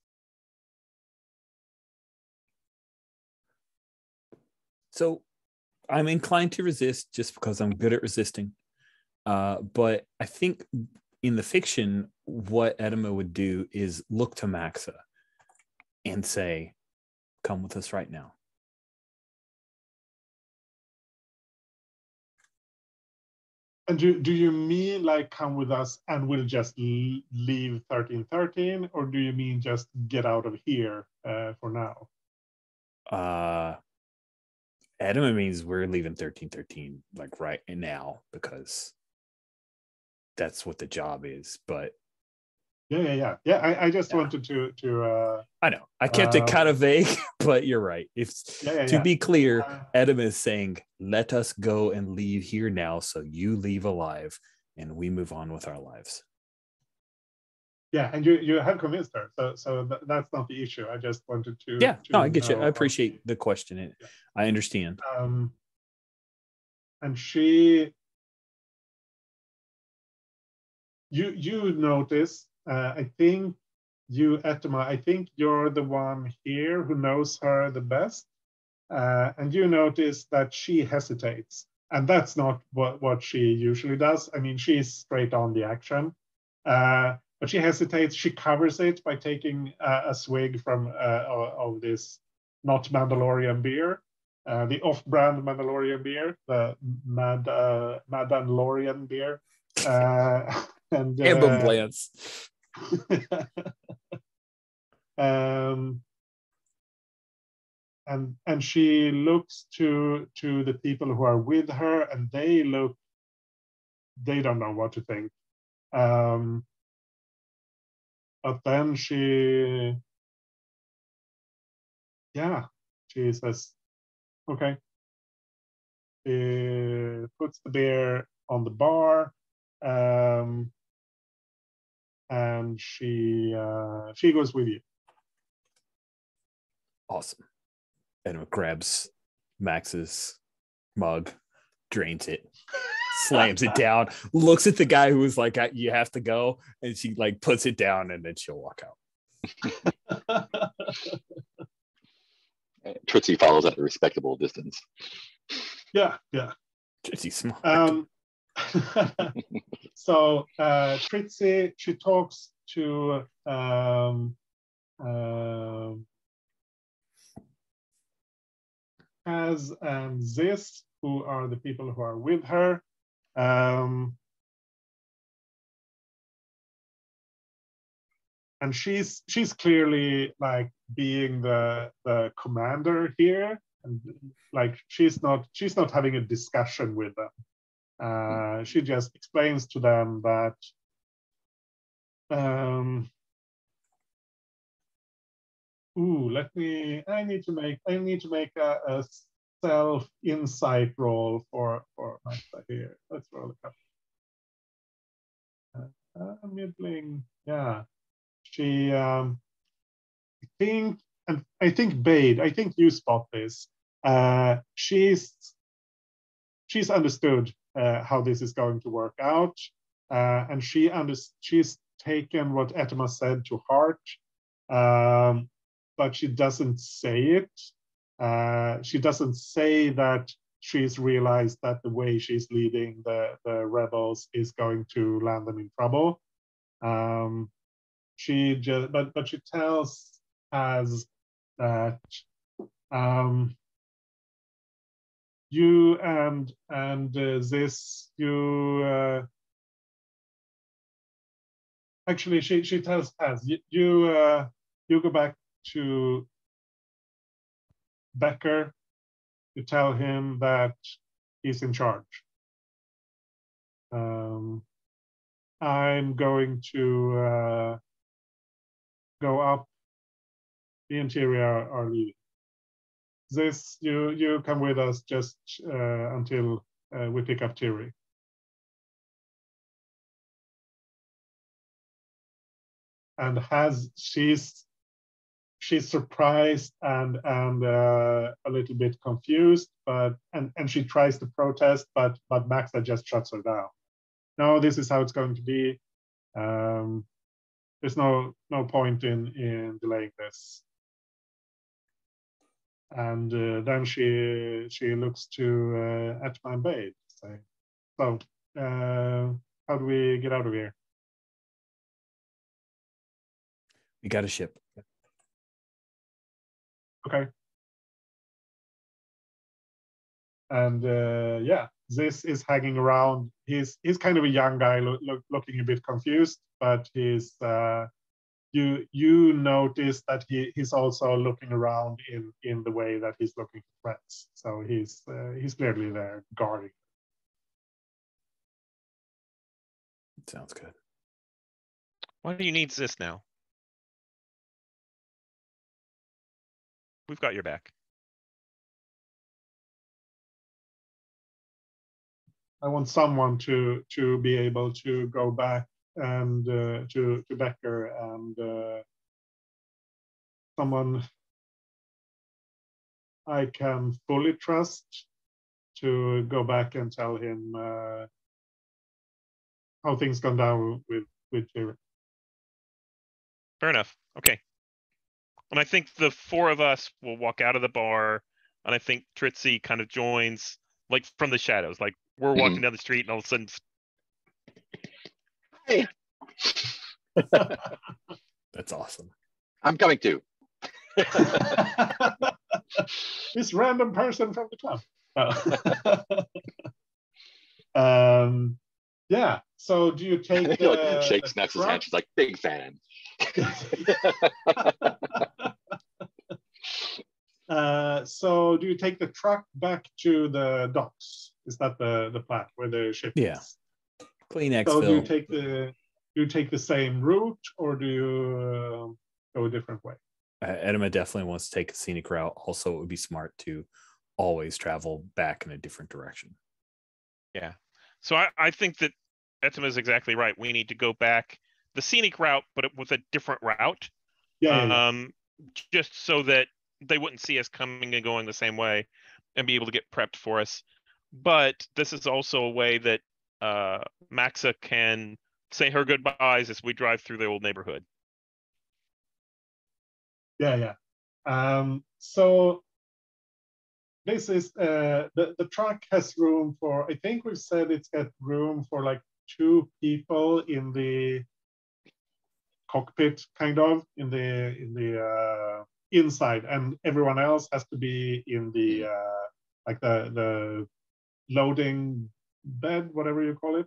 So I'm inclined to resist just because I'm good at resisting. But I think in the fiction, what Etema would do is look to Maxa and say, come with us right now. And do you mean like come with us and we'll just leave 1313, or do you mean just get out of here for now? Etema means we're leaving 1313 like right now because that's what the job is. But Yeah. I just wanted to. I know I kept it kind of vague, but you're right. If to be clear, Etema is saying, "Let us go and leave here now, so you leave alive, and we move on with our lives." Yeah, and you have convinced her, so that's not the issue. I just wanted to. Yeah, no, I get you. I appreciate the question. I understand. And she, you notice. I think you, Etema, I think you're the one here who knows her the best. And you notice that she hesitates. And that's not what she usually does. I mean, she's straight on the action. But she hesitates. She covers it by taking a swig from of this not Mandalorian beer, the off-brand Mandalorian beer, the Mandalorian beer. And Blance. And she looks to the people who are with her, and they don't know what to think. But then she says, okay. She puts the beer on the bar, and she goes with you. Awesome. And it grabs Max's mug, drains it, slams it down, looks at the guy who was like, "You have to go," and she like puts it down, and then she'll walk out. Trixie follows at a respectable distance. Yeah. Trixie smart. So Trixie, she talks to Az and Ziz, who are the people who are with her. And she's clearly like being the commander here, and like she's not having a discussion with them. She just explains to them that I need to make a self insight roll for Maxa here. Let's roll it up. Middling, yeah. She, I think Bade, I think you spot this. She's understood how this is going to work out, and she's taken what Etema said to heart, but she doesn't say it. She doesn't say that she's realized that the way she's leading the rebels is going to land them in trouble. She just, but she tells Az that you and this, you actually she tells Az, you go back to Becker to tell him that he's in charge. I'm going to go up. The interior are leaving. This, you come with us just until we pick up Tiri. And she's surprised and a little bit confused, but and she tries to protest, but Maxa just shuts her down. No, this is how it's going to be. There's no point in delaying this. And then she looks to Etema and Bade. So how do we get out of here? We got a ship. Okay. And yeah, this is hanging around. He's kind of a young guy, looking a bit confused, but he's you notice that he's also looking around in the way that he's looking for threats. So he's clearly there guarding. Sounds good. Why do you need this now? We've got your back. I want someone to be able to go back and to Becker and someone I can fully trust to go back and tell him how things gone down with Tiri. Fair enough. Okay. And I think the four of us will walk out of the bar, and I think Tritzy kind of joins, like from the shadows. Like we're walking down the street, and all of a sudden, Hey, That's awesome. I'm coming too. This random person from the club. Yeah. So do you take He like shakes, snaps his hand. She's like, big fan. So do you take the truck back to the docks? Is that the plan where the ship is? Clean exfil. So do you take the same route, or do you go a different way? Etema definitely wants to take a scenic route. Also, it would be smart to always travel back in a different direction. yeah. So I think that Etema is exactly right. We need to go back the scenic route, but with a different route. Yeah. Just so that they wouldn't see us coming and going the same way and be able to get prepped for us. But this is also a way that Maxa can say her goodbyes as we drive through the old neighborhood. Yeah. So this is the truck has room for, I think we've said it's got room for like 2 people in the cockpit, kind of in the inside, and everyone else has to be in the like the loading bed, whatever you call it,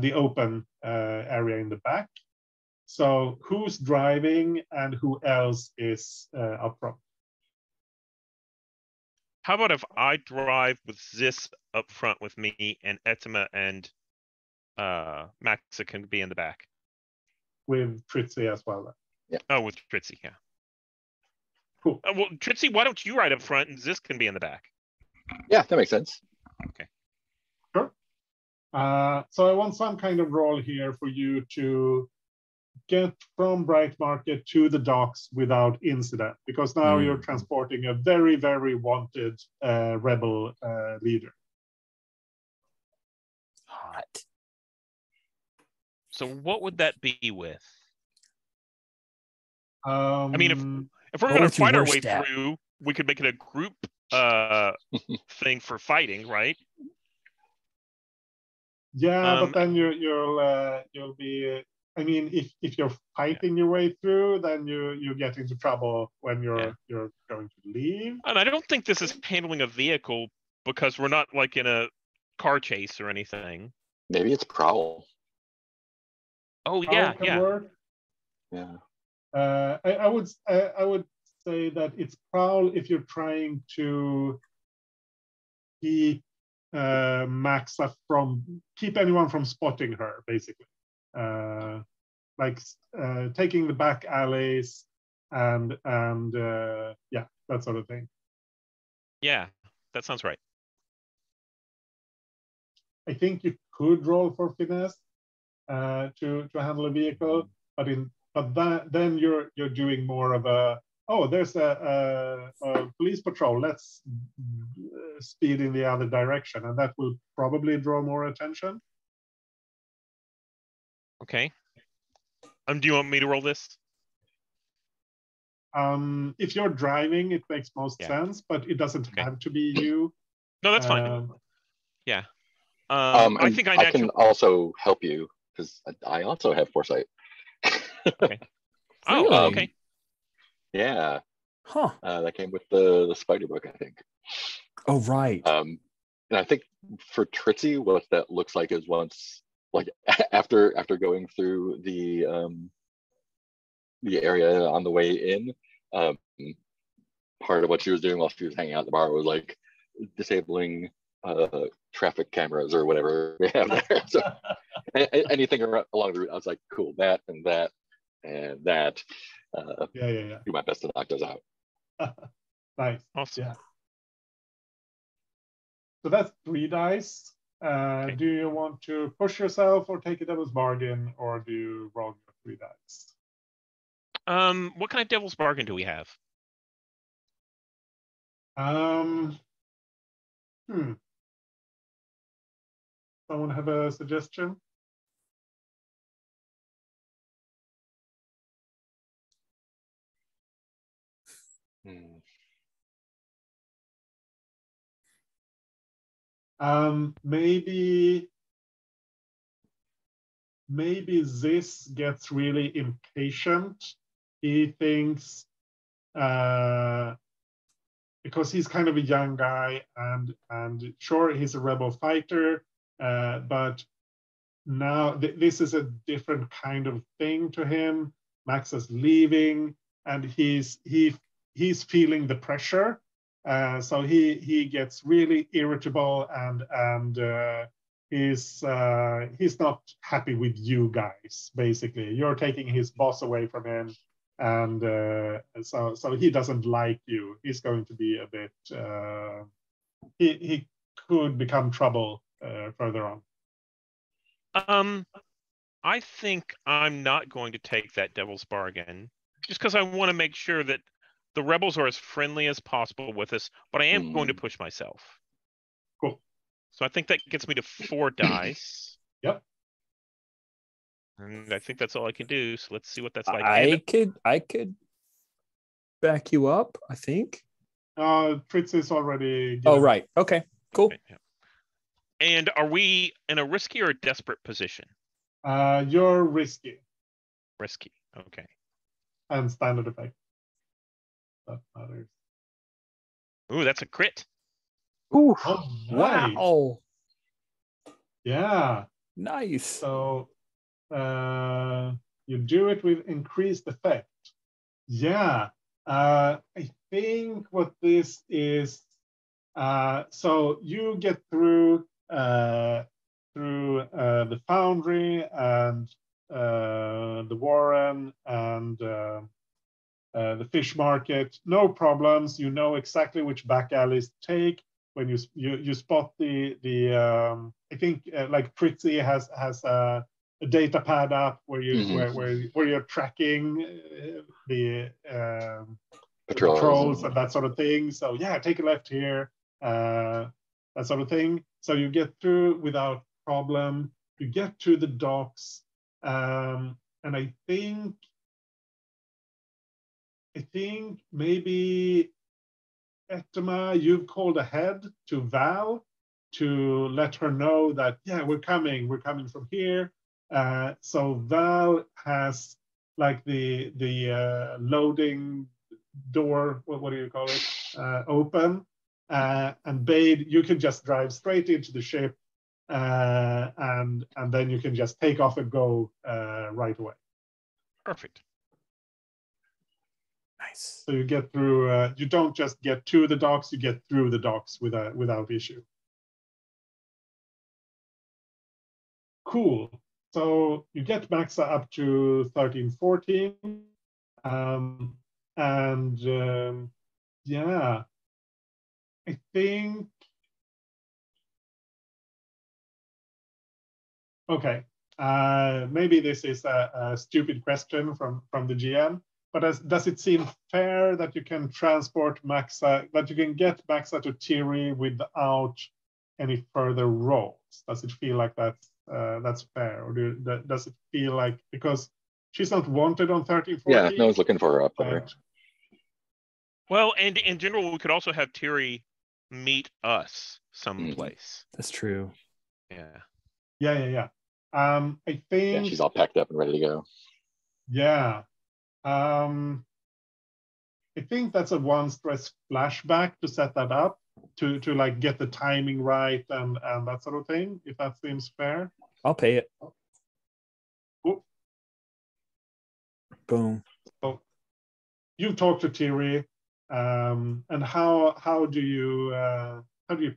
the open area in the back. So who's driving and who else is up front? How about if I drive with this up front with me, and Etema and Maxa can be in the back? With Tritzy as well. Yeah. Oh, with Tritzy, yeah. Cool. Well, Tritzy, why don't you ride up front and this can be in the back? Yeah, that makes sense. Okay. Sure. So I want some kind of role here for you to get from Bright Market to the docks without incident, because now you're transporting a very, very wanted rebel leader. Hot. So what would that be with? I I mean, if we're going to fight our way through, we could make it a group thing for fighting, right? Yeah, but then you'll be. I mean, if you're fighting your way through, then you get into trouble when you're going to leave. And I don't think this is handling a vehicle, because we're not like in a car chase or anything. Maybe it's prowl. Oh Prowl can work. Yeah. I would say that it's prowl if you're trying to keep Maxa keep anyone from spotting her, basically. Like taking the back alleys and yeah, that sort of thing. Yeah, that sounds right. I think you could roll for finesse to handle a vehicle, but then you're doing more of a, oh, there's a police patrol, let's speed in the other direction, and that will probably draw more attention. Okay. Do you want me to roll this? If you're driving, it makes most sense, but it doesn't have to be you. No, that's fine. Yeah. I think I can also help you, because I also have foresight. Okay. Really? Oh, okay. Yeah. Huh. That came with the spider book, I think. Oh, right. I think for Tritzy, what that looks like is once, like after going through the area on the way in, part of what she was doing while she was hanging out at the bar was like disabling traffic cameras or whatever we have there. So anything along the route, I was like, cool, that and that and that. Yeah. Do my best to knock those out. Nice. Awesome. Yeah. So that's 3 dice. Okay. Do you want to push yourself or take a devil's bargain, or do you roll your 3 dice? What kind of devil's bargain do we have? Someone have a suggestion? Maybe this gets really impatient. He thinks, because he's kind of a young guy, and sure, he's a rebel fighter, but now this is a different kind of thing to him. Max is leaving, and he's feeling the pressure. So he gets really irritable, and he's not happy with you guys. Basically, you're taking his boss away from him, and so he doesn't like you. He's going to be a bit. He could become trouble further on. I think I'm not going to take that devil's bargain, just because I want to make sure that the rebels are as friendly as possible with us, but I am going to push myself. Cool. So I think that gets me to 4 dice. Yep. And I think that's all I can do. So let's see what that's like. I could back you up, I think. Fritz is already. Oh, right. Okay, cool. Yeah. And are we in a risky or a desperate position? You're risky. Risky. Okay. And standard effect. That matters. Ooh, that's a crit. Ooh, Oh, nice. wow. Yeah. Nice. So you do it with increased effect. Yeah. I think what this is, so you get through the foundry and the Warren and the fish market, no problems. You know exactly which back alleys to take. When you spot the I think like Fritzy has a data pad up where you where you're tracking the patrols and that sort of thing. So yeah, take a left here, that sort of thing. So you get through without problem. You get to the docks, and I think maybe Etema, you've called ahead to Val to let her know that, yeah, we're coming from here. So Val has like the loading door, what do you call it, open. And Bade, you can just drive straight into the ship, and then you can just take off and go right away. Perfect. Nice. So you get through. You don't just get to the docks; you get through the docks without issue. Cool. So you get Maxa up to 13, 14, yeah, I think. Okay. Maybe this is a stupid question from the GM. But does it seem fair that you can transport Maxa, that you can get Maxa to Tiri without any further rolls? Does it feel like that's fair, or does it feel like, because she's not wanted on 13, 14? Yeah, no one's looking for her up there. Well, and in general, we could also have Tiri meet us someplace. That's true. Yeah. I think. Yeah, she's all packed up and ready to go. Yeah. I think that's a 1 stress flashback to set that up. to like get the timing right and that sort of thing, if that seems fair. I'll pay it. Ooh. Boom. So you talk to Tiri, and how do you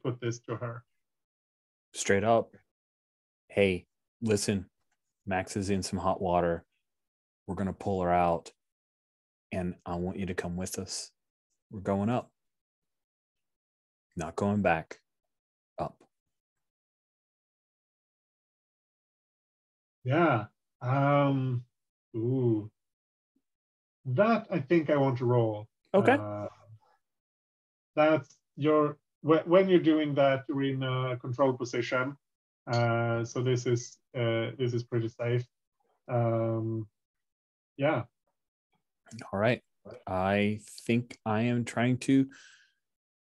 put this to her? Straight up. Hey, listen, Max is in some hot water. We're going to pull her out, and I want you to come with us. We're going up. Not going back. Up. Yeah. Ooh. That I think I want to roll. Okay. That's when you're doing that, you're in a control position. So this is pretty safe. Yeah. All right. I think I am trying to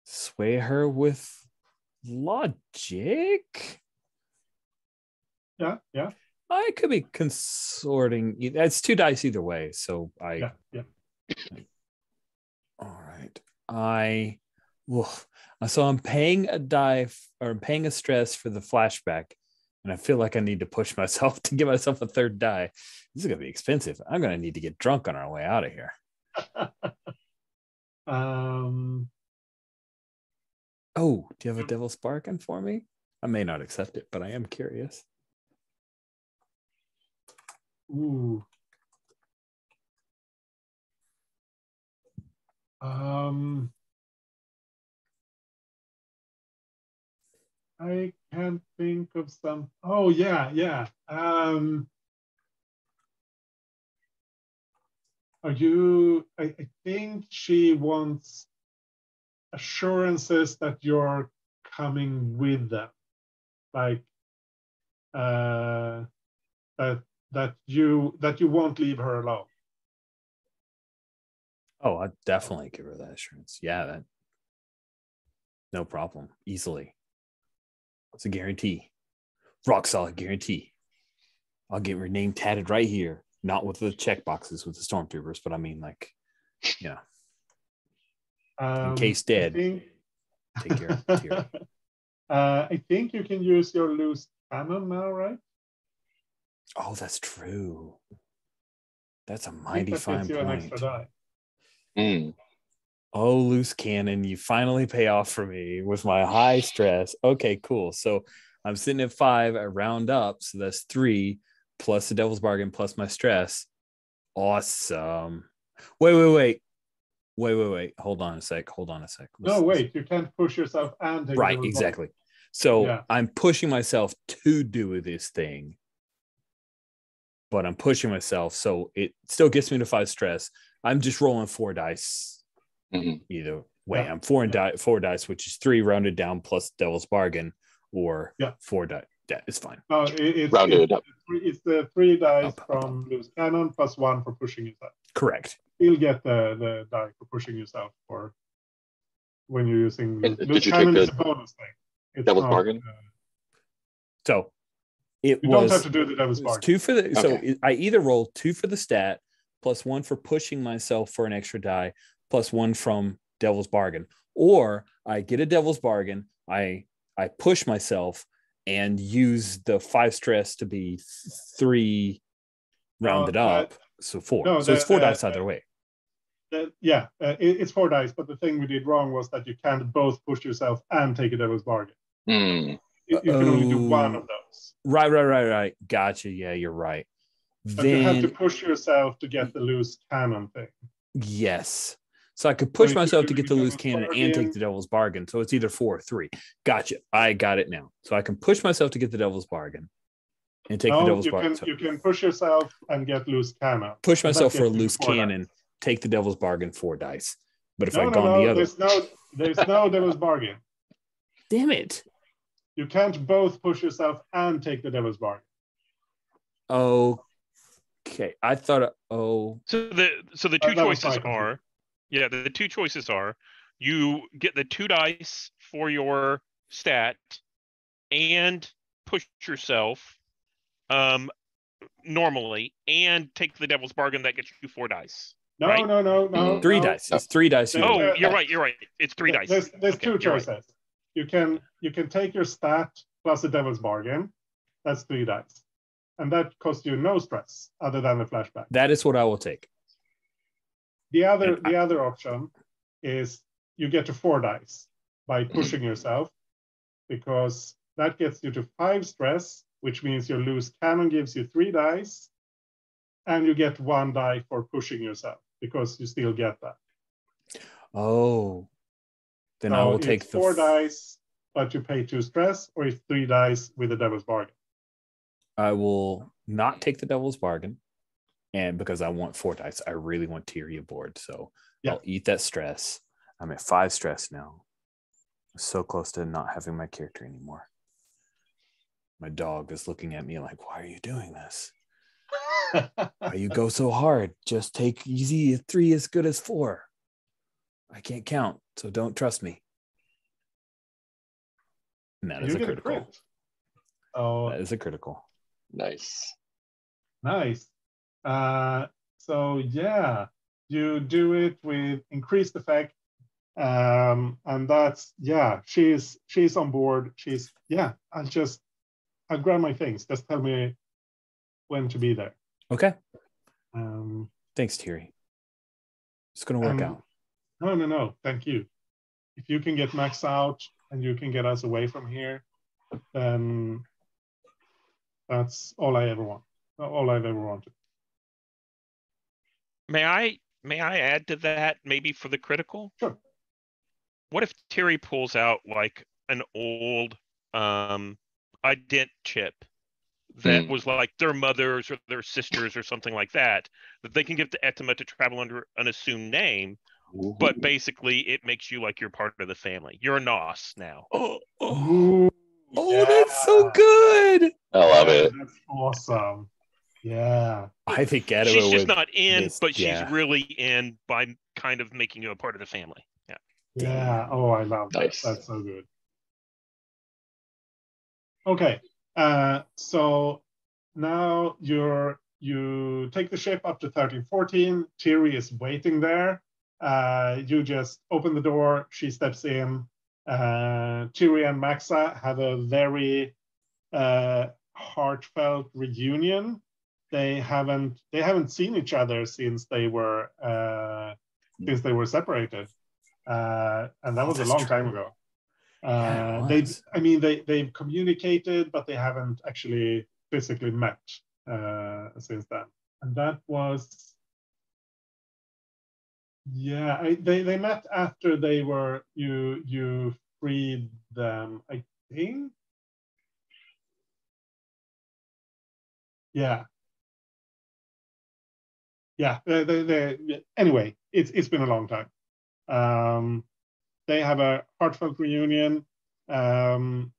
sway her with logic. Yeah. I could be consorting. It's 2 dice either way. So Yeah. All right. So I'm paying a die or I'm paying a stress for the flashback, and I feel like I need to push myself to give myself a 3rd die. This is gonna be expensive. I'm gonna need to get drunk on our way out of here. Oh, do you have a devil's bargain for me? I may not accept it, but I am curious. Ooh. I can't think of some. Oh yeah. I think she wants assurances that you're coming with them, like that you won't leave her alone. Oh, I'd definitely give her that assurance. Yeah, that no problem. Easily. It's a guarantee. Rock solid guarantee. I'll get her name tatted right here. Not with the check boxes with the stormtroopers, but I mean, like, you know, in case dead, take care of Tiri. I think you can use your loose cannon now, right? Oh, that's true. That's a mighty fine point. An extra die. Oh, loose cannon, you finally pay off for me with my high stress. Okay, cool. So I'm sitting at 5. I round up, so that's 3 plus the devil's bargain plus my stress. Awesome. Wait. Hold on a sec. No, wait. You can't push yourself and take right, exactly. So yeah. I'm pushing myself to do this thing, but I'm pushing myself, so it still gets me to 5 stress. I'm just rolling 4 dice. Either way, I'm 4 dice, which is 3 rounded down plus devil's bargain, or 4 dice. Yeah, it's fine. No, it's rounded up. It's the 3 dice from loose cannon plus 1 for pushing yourself. Correct. You'll get the die for pushing yourself for when you're using loose cannon. Is a bonus thing. It's devil's bargain. So you don't have to do the devil's bargain. 2 for the. Okay. So I either roll 2 for the stat plus 1 for pushing myself for an extra die plus 1 from devil's bargain, or I get a devil's bargain. I push myself and use the 5 stress to be 3 rounded up, so 4. No, so it's 4 dice either way. It's 4 dice, but the thing we did wrong was that you can't both push yourself and take a devil's bargain. You can only do one of those. Right. Gotcha. Yeah, you're right. But you have to push yourself to get the loose cannon thing. Yes. So I could push myself to get the loose cannon and take the devil's bargain. So it's either 4 or 3. Gotcha. I got it now. So I can push myself to get the devil's bargain and take the devil's bargain. You can push yourself and get loose cannon. Push myself for a loose cannon, take the devil's bargain, 4 dice. But if I'd gone the other... There's no devil's bargain. Damn it. You can't both push yourself and take the devil's bargain. Okay. I thought... So the 2 choices are... Yeah, the 2 choices are you get the 2 dice for your stat and push yourself normally and take the devil's bargain that gets you 4 dice. No, right? no. Three no. dice. It's 3 dice. No, Oh, you're right. You're right. It's 3 dice. There's Okay, two you're right. choices. You can take your stat plus the devil's bargain. That's 3 dice. And that costs you no stress other than the flashback. That is what I will take. The other option is you get to 4 dice by pushing yourself, because that gets you to 5 stress, which means your loose cannon gives you 3 dice, and you get 1 die for pushing yourself because you still get that. Oh, then so I will take it's 4 dice, but you pay 2 stress, or it's 3 dice with the devil's bargain. I will not take the devil's bargain, and because I want 4 dice, I really want Tiri aboard. So Yeah. I'll eat that stress. I'm at 5 stress now. I'm so close to not having my character anymore. My dog is looking at me like, "Why are you doing this? Why you go so hard? Just take easy. 3 is good as 4. I can't count, so don't trust me." And that is a critical. Crit. Oh, That is a critical. Nice. Nice. So yeah, you do it with increased effect, and that's she's on board. I'll grab my things. Just tell me when to be there. Okay. Um, Thanks, Tiri. It's gonna work out. No. Thank you. If you can get Max out and you can get us away from here, then that's all I ever want. All I've ever wanted. May I add to that, maybe for the critical? Sure. What if Tiri pulls out like an old ident chip that was like their mothers or their sisters or something like that they can give to Etema to travel under an assumed name, but basically it makes you like you're part of the family. You're a Nos now. That's so good. I love it. That's awesome. Yeah. I think Etema She's just would not in, this- but she's yeah. really in by kind of making you a part of the family. Yeah. Yeah. Oh, I love that. Nice. That's so good. Okay. So now you take the ship up to 1314. Tiri is waiting there. You just open the door. She steps in. Tiri and Maxa have a very heartfelt reunion. They haven't seen each other since they were separated, and that was a long time ago. They've communicated, but they haven't actually physically met since then. And that was, they met after they were you freed them, I think. Yeah. Anyway, it's been a long time. They have a heartfelt reunion, and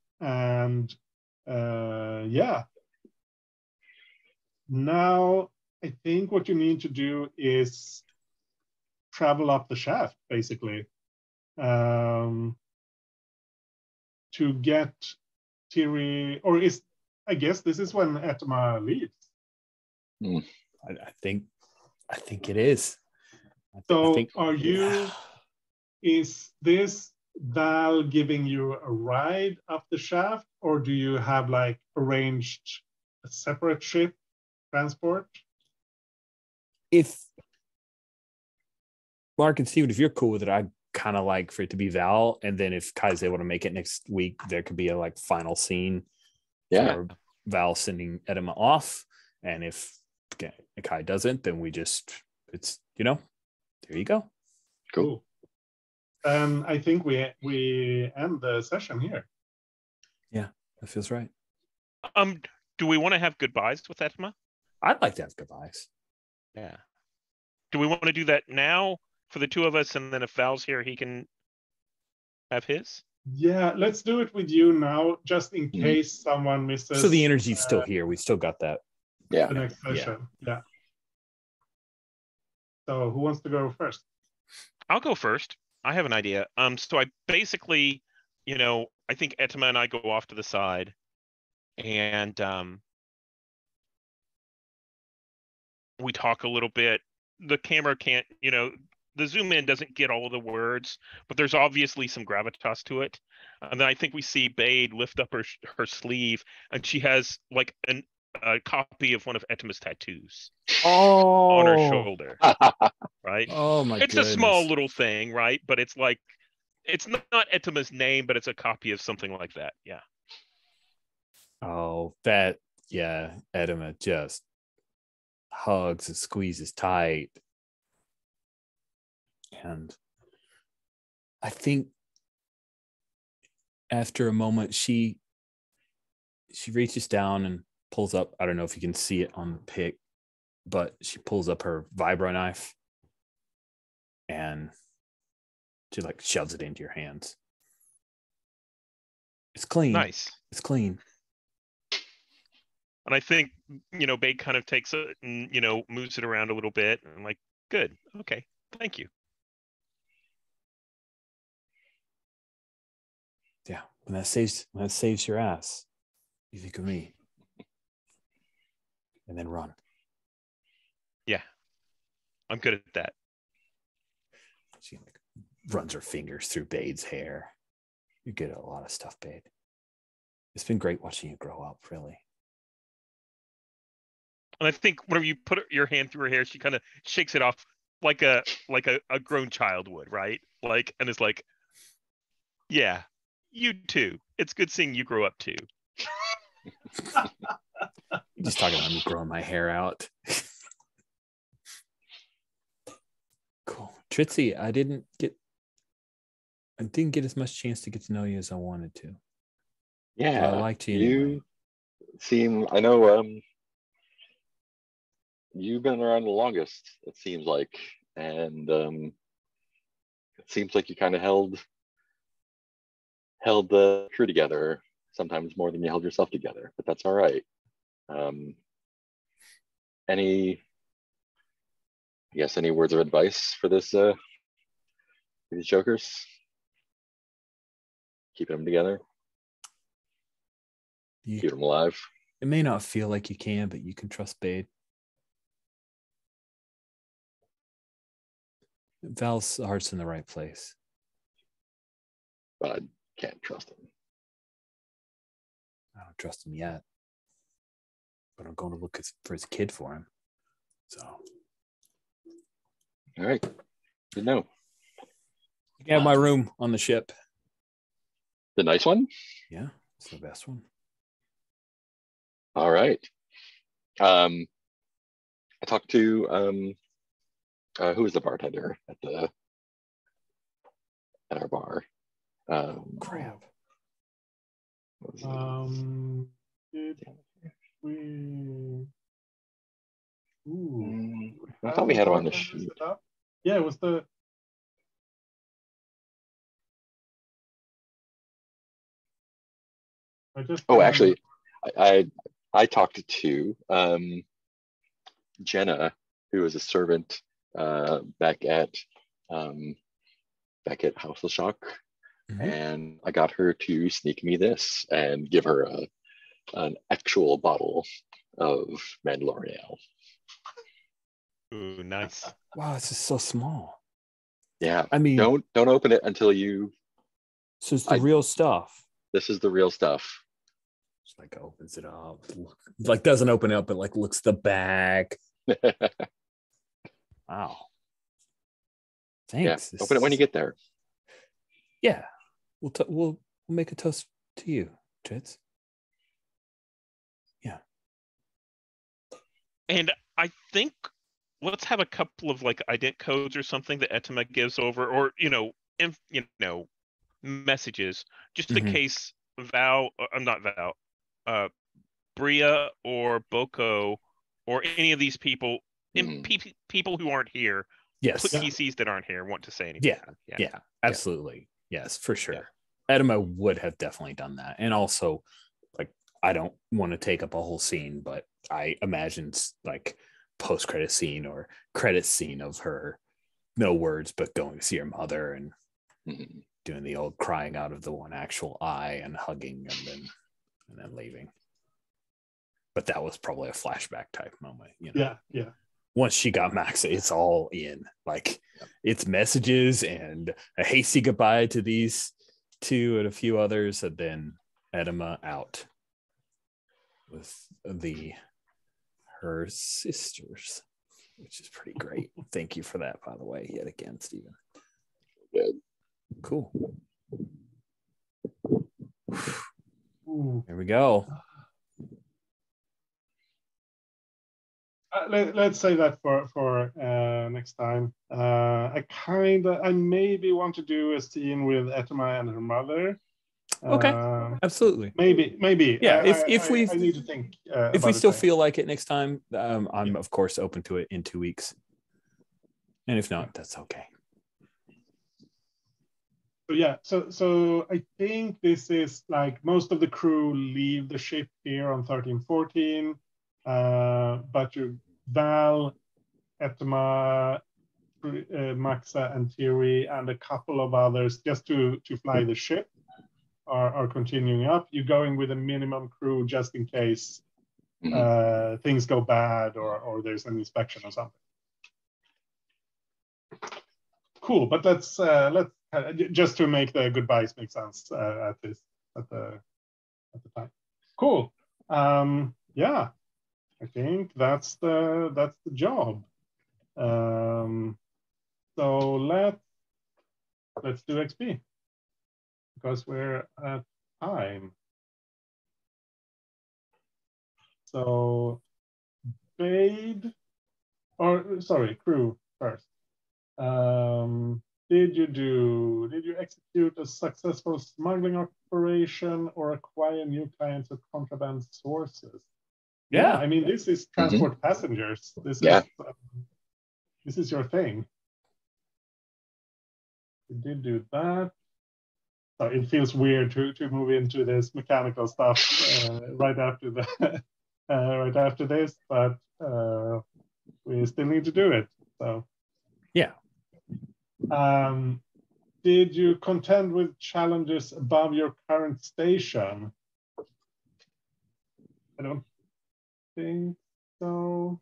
now I think what you need to do is travel up the shaft, basically, to get Tiri, I guess this is when Etema leaves. I think it is. Is this Val giving you a ride up the shaft, or do you have like arranged a separate ship transport? If Mark and Steven, if you're cool with it, I'd kind of like for it to be Val, and then if Kai's able to make it next week, there could be a like final scene. Yeah. Val sending Etema off, and if Kai doesn't, then it's there you go. Cool. I think we end the session here. Yeah, that feels right. Do we want to have goodbyes with Etema? I'd like to have goodbyes. Yeah. Do we want to do that now for the two of us, and then if Val's here, he can have his? Yeah, let's do it with you now, just in case someone misses. So the energy's still here. We still got that. Yeah. The next session. Yeah. So who wants to go first? I'll go first. I have an idea. So I basically, I think Etema and I go off to the side, and we talk a little bit. the camera can't, the zoom in doesn't get all of the words, but there's obviously some gravitas to it. And then I think we see Bade lift up her sleeve, and she has like a copy of one of Etema's tattoos on her shoulder. Right? Oh my It's goodness. a small little thing, right? But it's like, it's not Etema's name, but it's a copy of something like that. Yeah. Oh, that, yeah. Etema just hugs and squeezes tight. And I think after a moment, she reaches down and pulls up. I don't know if you can see it on the pic, but she pulls up her vibro knife and she like shoves it into your hands. It's clean. Nice. It's clean. And I think, Bade kind of takes it and, moves it around a little bit. And I'm like, good. Okay. Thank you. Yeah. When that saves your ass, you think of me. And then run. Yeah. I'm good at that. She runs her fingers through Bade's hair. You're good at a lot of stuff, Bade. It's been great watching you grow up, really. And I think whenever you put your hand through her hair, she kind of shakes it off like a grown child would, right? Like, and it's like, yeah, you too. It's good seeing you grow up too. You're just talking about me growing my hair out. Cool. Tritzy, I didn't get as much chance to get to know you as I wanted to. Yeah, but I liked you anyway. I know you've been around the longest, it seems like, and it seems like you kind of held the crew together, sometimes more than you held yourself together, but that's all right. Any words of advice for this for these jokers? Keeping them together, keep them alive. It may not feel like you can, but you can trust Bade. Val's heart's in the right place. But I can't trust him. I don't trust him yet. But I'm going to look for his kid for him. So. All right. Good to know. You can have my room on the ship. The nice one? Yeah, it's the best one. All right. I talked to who was the bartender at our bar? Crap. Did we? Ooh. I thought we had him on the sheet. Yeah, it was the. Actually, I talked to Jenna, who was a servant back at House of Shock, and I got her to sneak me this and give her an actual bottle of Mandalorian. Ooh, nice. Wow, this is so small. Yeah, I mean, don't open it until you. So it's the real stuff. This is the real stuff. Just like opens it up, like doesn't open it up, but like looks the back. Wow. Thanks. Yeah, open it when you get there. Yeah, we'll make a toast to you, Tits. Yeah. And I think let's have a couple of like ident codes or something that Etema gives over, or messages, just in case Bria or Boko or any of these people, people who aren't here, PCs that aren't here want to say anything. Yeah, absolutely. Yes, for sure. Yeah. Etema would have definitely done that. And also, like, I don't want to take up a whole scene, but I imagine like post-credit scene or credit scene of her, no words, but going to see her mother and doing the old crying out of the one actual eye and hugging and then leaving. But that was probably a flashback type moment, Yeah. once she got Maxa, it's all in. Like it's messages and a hasty goodbye to these two and a few others, and then Etema out with her sisters, which is pretty great. Thank you for that, by the way, yet again, Stephen. Good. Cool. Ooh. There we go. Let's say that for next time. I maybe want to do a scene with Etema and her mother. Okay, absolutely. Maybe. Yeah, I need to think. If we still feel like it next time, I'm of course open to it in 2 weeks. And if not, that's okay. So I think this is like most of the crew leave the ship here on 13-14. But Val, Etema, Maxa, and Tiri, and a couple of others just to fly the ship are continuing up. You're going with a minimum crew just in case things go bad or there's an inspection or something. Cool, but let's just to make the goodbyes make sense at the time. Cool. Yeah. I think that's the job. So let's do XP because we're at time. So crew first. Did you execute a successful smuggling operation or acquire new clients or contraband sources? Yeah, I mean, this is transport passengers. This is your thing. You did do that. So it feels weird to move into this mechanical stuff right after this, but we still need to do it. So yeah. Did you contend with challenges above your current station? I don't think so.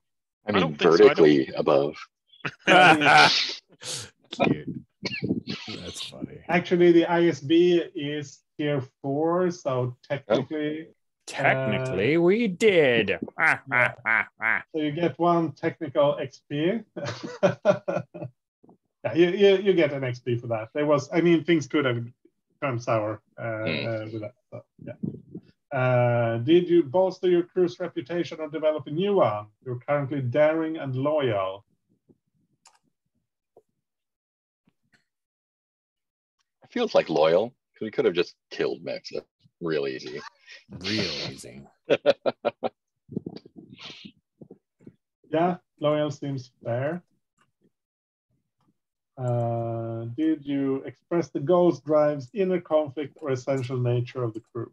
I mean, vertically above. Cute. That's funny. Actually, the ISB is tier 4, so technically. Technically, we did. So you get 1 technical XP. Yeah, you get an XP for that. Things could have turned sour with that. So, yeah. Did you bolster your crew's reputation or develop a new one? You're currently daring and loyal. It feels like loyal. We could have just killed Maxa real easy. Real easy. Yeah, loyal seems fair. Did you express the goals, drives, inner conflict, or essential nature of the crew?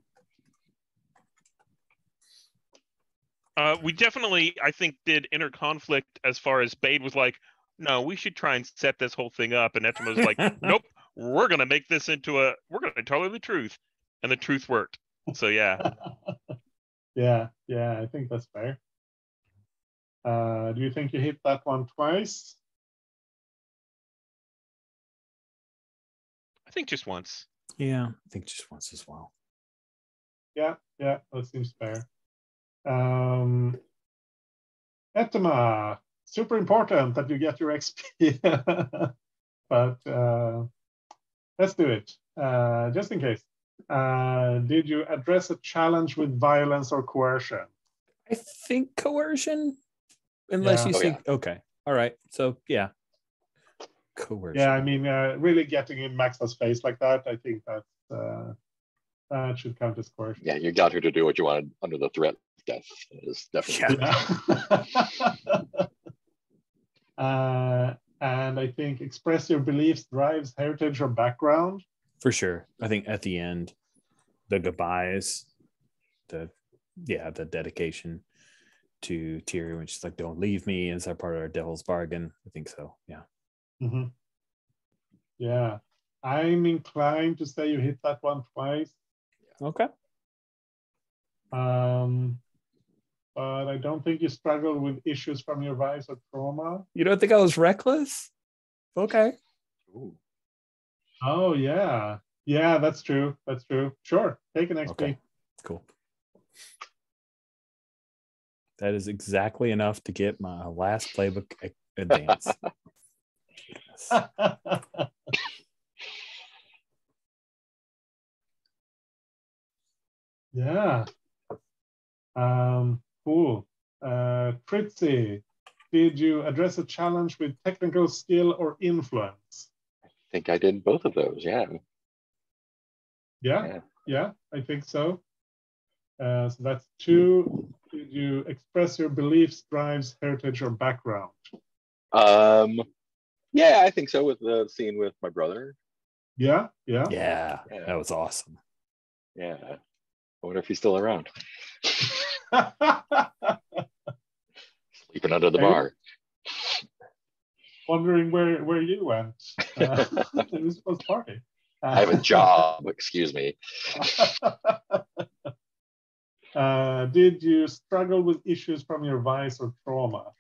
We definitely, I think, did inner conflict as far as Bade was like, no, we should try and set this whole thing up. And Etema was like, nope, we're going to make this we're going to tell her the truth. And the truth worked. So, yeah. Yeah, I think that's fair. Do you think you hit that one twice? I think just once. Yeah, I think just once as well. Yeah, that seems fair. Etema, super important that you get your XP. But let's do it, just in case. Did you address a challenge with violence or coercion? I think coercion, unless you think, okay, all right. So, yeah. Coercion. Yeah, I mean, really getting in Maxa's face like that, I think that should count as coercion. Yeah, you got her to do what you wanted under the threat of death. It is definitely. Yeah. And I think express your beliefs, drives, heritage, or background. For sure. I think at the end, the goodbyes, the dedication to Tiri when she's like, don't leave me. Is that part of our devil's bargain? I think so. Yeah. Mm-hmm. Yeah. I'm inclined to say you hit that one twice. Okay. but I don't think you struggle with issues from your vice or trauma. You don't think I was reckless? Okay. Ooh. Oh yeah, yeah, that's true. That's true. Sure, take an XP. Okay. Cool. That is exactly enough to get my last playbook advance. Yes. Yeah. Cool. Fritzy, did you address a challenge with technical skill or influence? I think I did both of those. Yeah. Yeah, I think so. So that's 2. Did you express your beliefs, drives, heritage, or background? Yeah, I think so. With the scene with my brother. Yeah. Yeah, that was awesome. Yeah. I wonder if he's still around. Sleeping under the bar. Wondering where you went. It was supposed to party. I have a job. Excuse me. Did you struggle with issues from your vice or trauma?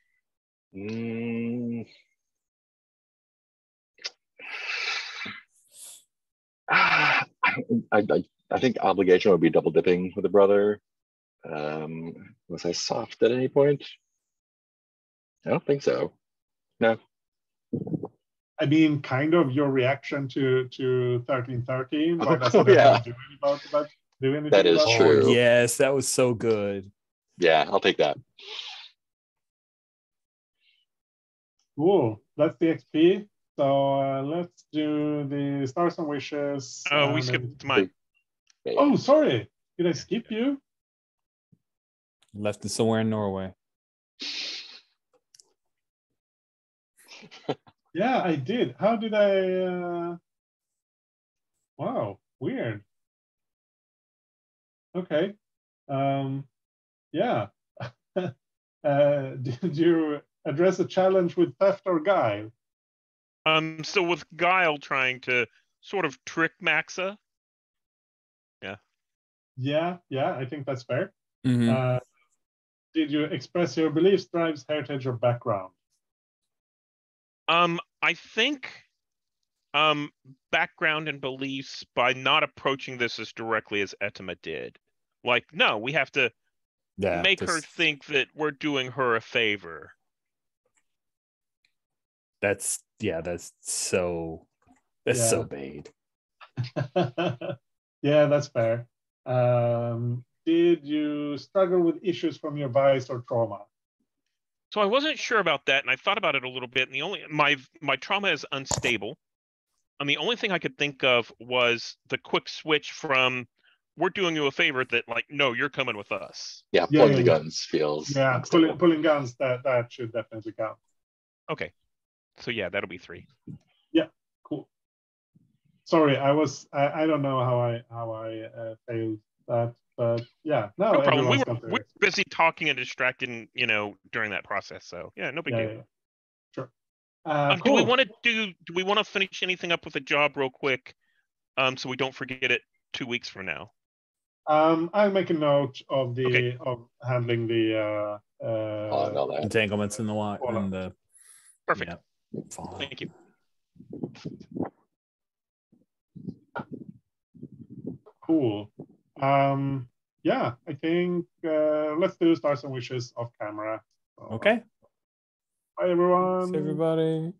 I think obligation would be double dipping with a brother. Was I soft at any point? I don't think so. No. I mean, kind of your reaction to 1313. Why doesn't Yeah. do anything That is about true. Oh, yes, that was so good. Yeah, I'll take that. Cool. That's the XP. So let's do the stars and wishes. Oh, we skipped mine. Oh, sorry. Did I skip you? Left it somewhere in Norway. Yeah, I did. How did I? Wow, weird. Okay. Yeah. Did you address a challenge with theft or guile? So with guile trying to sort of trick Maxa. Yeah, I think that's fair. Mm-hmm. Did you express your beliefs, drives, heritage, or background? I think background and beliefs by not approaching this as directly as Etema did. Like, no, we have to make her think that we're doing her a favor. That's so bait. Yeah, that's fair. Did you struggle with issues from your vice or trauma? So I wasn't sure about that, and I thought about it a little bit. And the only my trauma is unstable, and the only thing I could think of was the quick switch from "we're doing you a favor" that like, no, you're coming with us. Yeah, pulling the guns feels. Yeah, pulling guns. That should definitely count. Okay, so yeah, that'll be 3. Yeah, cool. Sorry, I don't know how I failed that, but yeah, no problem. We were busy talking and distracted, during that process. So yeah, no big deal. Yeah. Sure. Cool. Do we want to finish anything up with a job real quick, so we don't forget it 2 weeks from now? I'll make a note of of handling the entanglements in the water. Perfect. Yeah. Thank you. Cool. Yeah, I think let's do stars and wishes off camera. So, okay. Bye everyone. Thanks, everybody.